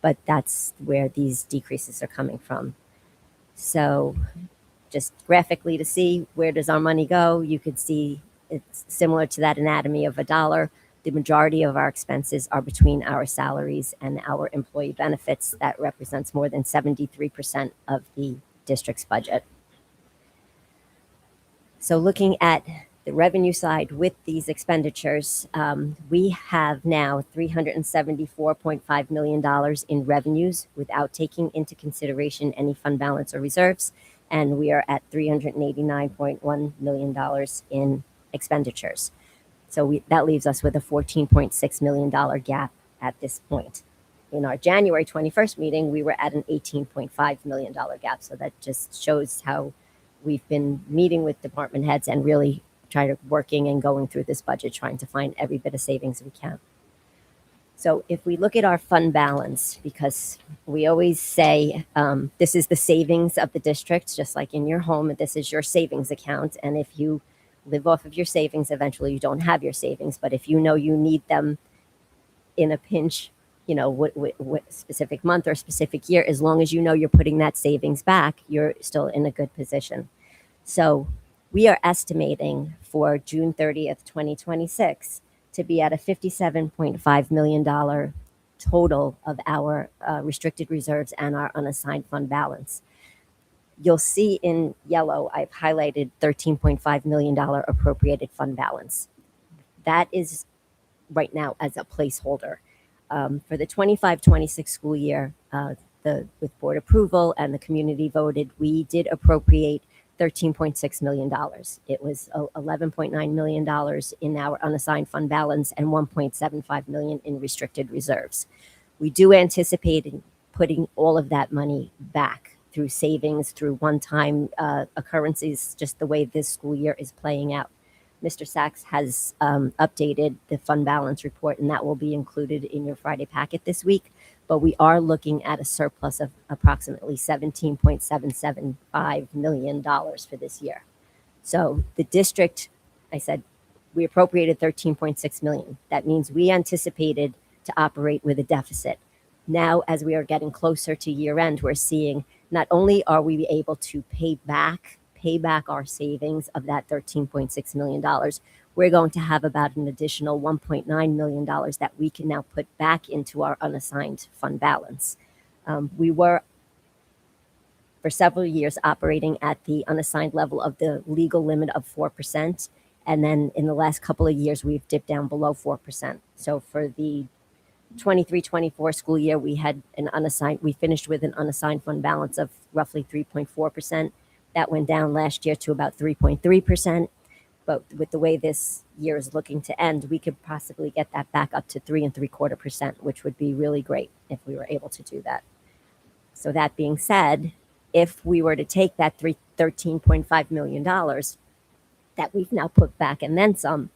But that's where these decreases are coming from. So just graphically to see where does our money go, you could see it's similar to that anatomy of a dollar. The majority of our expenses are between our salaries and our employee benefits. That represents more than 73% of the district's budget. So looking at the revenue side with these expenditures, we have now $374.5 million in revenues without taking into consideration any fund balance or reserves. And we are at $389.1 million in expenditures. So that leaves us with a $14.6 million gap at this point. In our January 21st meeting, we were at an $18.5 million gap. So that just shows how we've been meeting with department heads and really working and going through this budget, trying to find every bit of savings we can. So if we look at our fund balance, because we always say this is the savings of the district, just like in your home, this is your savings account. And if you live off of your savings, eventually you don't have your savings. But if you know you need them in a pinch, what specific month or specific year, as long as you know you're putting that savings back, you're still in a good position. So we are estimating for June 30th, 2026, to be at a $57.5 million total of our restricted reserves and our unassigned fund balance. You'll see in yellow, I've highlighted $13.5 million appropriated fund balance. That is right now as a placeholder. For the 25-26 school year, with board approval and the community voted, we did appropriate $13.6 million. It was $11.9 million in our unassigned fund balance and $1.75 million in restricted reserves. We do anticipate putting all of that money back through savings, through one-time occurrences, just the way this school year is playing out. Mr. Sachs has updated the fund balance report, and that will be included in your Friday packet this week. But we are looking at a surplus of approximately $17.775 million for this year. So the district, I said, we appropriated $13.6 million. That means we anticipated to operate with a deficit. Now, as we are getting closer to year end, we're seeing not only are we able to pay back our savings of that $13.6 million, we're going to have about an additional $1.9 million that we can now put back into our unassigned fund balance. We were, for several years, operating at the unassigned level of the legal limit of 4%. And then in the last couple of years, we've dipped down below 4%. So for the 23-24 school year, we finished with an unassigned fund balance of roughly 3.4%. That went down last year to about 3.3%. But with the way this year is looking to end, we could possibly get that back up to 3.75%, which would be really great if we were able to do that. So that being said, if we were to take that $13.5 million that we've now put back and then some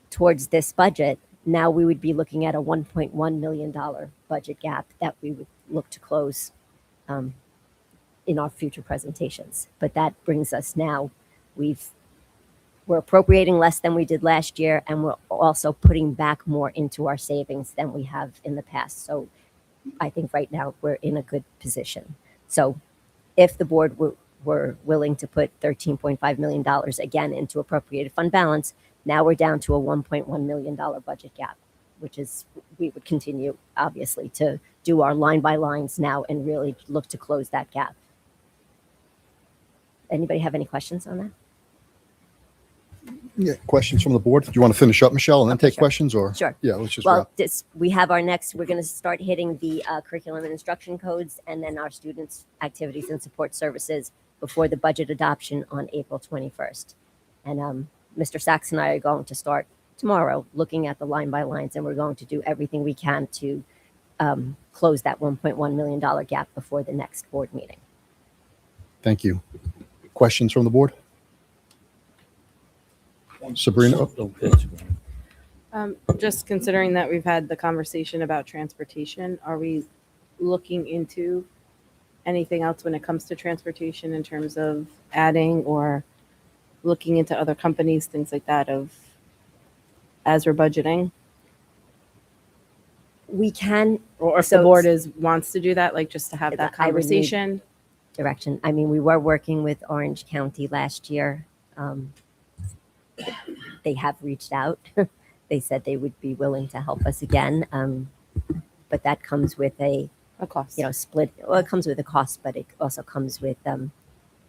towards this budget, now we would be looking at a $1.1 million budget gap that we would look to close in our future presentations. But that brings us now, we're appropriating less than we did last year, and we're also putting back more into our savings than we have in the past. So I think right now we're in a good position. So if the board were willing to put $13.5 million again into appropriated fund balance, now we're down to a $1.1 million budget gap, which is, we would continue obviously to do our line by lines now and really look to close that gap. Anybody have any questions on that? Yeah, questions from the board? Do you want to finish up, Michelle, and then take questions, or? Sure. Yeah, let's just Well, wrap. we have our next, we're going to start hitting the curriculum and instruction codes and then our students' activities and support services before the budget adoption on April 21st. And Mr. Sachs and I are going to start tomorrow looking at the line by lines, and we're going to do everything we can to close that $1.1 million gap before the next board meeting. Thank you. Questions from the board? Sabrina? Just considering that we've had the conversation about transportation, are we looking into anything else when it comes to transportation in terms of adding or looking into other companies, things like that, of as we're budgeting? We can, or if so the board wants to do that, like just to have that I would need conversation. direction. I mean, we were working with Orange County last year. They have reached out. They said they would be willing to help us again. But that comes with a cost. Split. Well, it comes with a cost, but it also comes with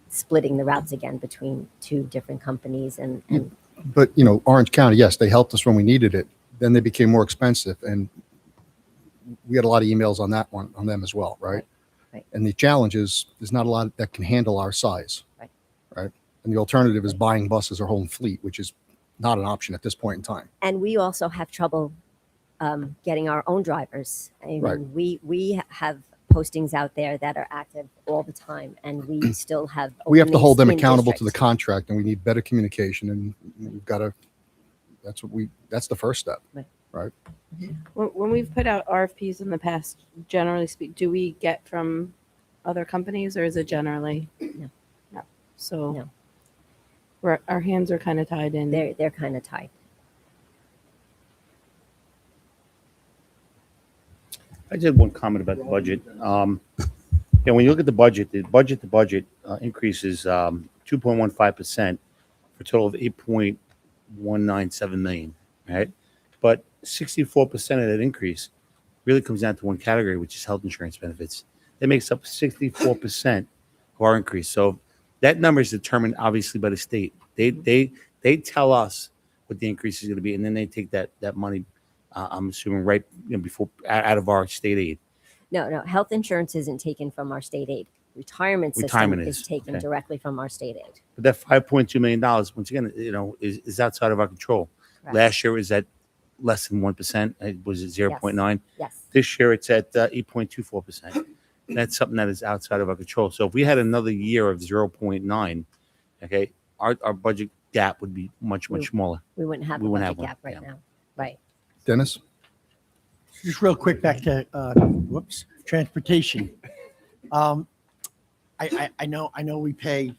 splitting the routes again between two different companies. And But, Orange County, yes, they helped us when we needed it. Then they became more expensive. And we had a lot of emails on that one, on them as well, right? Right. And the challenge is there's not a lot that can handle our size. Right. Right. And the alternative is buying buses or whole fleet, which is not an option at this point in time. and we also have trouble getting our own drivers. I mean, Right. we have postings out there that are active all the time, and we still have. We have to hold them openings in accountable to the districts. contract, and we need better communication, and we've got to, that's the first step. Right. When we've put out RFPs in the past, generally speak, do we get from other companies, or is it generally? No. No. So No. our hands are kind of tied in. They're kind of tied. I did one comment about the budget. When you look at the budget increases 2.15% for a total of 8.197 million, right? But 64% of that increase really comes down to one category, which is health insurance benefits. That makes up 64% of our increase. So that number is determined obviously by the state. They tell us what the increase is going to be, and then they take that money. I'm assuming right before out of our state aid. No, health insurance isn't taken from our state aid. Retirement Retirement system is taken okay. directly from our state aid. But that $5.2 million, once again, is outside of our control. Correct. Last year was at less than 1%. Was it 0.9? Yes. This year it's at 8.24%. That's something that is outside of our control. So if we had another year of 0.9, okay, our budget gap would be much smaller. We wouldn't have a budget gap right now. Right. Dennis? Just real quick back to transportation. I know we pay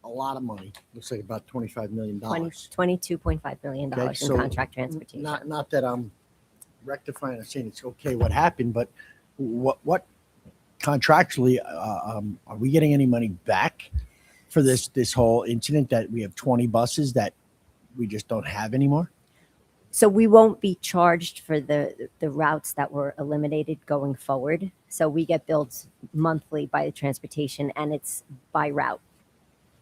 a lot of money. Looks like about $25 million. $22.5 million Okay, in so contract transportation. Not that I'm rectifying or saying it's okay what happened, but what contractually are we getting any money back for this whole incident that we have 20 buses that we just don't have anymore? So we won't be charged for the routes that were eliminated going forward. So we get billed monthly by the transportation, and it's by route.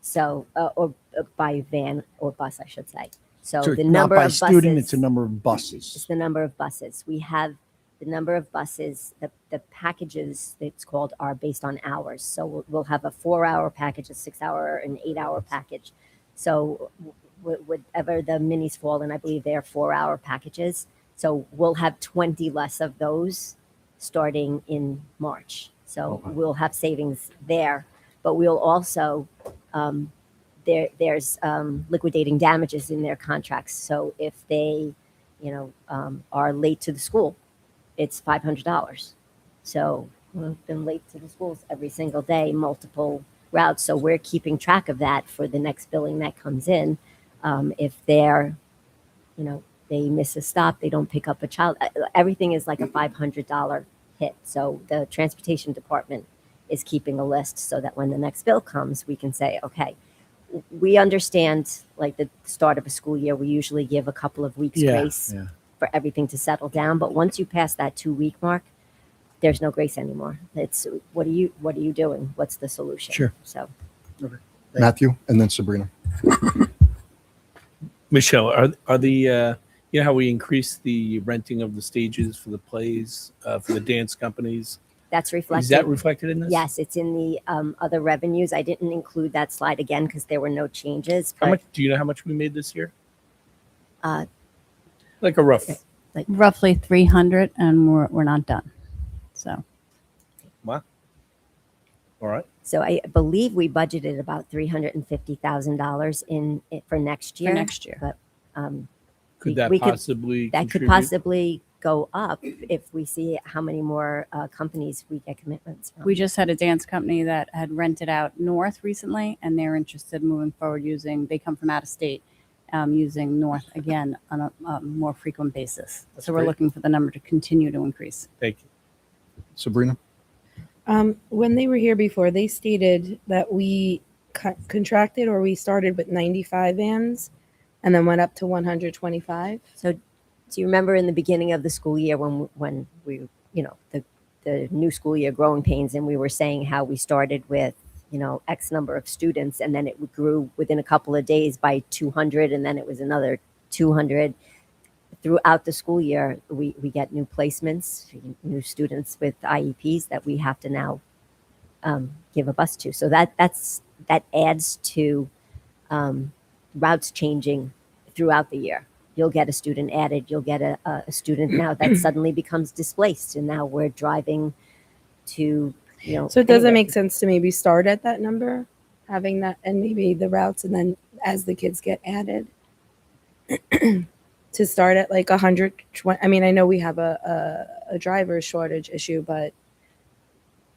So or by van or bus, I should say. So So the it's number not by of student, buses. it's a number of buses. It's the number of buses. We have the number of buses. The packages, it's called, are based on hours. So we'll have a 4-hour package, a 6-hour, an 8-hour package. So whatever the minis fall in, I believe they're 4-hour packages. So we'll have 20 less of those starting in March. So we'll have savings there, but we'll also, there's liquidating damages in their contracts. So if they, are late to the school, it's $500. So we've been late to the schools every single day, multiple routes. So we're keeping track of that for the next billing that comes in. If they're, they miss a stop, they don't pick up a child, everything is like a $500 hit. So the transportation department is keeping a list so that when the next bill comes, we can say, okay, we understand like the start of a school year, we usually give a couple of weeks grace for everything to settle down. But once you pass that 2-week mark, there's no grace anymore. It's what are you doing? What's the solution? Sure. So Matthew, and then Sabrina. Michelle, are the you know how we increased the renting of the stages for the plays for the dance companies? that's reflected. Is that reflected in this? Yes, it's in the other revenues. I didn't include that slide again because there were no changes. How But much? Do you know how much we made this year? uh, Like a rough. Roughly 300, and we're not done. So Wow. All right. so I believe we budgeted about $350,000 for next year. next year. But Could we- that we possibly that could contribute? possibly go up if we see how many more companies we get commitments from. We just had a dance company that had rented out North recently, and they're interested in moving forward they come from out of state, using North again on a more frequent basis. That's So we're great. looking for the number to continue to increase. Thank you. Sabrina? When they were here before, they stated that we contracted or we started with 95 vans and then went up to 125. So do you remember in the beginning of the school year when we, the new school year growing pains, and we were saying how we started with, X number of students, and then it grew within a couple of days by 200, and then it was another 200. Throughout the school year, we get new placements, new students with IEPs that we have to now give a bus to. So that adds to routes changing throughout the year. You'll get a student added. You'll get a student now that suddenly becomes displaced, and now we're driving to, So it doesn't anywhere. make sense to maybe start at that number, having that, and maybe the routes, and then as the kids get added, to start at like 120. I mean, I know we have a driver shortage issue, but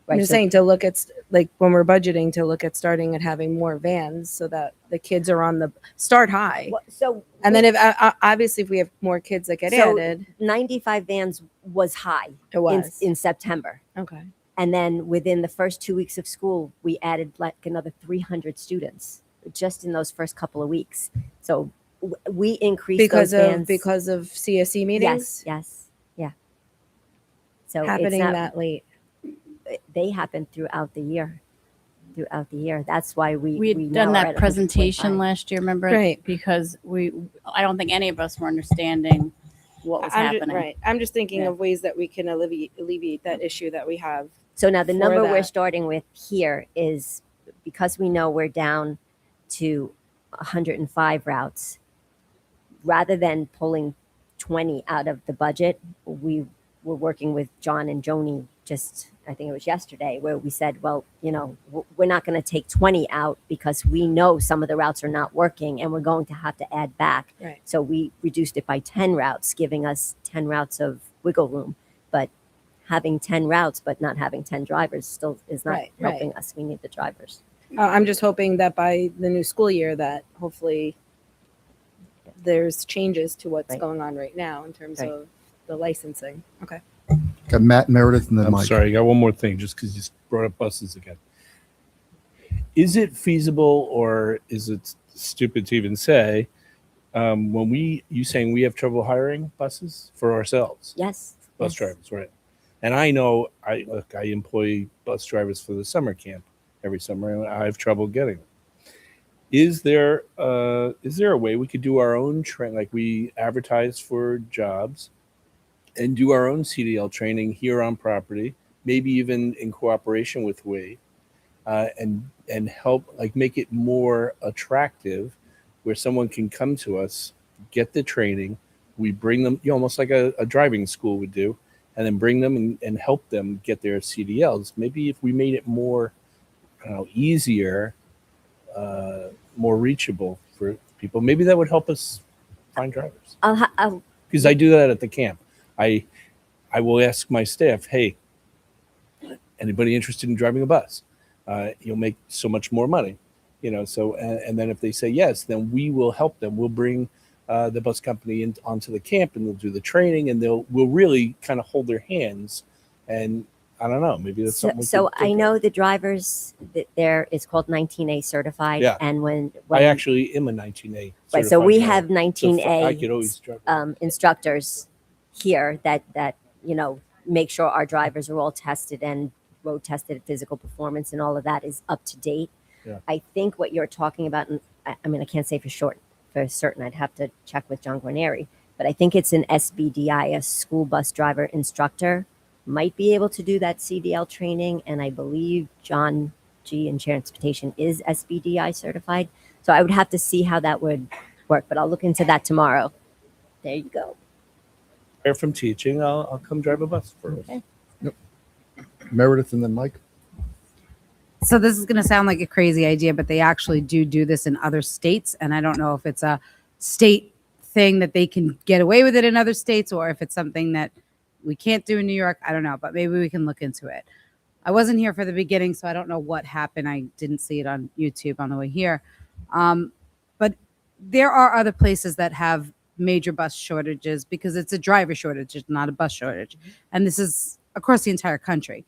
I'm Right, just so- saying to look at like when we're budgeting to look at starting at having more vans so that the kids are on the start high. So And then if obviously if we have more kids that get So added, 95 vans was high. It was. in September. Okay. And then within the first 2 weeks of school, we added like another 300 students just in those first couple of weeks. So we increased because those vans. because of CSE meetings. Yes, yeah. So it's Happening not- that late. They happen throughout the year. That's why we We had now done are that at presentation 125. last year, remember? Right. Because I don't think any of us were understanding what was happening. Right. I'm just thinking Yeah. of ways that we can alleviate that issue that we have. So now the for number we're that. starting with here is because we know we're down to 105 routes. Rather than pulling 20 out of the budget, we were working with John and Joni just, I think it was yesterday, where we said, well, we're not going to take 20 out because we know some of the routes are not working and we're going to have to add back. Right. So we reduced it by 10 routes, giving us 10 routes of wiggle room. But having 10 routes but not having 10 drivers still is not Right, helping right. us. We need the drivers. I'm just hoping that by the new school year that hopefully there's changes to what's Right. going on right now in terms Right. of the licensing. Okay. Got Matt Meredith and then I'm Mike. sorry, I got one more thing just because you brought up buses again. Is it feasible or is it stupid to even say when you saying we have trouble hiring buses for ourselves? Yes. Bus drivers, right? And I know I employ bus drivers for the summer camp every summer, and I have trouble getting them. Is there a way we could do our own train, like we advertise for jobs and do our own CDL training here on property, maybe even in cooperation with WE, and help like make it more attractive where someone can come to us, get the training, we bring them, almost like a driving school would do, and then bring them and help them get their CDLs. Maybe if we made it more, easier, more reachable for people, maybe that would help us find drivers. I'll Because I do that at the camp. I will ask my staff, hey, anybody interested in driving a bus? You'll make so much more money, So and then if they say yes, then we will help them. We'll bring the bus company onto the camp, and they'll do the training, and we'll really kind of hold their hands. And I don't know, maybe that's something. So I know the drivers that there is called 19A certified. Yeah. And when I actually am a 19A. right, so we certified have driver. 19A I could always drive. instructors here that make sure our drivers are all tested and road tested, physical performance and all of that is up to date. Yeah. I think what you're talking about, and I can't say for certain, I'd have to check with John Guarneri, but I think it's an SBDI, a school bus driver instructor, might be able to do that CDL training. And I believe John G in transportation is SBDI certified. So I would have to see how that would work, but I'll look into that tomorrow. There you go. From teaching, I'll come drive a bus for us. Okay. Meredith and then Mike. So this is going to sound like a crazy idea, but they actually do this in other states. And I don't know if it's a state thing that they can get away with it in other states, or if it's something that we can't do in New York. I don't know, but maybe we can look into it. I wasn't here for the beginning, so I don't know what happened. I didn't see it on YouTube on the way here. But there are other places that have major bus shortages because it's a driver shortage, it's not a bus shortage. And this is across the entire country.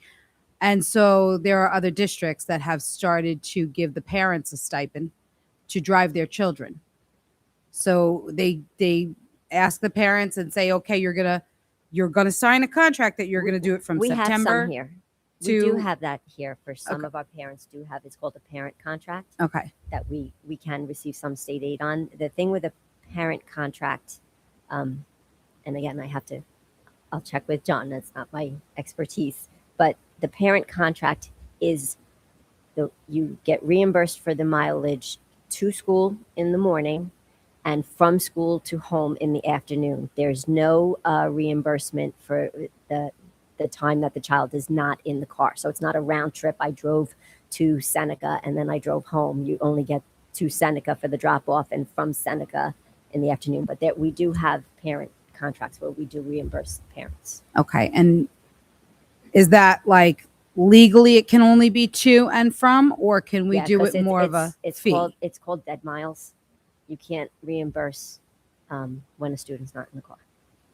And so there are other districts that have started to give the parents a stipend to drive their children. So they ask the parents and say, okay, you're gonna sign a contract that you're gonna do it from We have September some here. We to do have that here for some Okay. of our parents do have. It's called a parent contract. Okay. That we can receive some state aid on. The thing with a parent contract, and again, I'll check with John. That's not my expertise. But the parent contract is you get reimbursed for the mileage to school in the morning and from school to home in the afternoon. There's no reimbursement for the time that the child is not in the car. So it's not a round trip. I drove to Seneca and then I drove home. You only get to Seneca for the drop off and from Seneca in the afternoon. But we do have parent contracts where we do reimburse parents. Okay. And is that like legally it can only be to and from, or can we Yeah, do 'cause it more of a fee? It's called dead miles. You can't reimburse when a student's not in the car.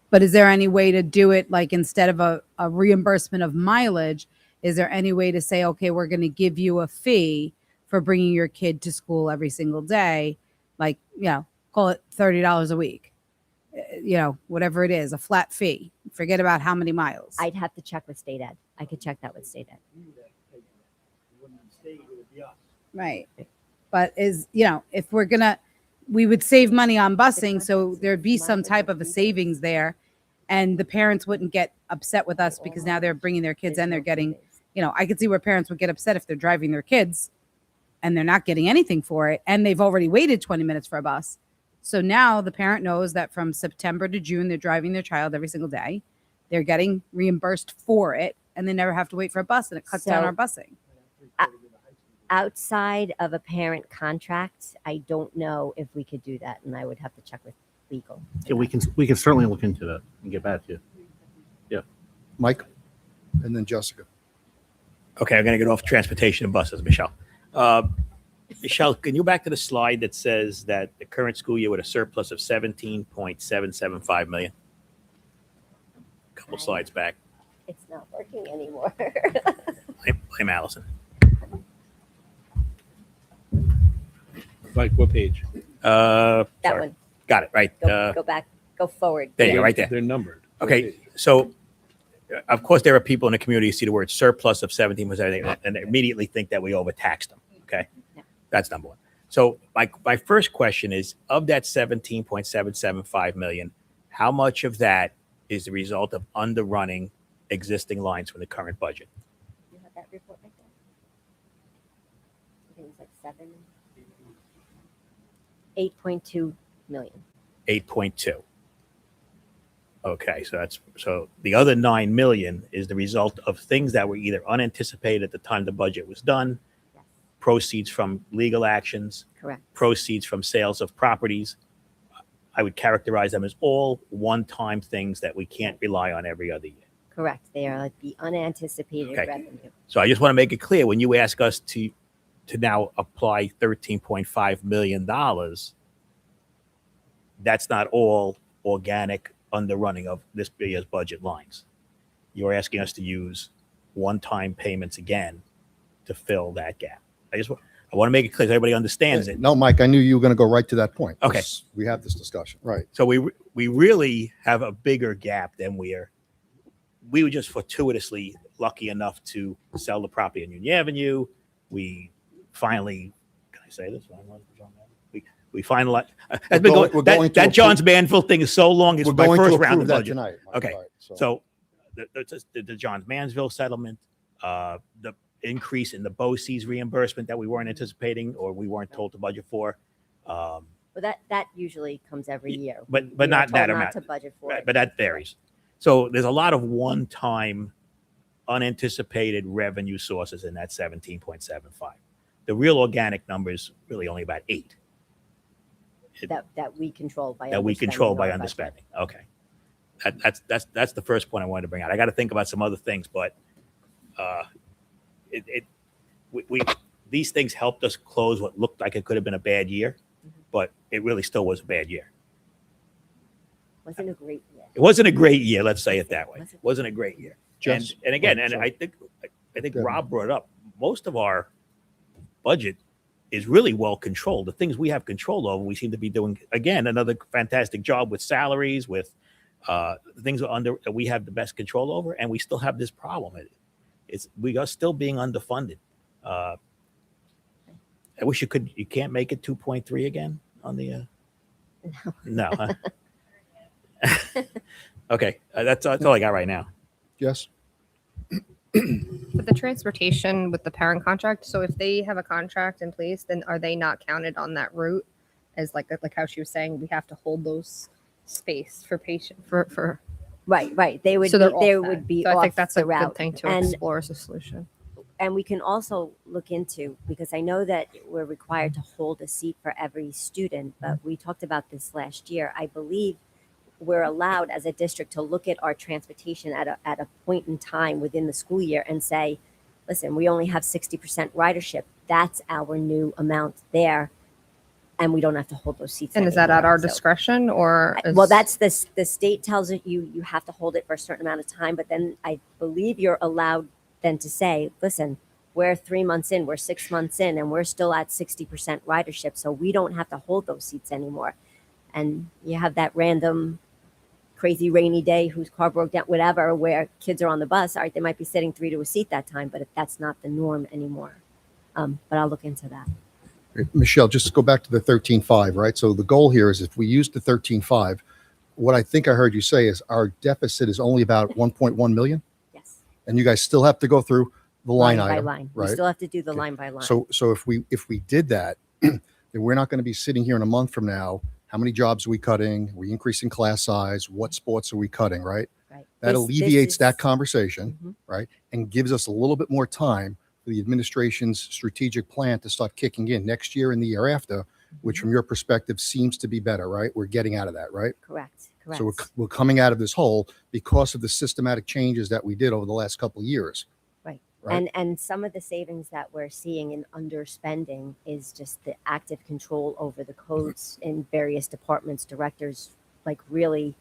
But is there any way to do it like instead of a reimbursement of mileage? Is there any way to say, okay, we're going to give you a fee for bringing your kid to school every single day? Like, call it $30 a week, whatever it is, a flat fee. Forget about how many miles. I'd have to check with state ed. I could check that with state ed. Right. But if we would save money on busing, so there'd be some type of a savings there, and the parents wouldn't get upset with us because now they're bringing their kids and they're getting, I could see where parents would get upset if they're driving their kids and they're not getting anything for it, and they've already waited 20 minutes for a bus. So now the parent knows that from September to June, they're driving their child every single day. They're getting reimbursed for it, and they never have to wait for a bus, and it cuts down So- our busing. Outside of a parent contract, I don't know if we could do that, and I would have to check with legal. Yeah, we can certainly look into that and get back to you. Yeah. Mike, and then Jessica. Okay, I'm going to get off transportation and buses, Michelle. Michelle, can you go back to the slide that says that the current school year with a surplus of 17.775 million? A couple slides back. It's not working anymore. Blame Allison. Like what page? That Sorry. one. Got it, right. Go back. Go forward. There you go, right there. They're numbered. Okay, so of course there are people in the community who see the word surplus of 17% and they immediately think that we overtaxed them. Okay, that's number one. So my first question is, of that 17.775 million, how much of that is the result of underrunning existing lines from the current budget? You have that report right there. I think it's like 8.2 million. 8.2. Okay, so the other 9 million is the result of things that were either unanticipated at the time the budget was done, proceeds from legal actions, Correct. proceeds from sales of properties. I would characterize them as all one-time things that we can't rely on every other year. Correct. They are like the unanticipated Okay. revenue. So I just want to make it clear, when you ask us to now apply $13.5 million, that's not all organic underrunning of this year's budget lines. You're asking us to use one-time payments again to fill that gap. I want to make it clear so everybody understands it. No, Mike, I knew you were going to go right to that point. Okay. We have this discussion, right? So we really have a bigger gap than we were just fortuitously lucky enough to sell the property on Union Avenue. We finally, can I say this? We finally, that Johns Manville thing is so long. It's We're my going to first round of approve that budget. tonight, Mike. Okay, All right, so the Johns Manville settlement, the increase in the BOCES reimbursement that we weren't anticipating or we weren't told to budget for. Well, that usually comes every year. But We are not told that not amount. to budget for Right, it. but that varies. So there's a lot of one-time unanticipated revenue sources in that 17.75. The real organic number is really only about 8. that we control by that we underspending control by our budget. underspending. Okay. That's the first point I wanted to bring out. I got to think about some other things, but we these things helped us close what looked like it could have been a bad year, but it really still was a bad year. Wasn't a great year. It wasn't a great year. Let's say it that way. It wasn't a great year. Just- and again, oh, and sorry. I think Go ahead. Rob brought it up. Most of our budget is really well controlled. The things we have control over, we seem to be doing again another fantastic job with salaries, with the things that we have the best control over, and we still have this problem. We are still being underfunded. I wish you could. You can't make it 2.3 again on the. No. Huh? Okay, that's all I got right now. Yes. With the transportation with the parent contract, so if they have a contract in place, then are they not counted on that route? As like how she was saying, we have to hold those space for patient for. Right. They would. So they're there off would then. be. So I think off that's the a route. good thing to And- explore as a solution. And we can also look into, because I know that we're required to hold a seat for every student, but we talked about this last year. I believe we're allowed as a district to look at our transportation at a point in time within the school year and say, listen, we only have 60% ridership. That's our new amount there. And we don't have to hold those seats. And is that at anymore. our So- discretion or? Well, that's the state tells it you have to hold it for a certain amount of time, but then I believe you're allowed then to say, listen, we're 3 months in, we're 6 months in, and we're still at 60% ridership, so we don't have to hold those seats anymore. And you have that random crazy rainy day whose car broke down, whatever, where kids are on the bus. All right, they might be sitting 3 to a seat that time, but if that's not the norm anymore. But I'll look into that. Michelle, just go back to the 13.5, right? So the goal here is if we use the 13.5, what I think I heard you say is our deficit is only about 1.1 million. Yes. And you guys still have to go through the line by item, line. right? We still have to do the line by line. So if we did that, then we're not going to be sitting here in a month from now. How many jobs are we cutting? Are we increasing class size? What sports are we cutting? Right. Right. That This alleviates is- that conversation, Mhm. right, and gives us a little bit more time for the administration's strategic plan to start kicking in next year and the year after, which from your perspective seems to be better, right? We're getting out of that, right? Correct. So we're coming out of this hole because of the systematic changes that we did over the last couple of years. Right. Right. And some of the savings that we're seeing in underspending is just the active control over the codes in various departments, directors, like really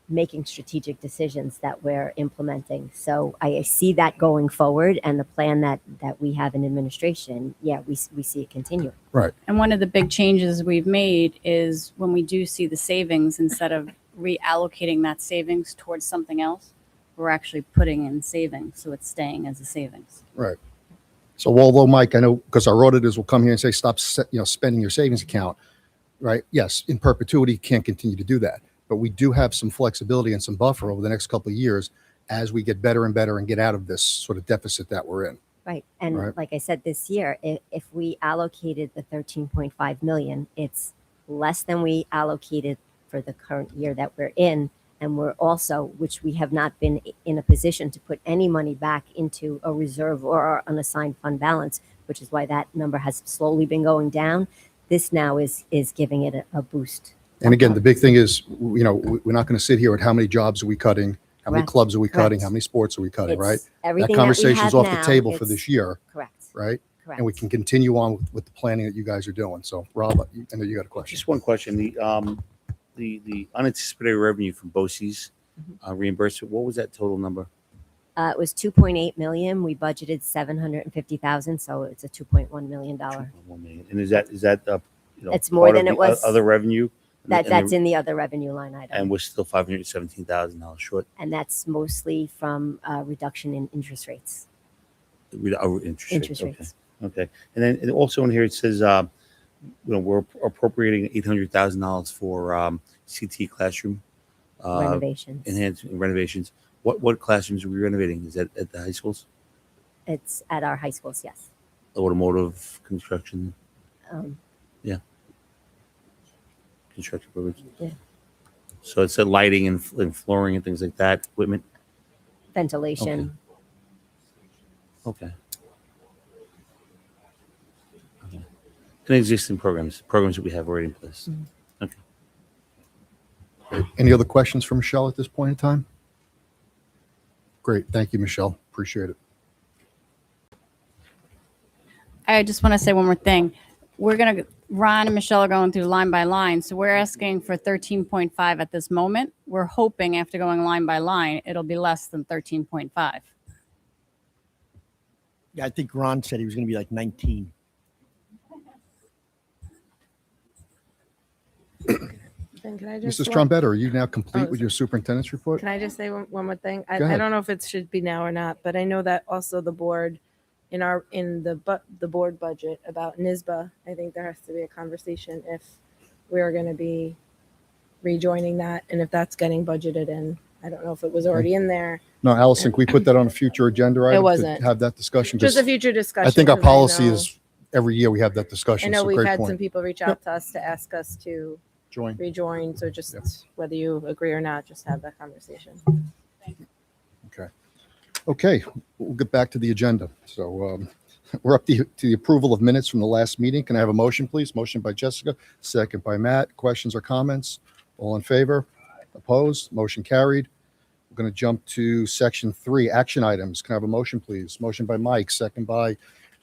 making strategic decisions that we're implementing. So I see that going forward, and the plan that we have in administration, yeah, we see it continue. Right. And one of the big changes we've made is when we do see the savings, instead of reallocating that savings towards something else, we're actually putting in savings. So it's staying as a savings. Right. So although Mike, I know because our auditors will come here and say, stop, spending your savings account, right? Yes, in perpetuity, you can't continue to do that. But we do have some flexibility and some buffer over the next couple of years as we get better and better and get out of this sort of deficit that we're in. Right. And Right. like I said, this year, if we allocated the 13.5 million, it's less than we allocated for the current year that we're in. And we're also, which we have not been in a position to put any money back into a reserve or our unassigned fund balance, which is why that number has slowly been going down. This now is giving it a boost. And again, the big thing is, we're not going to sit here at how many jobs are we cutting, how many Correct. clubs are we cutting, Correct. how many sports are we cutting, right? It's everything That that we conversation's have off the now, table for it's- this year, Correct. right? Correct. And we can continue on with the planning that you guys are doing. So Rob, I know you got a question. Just one question. The unanticipated revenue from BOCES reimbursement, what was that total number? It was 2.8 million. We budgeted 750,000, so it's a 2.1 million dollar. 1 million. And is that It's more part than of it the was. other revenue? That's in the other revenue line item. And we're still $517,000 short. And that's mostly from reduction in interest rates. Interest Interest rates. rates. Okay. And then also in here it says, we're appropriating $800,000 for CT classroom Renovations. enhancement renovations. What classrooms are we renovating? Is that at the high schools? It's at our high schools, yes. Automotive construction. Yeah. Construction programs. Yeah. So it's a lighting and flooring and things like that, equipment. Ventilation. Okay. Okay. And existing programs that we have already in place. Okay. Great. Any other questions for Michelle at this point in time? Great. Thank you, Michelle. Appreciate it. I just want to say one more thing. Ron and Michelle are going through line by line. So we're asking for 13.5 at this moment. We're hoping after going line by line, it'll be less than 13.5. Yeah, I think Ron said he was going to be like 19. Then can I just Mrs. Trombetta, are you now complete with your superintendent's report? Can I just say one more thing? Go I ahead. don't know if it should be now or not, but I know that also the board in the board budget about NISBA, I think there has to be a conversation if we are going to be rejoining that and if that's getting budgeted in. I don't know if it was already in there. No, Allison, can we put that on a future agenda item? wasn't. To have that discussion? Just 'Cause a future discussion. I think our 'cause I policy know- is every year we have that I discussion. know So we've great had point. some people reach out to us to ask us to rejoin. So just whether you agree or not, just have that conversation. Okay, we'll get back to the agenda. So we're up to the approval of minutes from the last meeting. Can I have a motion, please? Motion by Jessica, second by Matt. Questions or comments? All in favor? Opposed? Motion carried. We're going to jump to section 3, action items. Can I have a motion, please? Motion by Mike, second by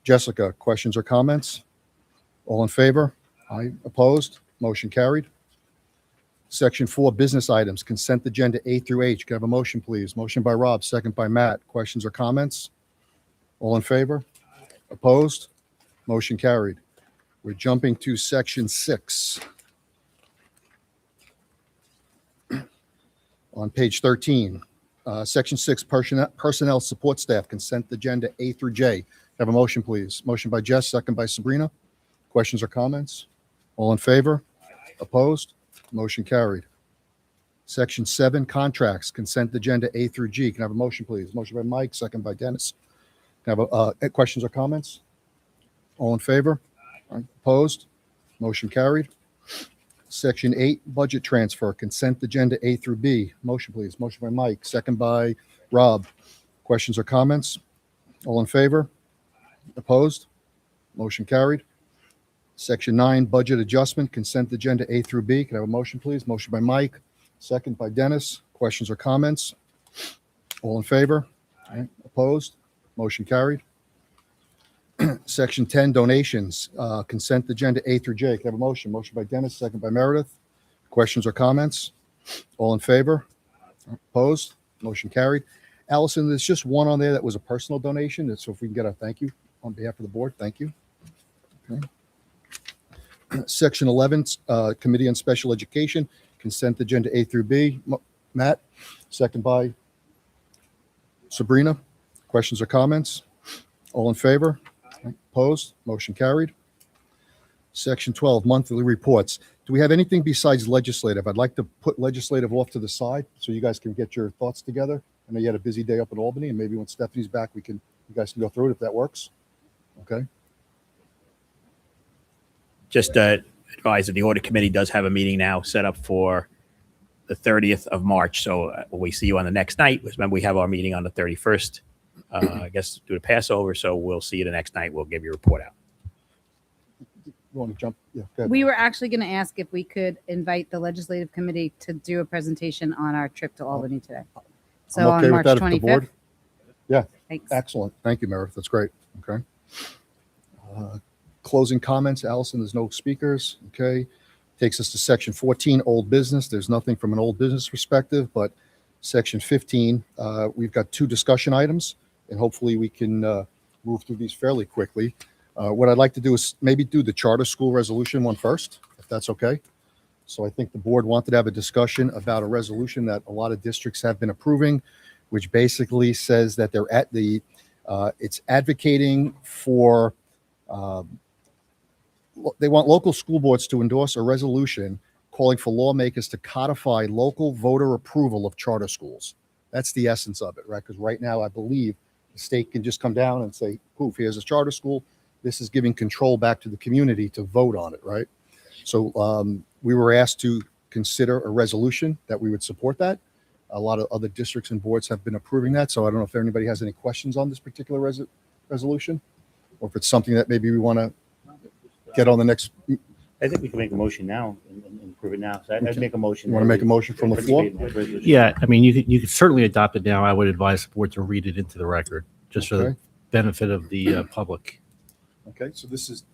Jessica. Questions or comments? All in favor? Aye. Opposed? Motion carried. Section 4, business items, consent agenda A through H. Can I have a motion, please? Motion by Rob, second by Matt. Questions or comments? All in favor? Opposed? Motion carried. We're jumping to section 6. On page 13, section 6, personnel support staff, consent agenda A through J. Have a motion, please. Motion by Jess, second by Sabrina. Questions or comments? All in favor? Opposed? Motion carried. Section 7, contracts, consent agenda A through G. Can I have a motion, please? Motion by Mike, second by Dennis. Can I have questions or comments? All in favor? Opposed? Motion carried. Section 8, budget transfer, consent agenda A through B. Motion, please. Motion by Mike, second by Rob. Questions or comments? All in favor? Opposed? Motion carried. Section 9, budget adjustment, consent agenda A through B. Can I have a motion, please? Motion by Mike, second by Dennis. Questions or comments? All in favor? Opposed? Motion carried. Section 10, donations, consent agenda A through J. Can I have a motion? Motion by Dennis, second by Meredith. Questions or comments? All in favor? Opposed? Motion carried. Allison, there's just one on there that was a personal donation. So if we can get a thank you on behalf of the board, thank you. Okay. Section 11, Committee on Special Education, consent agenda A through B. Matt, second by Sabrina. Questions or comments? All in favor? Opposed? Motion carried. Section 12, monthly reports. Do we have anything besides legislative? I'd like to put legislative off to the side so you guys can get your thoughts together. I know you had a busy day up in Albany, and maybe when Stephanie's back, you guys can go through it if that works. Okay. Just advise that the audit committee does have a meeting now set up for the 30th of March. So we see you on the next night. Remember, we have our meeting on the 31st. I guess do the Passover. So we'll see you the next night. We'll give you a report out. You want to jump? Yeah. Go ahead. We were actually going to ask if we could invite the legislative committee to do a presentation on our trip to Albany today. So I'm okay on with March that if the 25th. board. Yeah. Thanks. Excellent. Thank you, Meredith. That's great. Okay. Closing comments. Allison, there's no speakers. Okay. Takes us to section 14, old business. There's nothing from an old business perspective, but section 15, we've got 2 discussion items, and hopefully we can move through these fairly quickly. What I'd like to do is maybe do the charter school resolution one first, if that's okay. So I think the board wanted to have a discussion about a resolution that a lot of districts have been approving, which basically says that they're at the, it's advocating for, they want local school boards to endorse a resolution calling for lawmakers to codify local voter approval of charter schools. That's the essence of it, right? Because right now, I believe the state can just come down and say, poof, here's a charter school. This is giving control back to the community to vote on it, right? So we were asked to consider a resolution that we would support that. A lot of other districts and boards have been approving that. So I don't know if anybody has any questions on this particular resolution, or if it's something that maybe we want to. get on the next. I think we can make a motion now and prove it now. So I'd make a motion. You want to make a motion from the floor? Yeah, I mean, you could certainly adopt it now. I would advise the board to read it into the record, just for the Okay. benefit of the public. Okay, so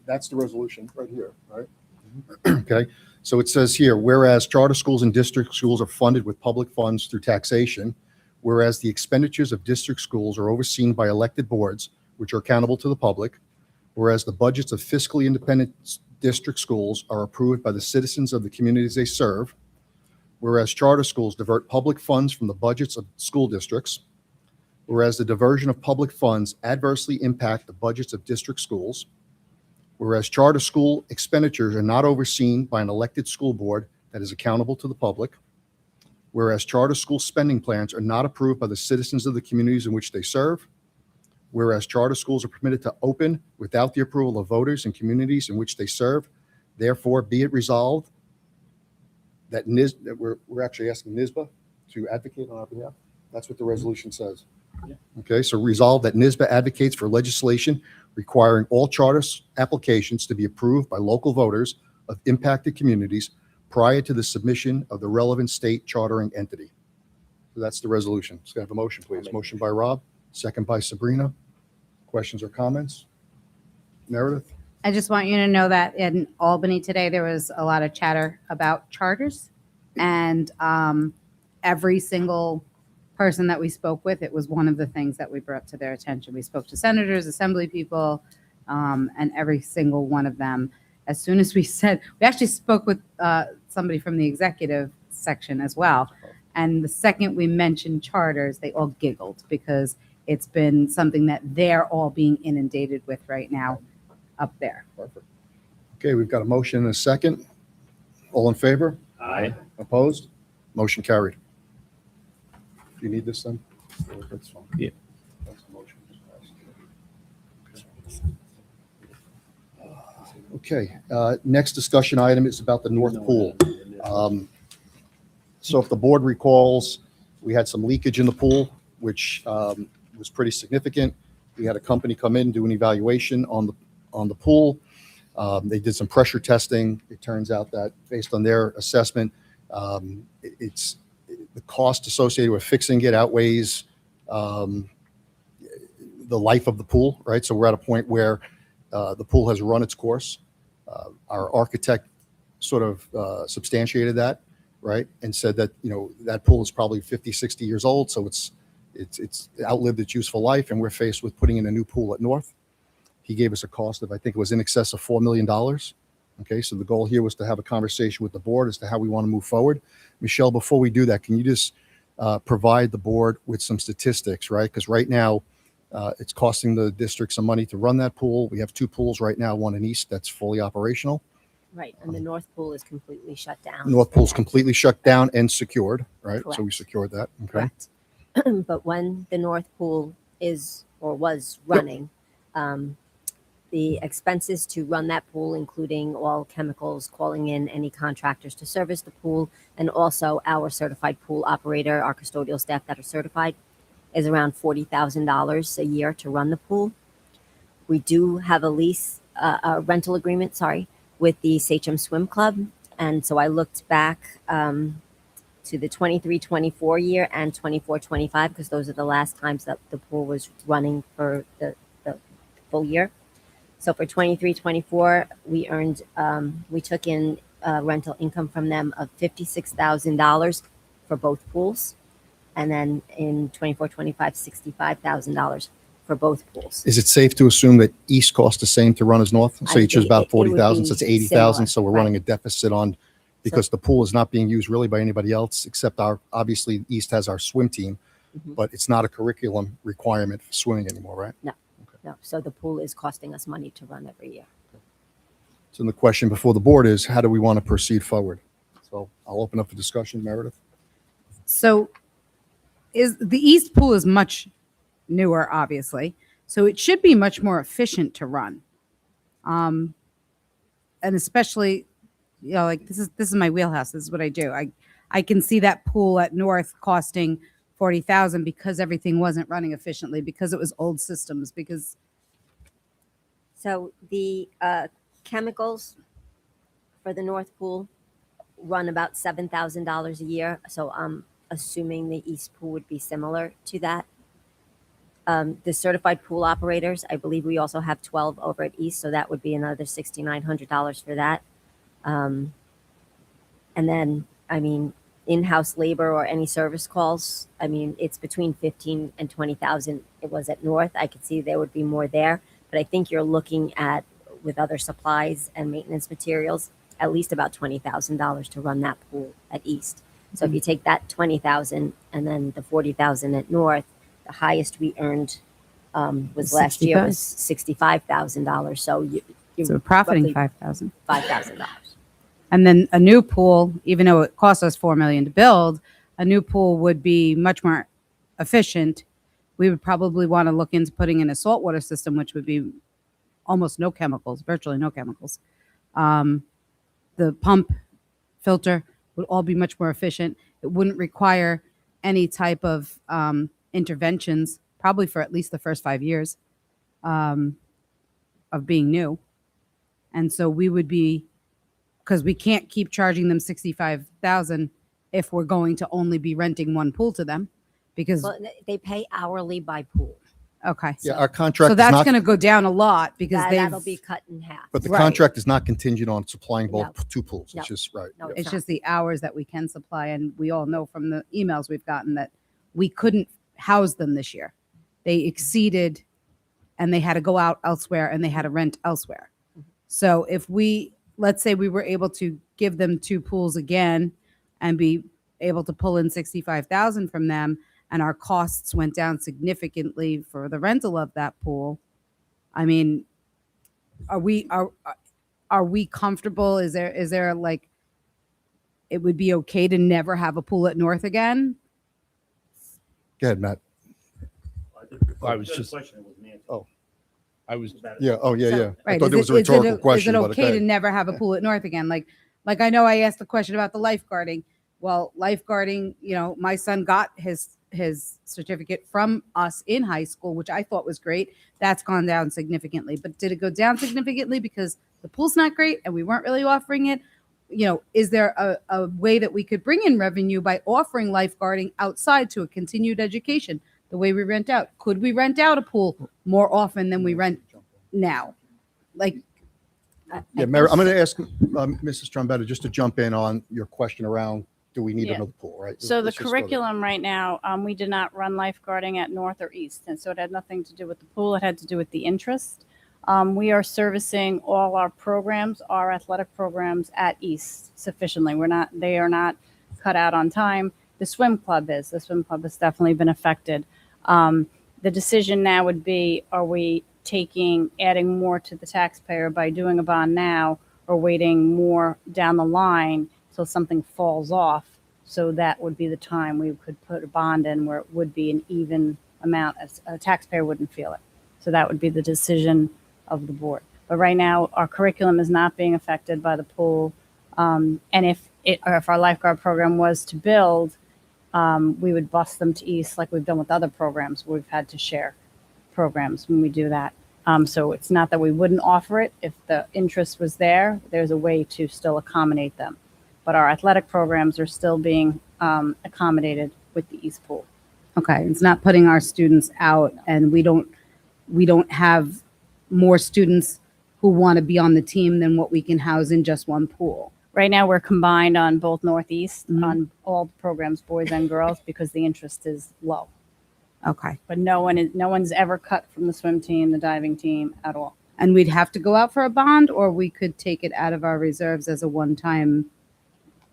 that's the resolution right here, right? Okay, so it says here, whereas charter schools and district schools are funded with public funds through taxation, whereas the expenditures of district schools are overseen by elected boards, which are accountable to the public, whereas the budgets of fiscally independent district schools are approved by the citizens of the communities they serve, whereas charter schools divert public funds from the budgets of school districts, whereas the diversion of public funds adversely impact the budgets of district schools, whereas charter school expenditures are not overseen by an elected school board that is accountable to the public, whereas charter school spending plans are not approved by the citizens of the communities in which they serve, whereas charter schools are permitted to open without the approval of voters in communities in which they serve, therefore be it resolved that we're actually asking NISBA to advocate on our behalf. That's what the resolution says. Okay, so resolve that NISBA advocates for legislation requiring all charter applications to be approved by local voters of impacted communities prior to the submission of the relevant state chartering entity. So that's the resolution. So can I have a motion, please? Motion by Rob, second by Sabrina. Questions or comments? Meredith? I just want you to know that in Albany today, there was a lot of chatter about charters, and every single person that we spoke with, it was one of the things that we brought to their attention. We spoke to senators, assembly people, and every single one of them. As soon as we actually spoke with somebody from the executive section as well. And the second we mentioned charters, they all giggled because it's been something that they're all being inundated with right now up there. Perfect. Okay, we've got a motion and a second. All in favor? Aye. Opposed? Motion carried. Do you need this then? That's fine. Yeah. That's the motion. Okay, next discussion item is about the North Pool. So if the board recalls, we had some leakage in the pool, which was pretty significant. We had a company come in, do an evaluation on the pool. They did some pressure testing. It turns out that based on their assessment, it's the cost associated with fixing it outweighs the life of the pool, right? So we're at a point where the pool has run its course. Our architect sort of substantiated that, right? And said that, that pool is probably 50, 60 years old. So it's outlived its useful life. And we're faced with putting in a new pool at North. He gave us a cost of, I think it was in excess of $4 million. Okay, so the goal here was to have a conversation with the board as to how we want to move forward. Michelle, before we do that, can you just provide the board with some statistics, right? Because right now, it's costing the district some money to run that pool. We have two pools right now, one in East that's fully operational. Right, and the North Pool is completely shut down. North Pool's completely shut down and secured, right? So we Correct. secured that. Okay. Correct. But when the North Pool is or was running, the expenses to run that pool, including all chemicals, calling in any contractors to service the pool, and also our certified pool operator, our custodial staff that are certified, is around $40,000 a year to run the pool. We do have a lease, a rental agreement, with the Sachem Swim Club. And so I looked back to the 23-24 year and 24-25, because those are the last times that the pool was running for the full year. So for 23-24, we earned, we took in rental income from them of $56,000 for both pools. And then in 24-25, $65,000 for both pools. Is it safe to assume that East costs the same to run as North? So I each is think about it would 40,000, be so it's 80,000. similar, So we're running a deficit on, because the pool is not being used really by anybody else except obviously East has our swim team, but it's not a curriculum requirement for swimming anymore, right? No, no. So the pool is costing us money to run every year. So the question before the board is, how do we want to proceed forward? So I'll open up the discussion, Meredith. So the East Pool is much newer, obviously. So it should be much more efficient to run. And especially, like this is my wheelhouse. This is what I do. I can see that pool at North costing $40,000 because everything wasn't running efficiently, because it was old systems, because So the chemicals for the North Pool run about $7,000 a year. So I'm assuming the East Pool would be similar to that. The certified pool operators, I believe we also have 12 over at East, so that would be another $6,900 for that. And then, I mean, in-house labor or any service calls, I mean, it's between 15 and 20,000. It was at North. I could see there would be more there, but I think you're looking at, with other supplies and maintenance materials, at least about $20,000 to run that pool at East. So if you take that 20,000 and then the 40,000 at North, the highest we earned was last year was $65,000. So So profiting roughly $5,000. $5,000. And then a new pool, even though it costs us $4 million to build, a new pool would be much more efficient. We would probably want to look into putting in a saltwater system, which would be almost no chemicals, virtually no chemicals. The pump filter would all be much more efficient. It wouldn't require any type of interventions, probably for at least the first 5 years of being new. And so we would be, because we can't keep charging them $65,000 if we're going to only be renting one pool to them, because Well, they pay hourly by pool. okay, Yeah, our contract so is that's not, going to go down a lot because That'll be cut in half. but the Right. contract is not contingent on supplying both No. two pools. No. It's just, right. No, it's not. just the hours that we can supply, and we all know from the emails we've gotten that we couldn't house them this year. They exceeded, and they had to go out elsewhere, and they had to rent elsewhere. So if we, let's say we were able to give them two pools again and be able to pull in 65,000 from them, and our costs went down significantly for the rental of that pool, I mean, are we comfortable? Is there like, it would be okay to never have a pool at North again? Go ahead, Matt. I was just. Oh. I was. Yeah. Oh, yeah, So- yeah. I Right. thought Is there was a it- is it rhetorical o- question. Is it but okay to ahead. never have a pool at North again? Like I know I asked the question about the lifeguarding. Well, lifeguarding, you know, my son got his certificate from us in high school, which I thought was great. That's gone down significantly. But did it go down significantly because the pool's not great and we weren't really offering it? You know, is there a way that we could bring in revenue by offering lifeguarding outside to a continued education, the way we rent out? Could we rent out a pool more often than we rent now? Like, Yeah, Mary, I'm going to ask Mrs. Trombetta just to jump in on your question around, do we need Yeah. another pool, right? So the Let's just go there. curriculum right now, we did not run lifeguarding at North or East, and so it had nothing to do with the pool. It had to do with the interest. We are servicing all our programs, our athletic programs at East sufficiently. They are not cut out on time. The swim club is. The swim club has definitely been affected. The decision now would be: are we adding more to the taxpayer by doing a bond now, or waiting more down the line till something falls off? So that would be the time we could put a bond in where it would be an even amount, as a taxpayer wouldn't feel it. So that would be the decision of the board. But right now, our curriculum is not being affected by the pool. And if our lifeguard program was to build, we would bus them to East like we've done with other programs. We've had to share programs when we do that. So it's not that we wouldn't offer it. If the interest was there, there's a way to still accommodate them. But our athletic programs are still being accommodated with the East Pool. okay, it's not putting our students out, and we don't have more students who want to be on the team than what we can house in just one pool. Right now, we're combined on both Northeast Mhm. on all the programs, boys and girls, because the interest is low. Okay. But no one's ever cut from the swim team, the diving team at all. And we'd have to go out for a bond, or we could take it out of our reserves as a one-time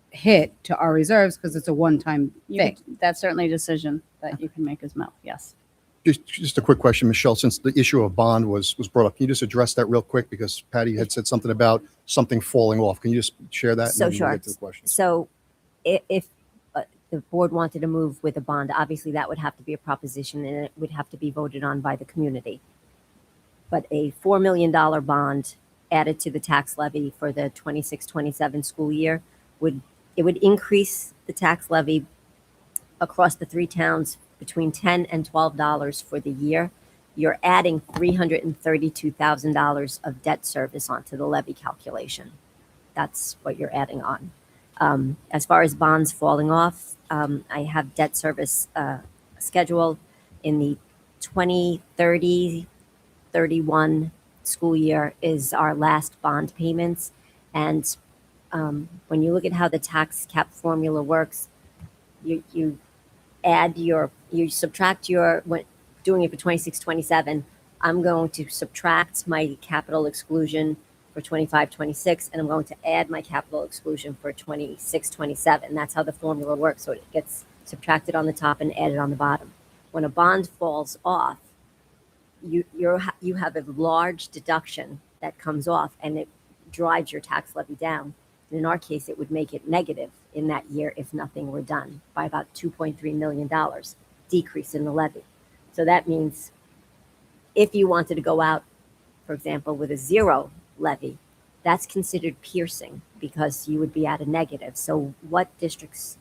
hit to our reserves because it's a one-time thing. That's certainly a decision that you can make as well. Yes. Just a quick question, Michelle, since the issue of bond was brought up, can you just address that real quick? Because Patty had said something about something falling off. Can you just share that? So and then we'll sure. get to the question. So if the board wanted to move with a bond, obviously that would have to be a proposition and it would have to be voted on by the community. But a $4 million bond added to the tax levy for the 26-27 school year would increase the tax levy across the three towns between $10 and $12 for the year. you're adding $332,000 of debt service onto the levy calculation. That's what you're adding on. As far as bonds falling off, I have debt service schedule in the 2030-31 school year is our last bond payments. And when you look at how the tax cap formula works, you add you subtract when doing it for 26, 27, I'm going to subtract my capital exclusion for 25, 26, and I'm going to add my capital exclusion for 26, 27. That's how the formula works. So it gets subtracted on the top and added on the bottom. When a bond falls off, you have a large deduction that comes off, and it drives your tax levy down. And in our case, it would make it negative in that year if nothing were done by about $2.3 million decrease in the levy. So that means if you wanted to go out, for example, with a zero levy, that's considered piercing because you would be at a negative. So what districts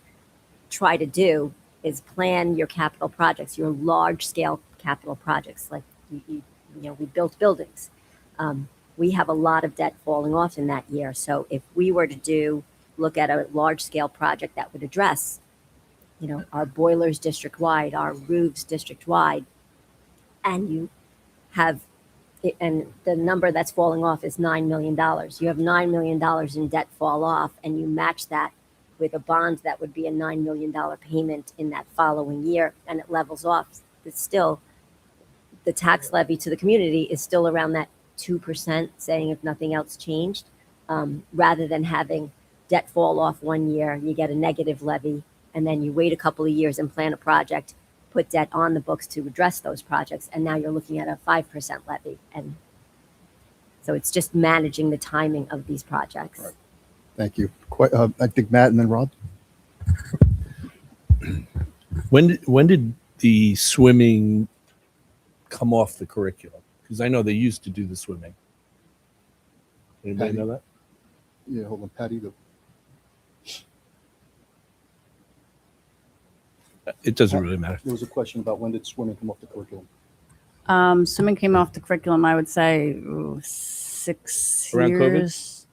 try to do is plan your capital projects, your large scale capital projects. Like, we built buildings. We have a lot of debt falling off in that year. So if we were to look at a large scale project that would address, our boilers district wide, our roofs district wide, and you have, and the number that's falling off is $9 million. You have $9 million in debt fall off, and you match that with a bond that would be a $9 million payment in that following year, and it levels off. It's still, the tax levy to the community is still around that 2%, saying if nothing else changed, rather than having debt fall off one year, you get a negative levy, and then you wait a couple of years and plan a project, put debt on the books to address those projects, and now you're looking at a 5% levy. And so it's just managing the timing of these projects. Right. Thank you. I think Matt and then Rob. When did the swimming come off the curriculum? Because I know they used to do the swimming. Anybody Patty? know that? Yeah, hold on, Patty. It doesn't really matter. There was a question about when did swimming come off the curriculum? Swimming came off the curriculum, I would say, 6 Around COVID? years.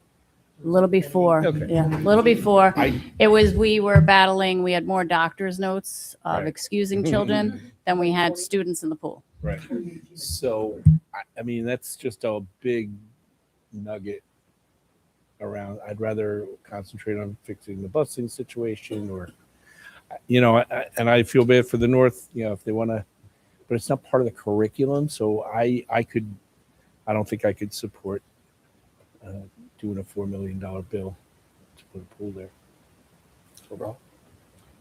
A little before. Okay. Yeah, a little before. I- We were battling, we had more doctor's notes of Right. excusing children than we had students in the pool. Right. So, I mean, that's just a big nugget around. I'd rather concentrate on fixing the busing situation, or, and I feel bad for the North, if they want to, but it's not part of the curriculum. So I don't think I could support doing a $4 million bill to put a pool there. So, Rob?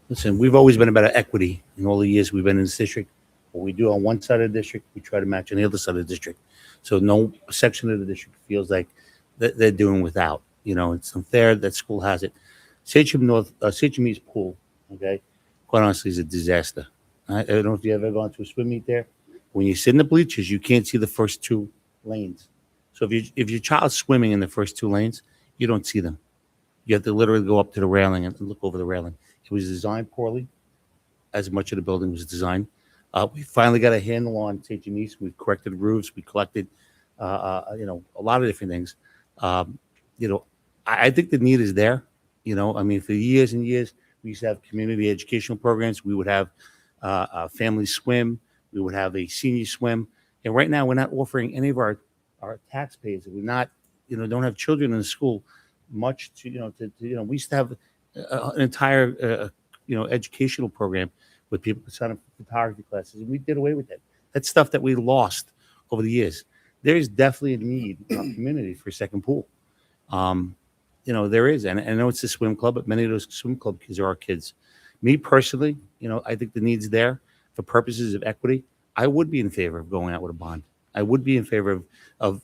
Listen, we've always been about equity in all the years we've been in this district. What we do on one side of the district, we try to match on the other side of the district. So no section of the district feels like they're doing without. It's unfair that school has it. Sachem East pool, okay, quite honestly, is a disaster. I don't know if you've ever gone to a swim meet there. When you sit in the bleachers, you can't see the first two lanes. So if your child's swimming in the first two lanes, you don't see them. You have to literally go up to the railing and look over the railing. It was designed poorly, as much of the building was designed. We finally got a handle on St. Janice. We've corrected roofs. We collected, a lot of different things. I think the need is there. For years and years, we used to have community educational programs. We would have a family swim. We would have a senior swim. And right now, we're not offering any of our taxpayers. We're not, don't have children in the school much to, we used to have an entire, educational program with people who sign up for photography classes, and we did away with that. That's stuff that we lost over the years. There is definitely a need in our community for a second pool. There is, and I know it's a swim club, but many of those swim club kids are our kids. Me personally, I think the need's there for purposes of equity. I would be in favor of going out with a bond. I would be in favor of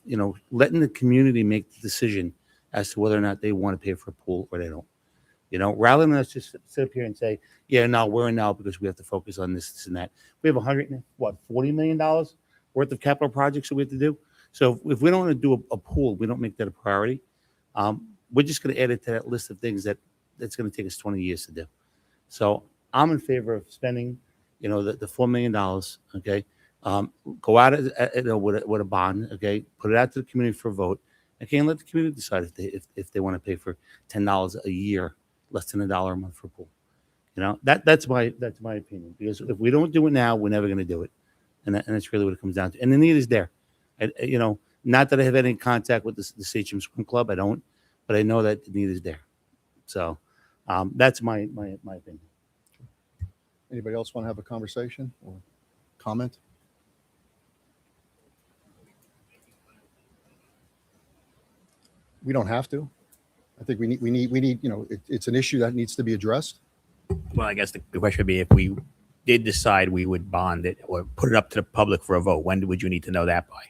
letting the community make the decision as to whether or not they want to pay for a pool or they don't. Rather than us just sit up here and say, yeah, no, we're in now because we have to focus on this and that. We have $40 million worth of capital projects that we have to do. So if we don't want to do a pool, we don't make that a priority. We're just going to add it to that list of things that's going to take us 20 years to do. So I'm in favor of spending, the $4 million, okay, Go out with a bond, okay? Put it out to the community for a vote, okay? And let the community decide if they want to pay for $10 a year, less than $1 a month for a pool. You know, that's my opinion. Because if we don't do it now, we're never going to do it, and that's really what it comes down to. And the need is there. You know, not that I have any contact with the Sachem Swim Club, I don't, but I know that the need is there. So that's my opinion. Anybody else want to have a conversation or comment? We don't have to. I think we need, you know, it's an issue that needs to be addressed. Well, I guess the question would be, if we did decide we would bond it or put it up to the public for a vote, when would you need to know that by?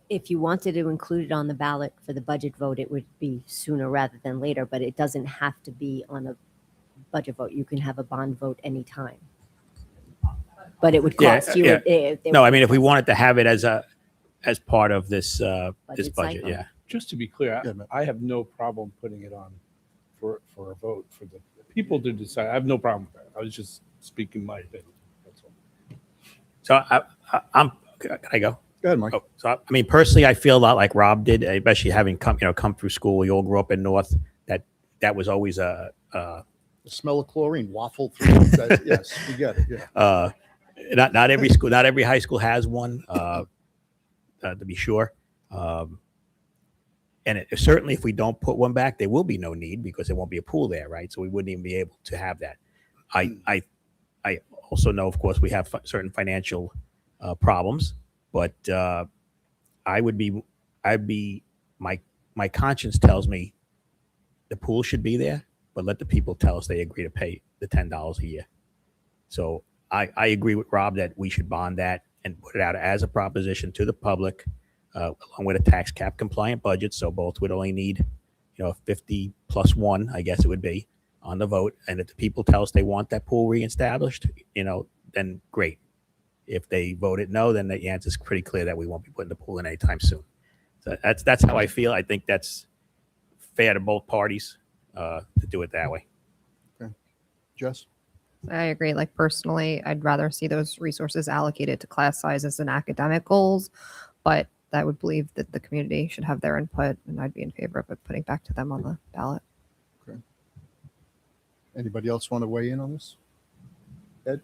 If you wanted to include it on the ballot for the budget vote, it would be sooner rather than later, but it doesn't have to be on a budget vote. You can have a bond vote anytime. But it would cost you. No, I mean, if we wanted to have it as part of this this budget, cycle. yeah. Just to be clear, I have no problem putting it on for a vote for the people to decide. I have no problem with that. I was just speaking my opinion. That's all. So I'm. Can I go? Go ahead, Mike. Oh, so I mean, personally, I feel a lot like Rob did, especially having come through school. We all grew up in North. That was always the smell of chlorine waffle through. Yes, we get it. Yeah. Not every school, not every high school has one. To be sure. And certainly, if we don't put one back, there will be no need because there won't be a pool there, right? So we wouldn't even be able to have that. I also know, of course, we have certain financial problems, but I'd be my conscience tells me the pool should be there, but let the people tell us they agree to pay the $10 a year. So I agree with Rob that we should bond that and put it out as a proposition to the public. Along with a tax cap compliant budget, so both would only need, 50 plus 1, I guess it would be, on the vote. And if the people tell us they want that pool reestablished, then great. If they voted no, then the answer is pretty clear that we won't be putting the pool in anytime soon. So that's how I feel. I think that's fair to both parties to do it that way. Okay, Jess. I agree. Like personally, I'd rather see those resources allocated to class sizes and academic goals, but I would believe that the community should have their input, and I'd be in favor of it putting back to them on the ballot. Okay. Anybody else want to weigh in on this? Ed?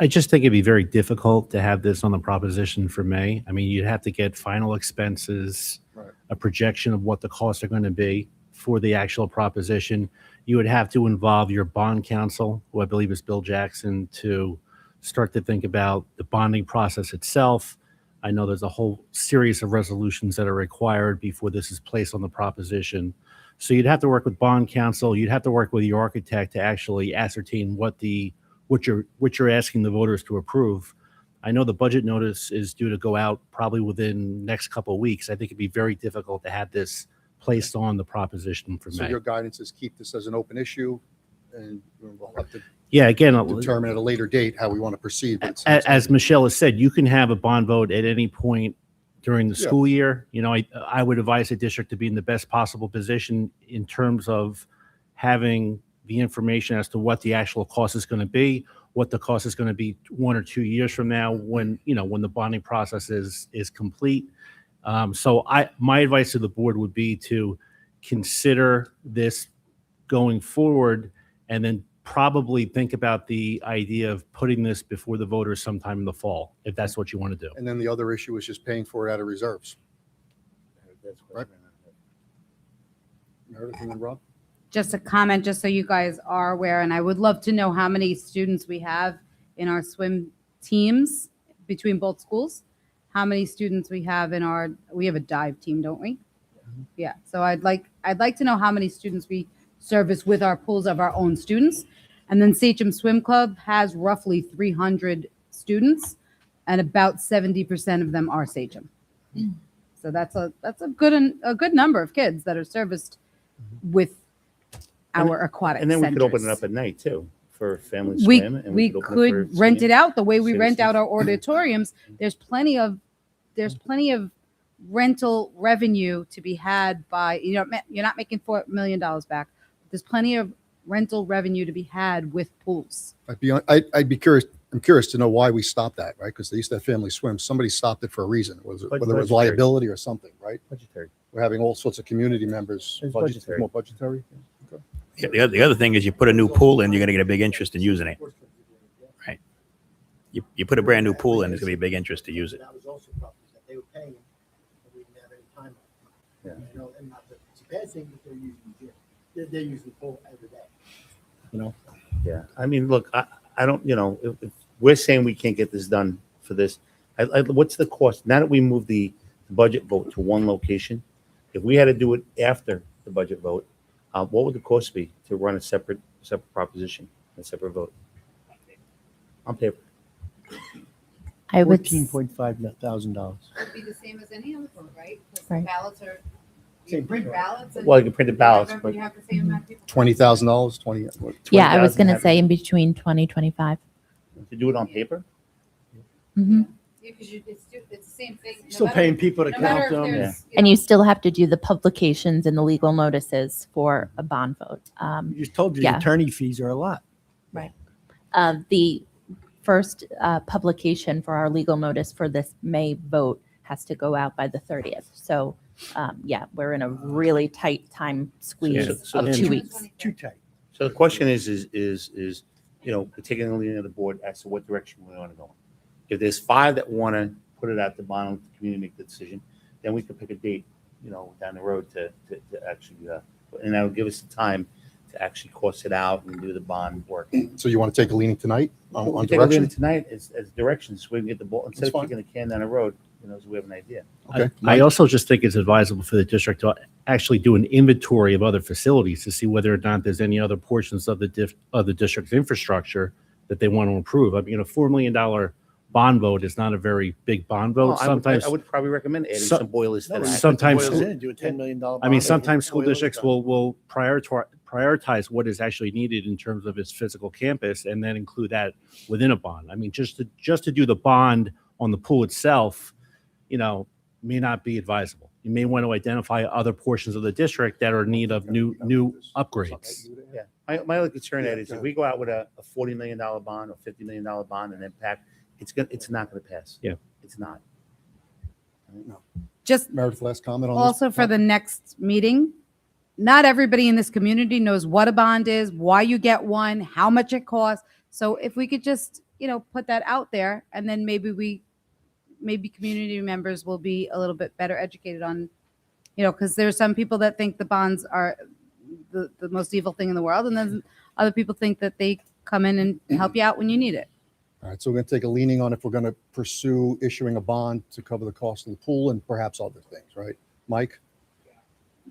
I just think it'd be very difficult to have this on the proposition for May. I mean, you'd have to get final expenses, right, a projection of what the costs are going to be for the actual proposition. You would have to involve your bond counsel, who I believe is Bill Jackson, to start to think about the bonding process itself. I know there's a whole series of resolutions that are required before this is placed on the proposition. So you'd have to work with bond counsel. You'd have to work with your architect to actually ascertain what you're asking the voters to approve. I know the budget notice is due to go out probably within next couple of weeks. I think it'd be very difficult to have this placed on the proposition for So May. your guidance is keep this as an open issue, and we'll have to determine at a later date how we want to proceed. But As Michelle has said, you can have a bond vote at any point during the school year. I would advise the district to be in the best possible position in terms of having the information as to what the actual cost is going to be, what the cost is going to be 1 or 2 years from now when the bonding process is complete. So my advice to the board would be to consider this going forward, and then probably think about the idea of putting this before the voters sometime in the fall, if that's what you want to do. And then the other issue is just paying for it out of reserves. Right. Meredith and then Rob? Just a comment, just so you guys are aware, and I would love to know how many students we have in our swim teams between both schools. How many students we have we have a dive team, don't we? Yeah. So I'd like to know how many students we service with our pools of our own students. And then Sachem Swim Club has roughly 300 students, and about 70% of them are Sachem. So that's a good number of kids that are serviced with our aquatic And then we centers. could open it up at night too for family we swim. And we could open could for rent it senior out the way we rent citizens. out our auditoriums. There's plenty of rental revenue to be had by, you're not making $4 million back. There's plenty of rental revenue to be had with pools. I'd be curious. I'm curious to know why we stopped that, right? Because they used to have family swim. Somebody stopped it for a reason. Whether it was Budgetary. liability or something, right? Budgetary. We're having all sorts of community members. It's budgetary. More budgetary. Okay. Yeah, the other thing is you put a new pool in, you're going to get a big interest in using it. Right. You put a brand new pool in, there's going to be a big interest to use it. That was also properties that they were paying, and we didn't have any time on. Yeah. You know, and not that it's a bad thing, but they're using the gym. They're using the pool every day. You know. Yeah. I mean, look, I don't, you know, if we're saying we can't get this done for this, what's the cost? Now that we moved the budget vote to one location, if we had to do it after the budget vote, what would the cost be to run a separate proposition, a separate vote? On paper. I would $14,500. It'd be the same as any other vote, right? Because Right. ballots are, Same print ballots. and Well, you can print the ballots, November, but you have the same amount of people. $20,000, 20. Yeah, I was 20,000 going to have- say in between 2025. to do it on paper. Mm-hmm. Yeah, because it's the same thing. Still paying people to count them. And you still have to do the publications and the legal notices for a bond vote. You just told you yeah. the attorney fees are a lot. Right. The first publication for our legal notice for this May vote has to go out by the 30th. So, yeah, we're in a really tight time squeeze So of then- 2 weeks. Too tight. So the question is, you know, taking the lead of the board as to what direction we want to go in. If there's 5 that want to put it at the bottom, the community make the decision, then we could pick a date, you know, down the road to actually, and that'll give us the time to actually cost it out and do the bond work. So you want to take a leaning tonight on Take a lead direction? tonight as directions, so we can get the ball, instead That's of fine. kicking the can down the road, you know, so we have an idea. Okay. I also just think it's advisable for the district to actually do an inventory of other facilities to see whether or not there's any other portions of the district's infrastructure that they want to improve. I mean, a $4 million bond vote is not a very big bond vote. Well, Sometimes, I would probably recommend adding So- some boilers to that. sometimes Boils school- in, do a $10 million. I mean, bond. sometimes school Boils districts done. will prioritize what is actually needed in terms of its physical campus and then include that within a bond. I mean, just to do the bond on the pool itself, you know, may not be advisable. You may want to identify other portions of the district that are in need of new upgrades. Yeah, my only concern Ed, is if we go out with a $40 million bond or $50 million bond and then pack, it's not going to pass. Yeah. It's not. Just Meredith, last comment on this? also for the next meeting, not everybody in this community knows what a bond is, why you get one, how much it costs. So if we could just, you know, put that out there, and then maybe community members will be a little bit better educated on, you know, because there's some people that think the bonds are the most evil thing in the world, and then other people think that they come in and help you out when you need it. All right, so we're going to take a leaning on if we're going to pursue issuing a bond to cover the cost of the pool and perhaps other things, right? Mike?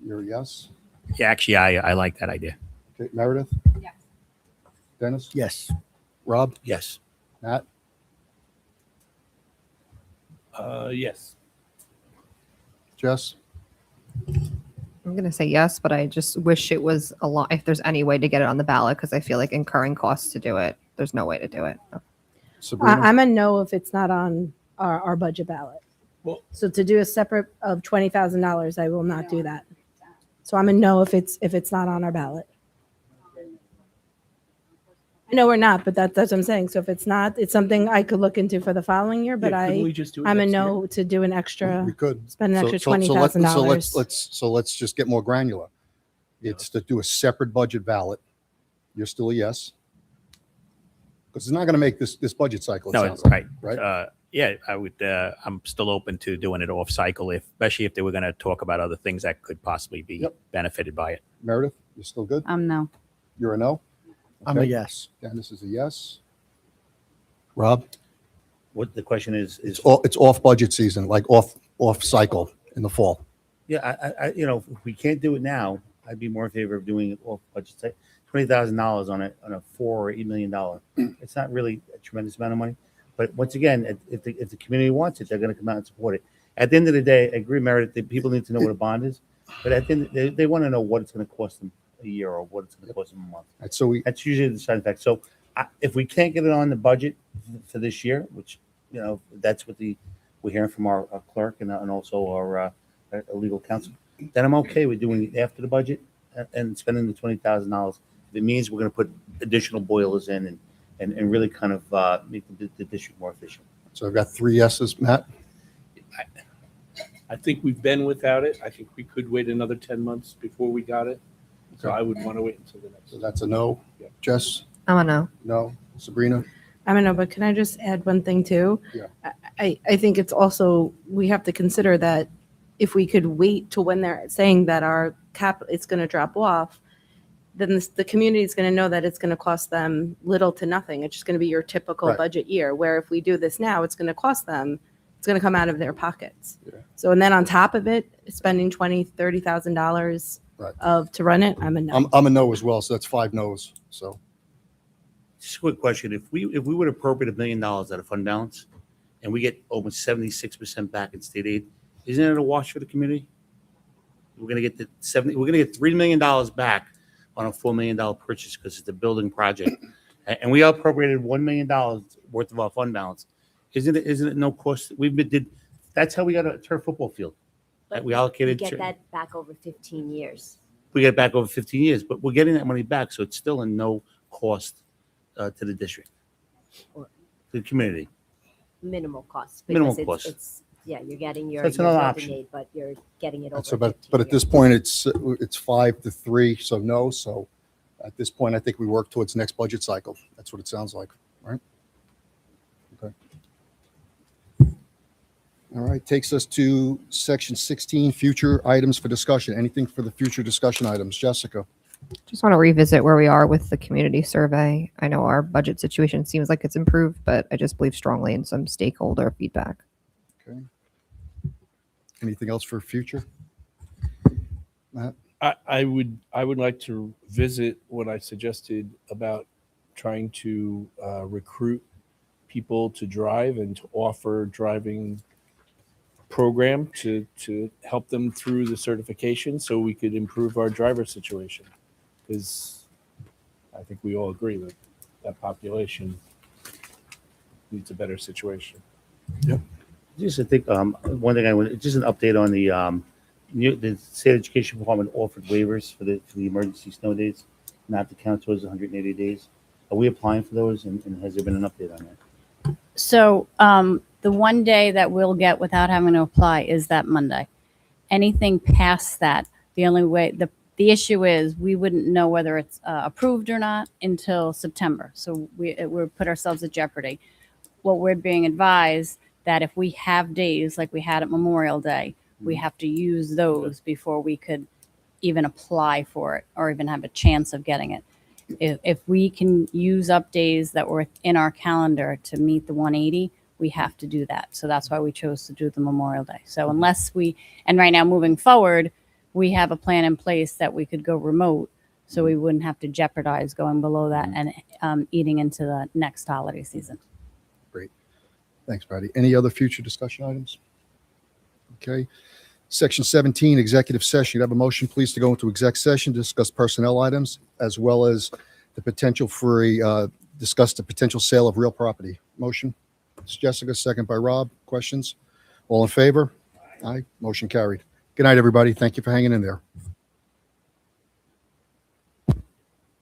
You're a yes? Yeah, actually, I like that idea. Okay, Meredith? Yes. Dennis? Yes. Rob? Yes. Matt? Yes. Jess? I'm going to say yes, but I just wish it was a lot. If there's any way to get it on the ballot, because I feel like incurring costs to do it, there's no way to do it. Sabrina? I'm a no if it's not on our budget ballot. Well- So to do a separate of $20,000, I will not do that. So I'm a no if it's not on our ballot. I know we're not, but that's what I'm saying. So if it's not, it's something I could look into for the following year, but Yeah, couldn't we just do it I'm a next no to do an extra, We could. spend an So- extra so- so let's- $20,000. So let's just get more granular. It's to do a separate budget ballot. You're still a yes? Because it's not going to make this budget cycle. it No, sounds it's like, right. Right? Yeah, I would. I'm still open to doing it off cycle, especially if they were going to talk about other things that could possibly be benefited by it. Meredith, you're still good? No. You're a no? I'm a Okay. yes. Dennis is a yes. Rob? What the question is It's off budget season, like off cycle in the fall. yeah, I you know, if we can't do it now, I'd be more in favor of doing it off budget. Say $20,000 on a $4 or $8 million. It's not really a tremendous amount of money, but once again, if the community wants it, they're going to come out and support it. At the end of the day, I agree, Meredith. That people need to know what a bond is, but at the end, they want to know what it's going to cost them a year or what it's going to cost them a month. Right, so That's usually the deciding factor. So if we can't get it on the budget for this year, which, you know, that's what we're hearing from our clerk and also our legal counsel, then I'm okay with doing it after the budget and spending the $20,000. If it means we're going to put additional boilers in and really kind of make the district more efficient. So I've got 3 yeses. Matt? I think we've been without it. I think we could wait another 10 months before we got it. So I would want to wait until the next. So that's a no. Yeah. Jess? I'm a no. No. Sabrina? I don't know, but can I just add one thing too? Yeah. I think it's also, we have to consider that if we could wait till when they're saying that our cap, it's going to drop off, then the community is going to know that it's going to cost them little to nothing. It's just going to be your typical Right. budget year, where if we do this now, it's going to cost them, it's going to come out of their pockets. Yeah. So, and then on top of it, spending $20,000-$30,000 Right. to run it, I'm a no. I'm a no as well, so that's 5 no's. So Just a quick question: if we would appropriate $1 million out of fund balance, and we get almost 76% back in state aid, isn't it a wash for the community? We're gonna get We're gonna get $3 million back on a $4 million purchase because it's a building project, and we appropriated $1 million worth of our fund balance. Isn't it no cost? That's how we got a turf football field. That we allocated. You get that back over 15 years. We get it back over 15 years, but we're getting that money back, so it's still in no cost to the district, Or to the community. minimal cost. Minimal because cost. It's, yeah, you're getting your, So it's your another building option. aid, but you're getting it over. so, but 15 at this years. point, it's 5-3, so no. So at this point, I think we work towards next budget cycle. That's what it sounds like, right? Okay. All right, takes us to section 16, future items for discussion. Anything for the future discussion items? Jessica? Just want to revisit where we are with the community survey. I know our budget situation seems like it's improved, but I just believe strongly in some stakeholder feedback. Okay. Anything else for future? Matt? I would like to visit what I suggested about trying to recruit people to drive and to offer driving program to help them through the certification so we could improve our driver situation. Because I think we all agree that that population needs a better situation. Yep. Just I think one thing I want just an update on the state education department offered waivers for the emergency snow days, not to count towards 180 days. Are we applying for those, and has there been an update on that? So the one day that we'll get without having to apply is that Monday. Anything past that, the only way, the issue is we wouldn't know whether it's approved or not until September. So we're put ourselves at jeopardy. What we're being advised that if we have days like we had at Memorial Day, we have to use those before we could even apply for it or even have a chance of getting it. If we can use up days that were in our calendar to meet the 180, we have to do that. So that's why we chose to do the Memorial Day. So unless and right now moving forward, we have a plan in place that we could go remote so we wouldn't have to jeopardize going below that and eating into the next holiday season. Great. Thanks, Patty. Any other future discussion items? Okay. Section 17, executive session. You have a motion, please, to go into exec session to discuss personnel items as well as the potential for discuss the potential sale of real property. Motion. It's Jessica, second by Rob. Questions? All in favor? Aye. Motion carried. Good night, everybody. Thank you for hanging in there.